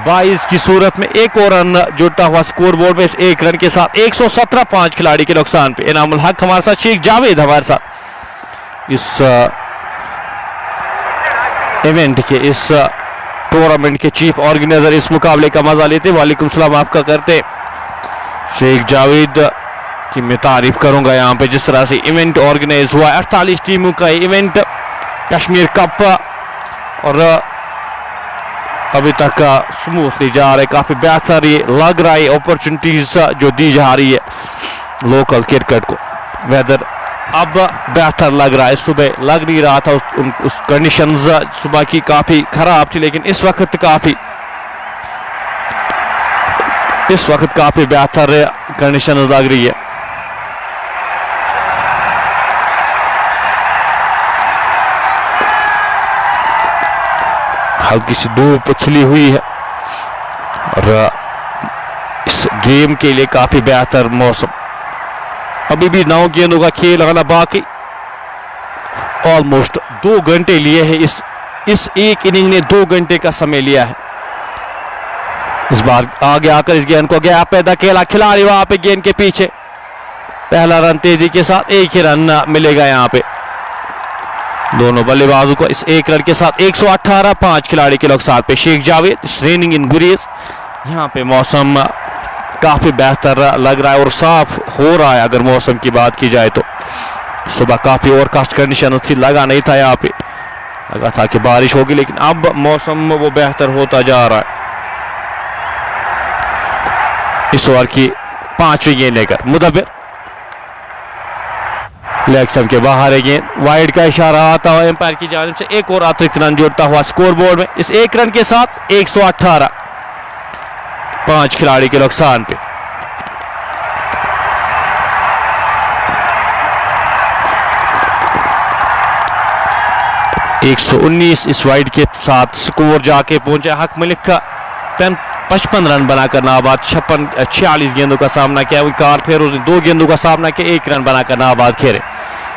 22 की सूरत में। एक और रन जुड़ता हुआ स्कोर बोर्ड में इस एक रन के साथ 117 5 खिलाड़ी के नुकसान पे। इनामुल हक हमारे साथ, शेख जावेद हमारे साथ इस इवेंट के, इस टूर्नामेंट के चीफ ऑर्गेनाइजर इस मुकाबले का मजा लेते। वालेकुम सलाम आपका करते। शेख जावेद की मैं तारीफ करूंगा यहाँ पे जिस तरह से इवेंट ऑर्गेनाइज हुआ। 48 टीमों का इवेंट कश्मीर कप और अभी तक स्मूथली जा रहा है। काफी बेहतर ये लग रहा है अपॉर्चुनिटीज जो दी जा रही है लोकल क्रिकेट को। वेदर अब बेहतर लग रहा है। सुबह लग नहीं रहा था उस कंडीशंस सुबह की काफी खराब थी, लेकिन इस वक्त काफी बेहतर कंडीशंस लग रही है। हल्की सी धूप खिली हुई है और इस गेम के लिए काफी बेहतर मौसम। अभी भी 9 गेंदों का खेल आना बाकी। ऑलमोस्ट 2 घंटे लिए हैं। इस एक इनिंग ने 2 घंटे का समय लिया है। इस बार आगे आकर इस गेंद को गैप पैदा किया। खिलाड़ी वहां पे गेंद के पीछे। पहला रन तेजी के साथ। एक ही रन मिलेगा यहाँ पे दोनों बल्लेबाजों को। इस एक रन के साथ 118 5 खिलाड़ी के नुकसान पे। शेख जावेद रेनिंग इन गुरेज। यहाँ पे मौसम काफी बेहतर लग रहा है और साफ हो रहा है। अगर मौसम की बात की जाए तो सुबह काफी ओवरकास्ट कंडीशन थी। लगा नहीं था यहाँ पे, लगा था कि बारिश होगी, लेकिन अब मौसम वो बेहतर होता जा रहा है। इस ओवर की 5वीं गेंद लेकर मुदब्बिर लेग स्टंप के बाहर है गेंद। वाइड का इशारा आता हुआ एम्पायर की जानिब से। एक और अतिरिक्त रन जोड़ता हुआ स्कोर बोर्ड में इस एक रन के साथ 118 5 खिलाड़ी के नुकसान पे। एक 119 इस वाइड के साथ स्कोर जाके पहुंचा। हक मलिक का 55 रन बनाकर नाबाद। 46 गेंदों का सामना किया। कार फेरोज ने 2 गेंदों का सामना किया। 1 रन बनाकर नाबाद खेले।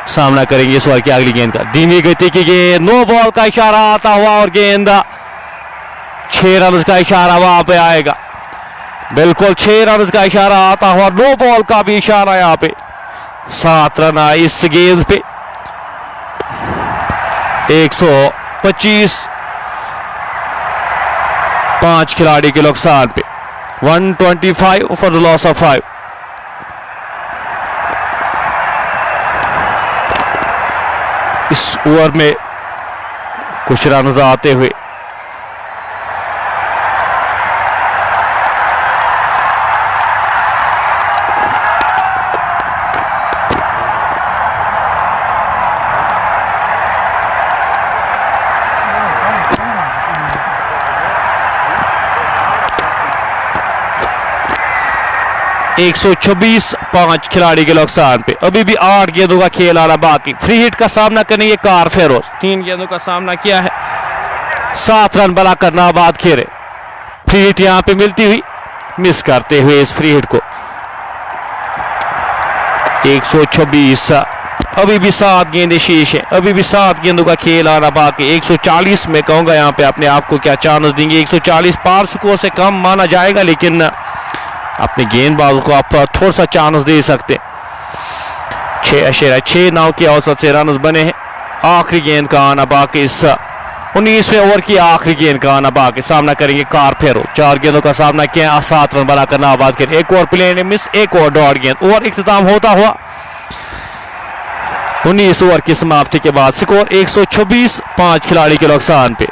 सामना करेंगे इस ओवर की अगली गेंद का। धीमी गति की गेंद। नो बॉल का इशारा आता हुआ और गेंद 6 रन का इशारा वहां पे आएगा। बिल्कुल 6 रन का इशारा आता हुआ। नो बॉल का भी इशारा यहाँ पे। 7 रन आए इस गेंद पे। 125 5 खिलाड़ी के नुकसान पे। 125 फॉर द लॉस ऑफ 5। इस ओवर में कुछ रन आते हुए 126 5 खिलाड़ी के नुकसान पे। अभी भी 8 गेंदों का खेल आ रहा बाकी। फ्री हिट का सामना करेंगे कार फेरोज, 3 गेंदों का सामना किया है, 7 रन बनाकर नाबाद खेले। फ्री हिट यहां पे मिलती हुई, मिस करते हुए इस फ्री हिट को। 126, अभी भी 7 गेंदें शेष है, अभी भी 7 गेंदों का खेल आ रहा बाकी। 140 में कहूंगा यहाँ पे अपने आप को क्या चांस देंगे। 140 पार स्कोर से कम माना जाएगा, लेकिन अपने गेंदबाजों को आप थोड़ा सा चांस दे सकते। 6.6 के औसत से रन बने हैं। आखिरी गेंद का आना बाकी, इस 19वें ओवर की आखिरी गेंद का आना बाकी। सामना करेंगे कार फेरो, 4 गेंदों का सामना किया, 7 रन बनाकर नाबाद खेल। एक और प्ले ने मिस, एक और डॉट गेंद। ओवर इख्तिताम होता हुआ 19 ओवर की समाप्ति के बाद स्कोर 126 5 खिलाड़ी के नुकसान पे।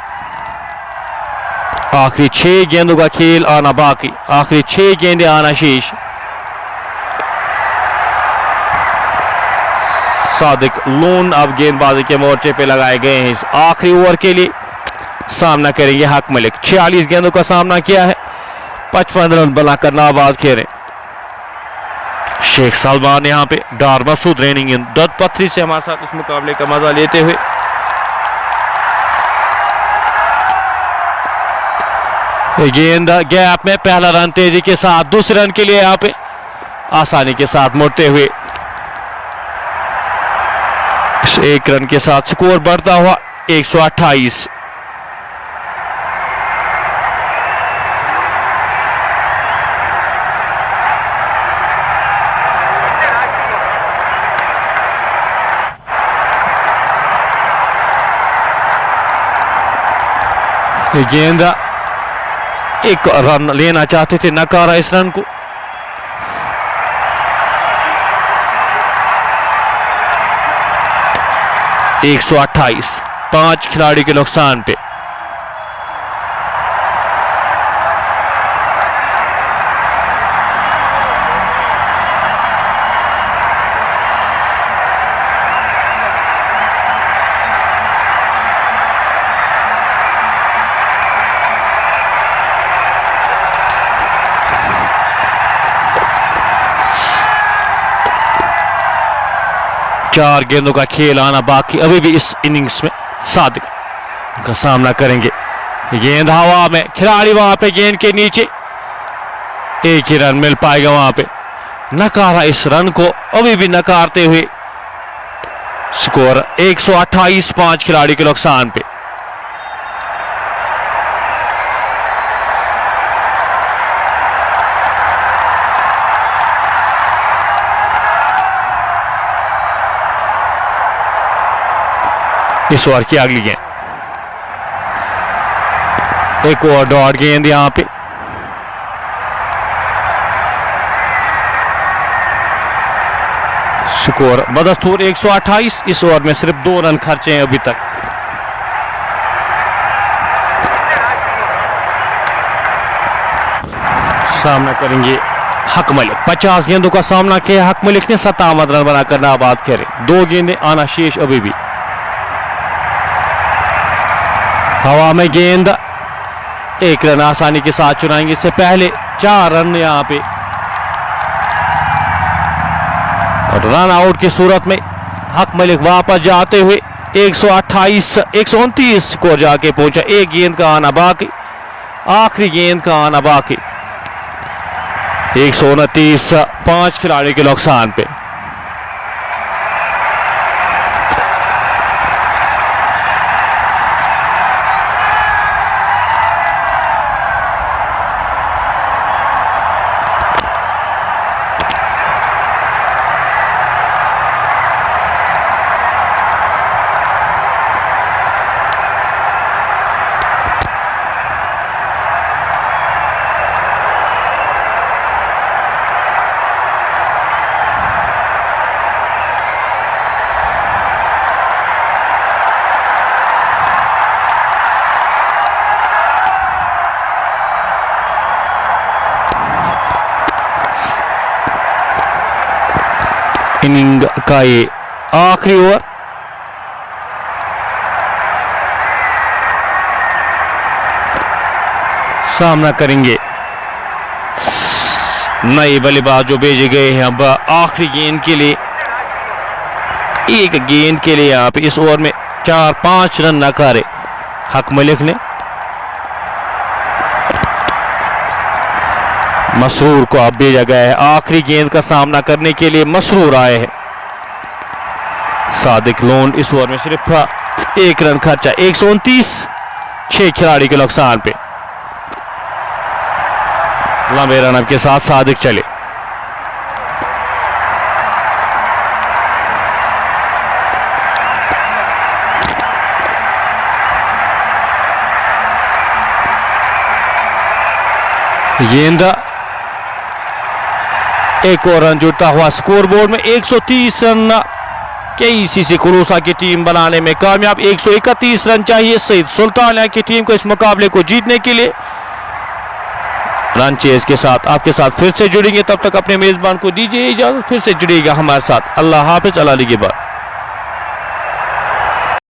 आखिरी 6 गेंदों का खेल आना बाकी, आखिरी 6 गेंदें आना शेष। सादिक लोन अब गेंदबाजी के मोर्चे पे लगाए गए हैं इस आखिरी ओवर के लिए। सामना करेंगे हक मलिक, 46 गेंदों का सामना किया है, 55 रन बनाकर नाबाद खेले। शेख सलमान यहाँ पे, डार मसूद रेनिंग इन दत्त पथरी से हमारे साथ इस मुकाबले का मजा लेते हुए। गेंद गैप में पहला रन तेजी के साथ, दूसरे रन के लिए यहाँ पे आसानी के साथ मुड़ते हुए। इस 1 रन के साथ स्कोर बढ़ता हुआ 128। गेंद, एक रन लेना चाहते थे, नकारा इस रन को। एक 128 5 खिलाड़ी के नुकसान पे। चार गेंदों का खेल आना बाकी, अभी भी इस इनिंग्स में सादिक का सामना करेंगे। गेंद हवा में, खिलाड़ी वहां पे गेंद के नीचे, एक ही रन मिल पाएगा वहां पे। नकारा इस रन को, अभी भी नकारते हुए स्कोर 128 5 खिलाड़ी के नुकसान पे। इस ओवर की अगली गेंद, एक और डॉट गेंद यहां पे। स्कोर बदस्तूर 128। इस ओवर में सिर्फ 2 रन खर्चे हैं अभी तक। सामना करेंगे हक मलिक, 50 गेंदों का सामना किया हक मलिक ने, 57 रन बनाकर नाबाद करे। 2 गेंदें आना शेष अभी भी। हवा में गेंद, 1 रन आसानी के साथ चुनाएंगे। इससे पहले 4 रन यहां पे, और रन आउट की सूरत में हक मलिक वापस जाते हुए 128 129 स्कोर जाके पहुंचा। 1 गेंद का आना बाकी, आखिरी गेंद का आना बाकी। 129 5 खिलाड़ी के नुकसान पे। इनिंग का ये आखिरी ओवर, सामना करेंगे नए बल्लेबाज जो भेजे गए हैं अब आखिरी गेंद के लिए, एक गेंद के लिए यहाँ पे इस ओवर में 4-5 रन नकारे हक मलिक ने। मसरूर को अब भेजा गया है आखिरी गेंद का सामना करने के लिए। मसरूर आए हैं। सादिक लोन इस ओवर में सिर्फ 1 रन खर्चा, 129, 6 खिलाड़ी के नुकसान पे। लंबे रन के साथ सादिक चले। गेंद एक और रन जुड़ता हुआ स्कोरबोर्ड में। 130 रन केईसी से खुलूसा की टीम बनाने में कामयाब। 131 रन चाहिए सईद सुल्तानिया की टीम को इस मुकाबले को जीतने के लिए। रन चेज के साथ आपके साथ फिर से जुड़ेंगे, तब तक अपने मेजबान को दीजिए इजाजत। फिर से जुड़ेगा हमारे साथ। अल्लाह हाफिज, अल्लाह के बाद।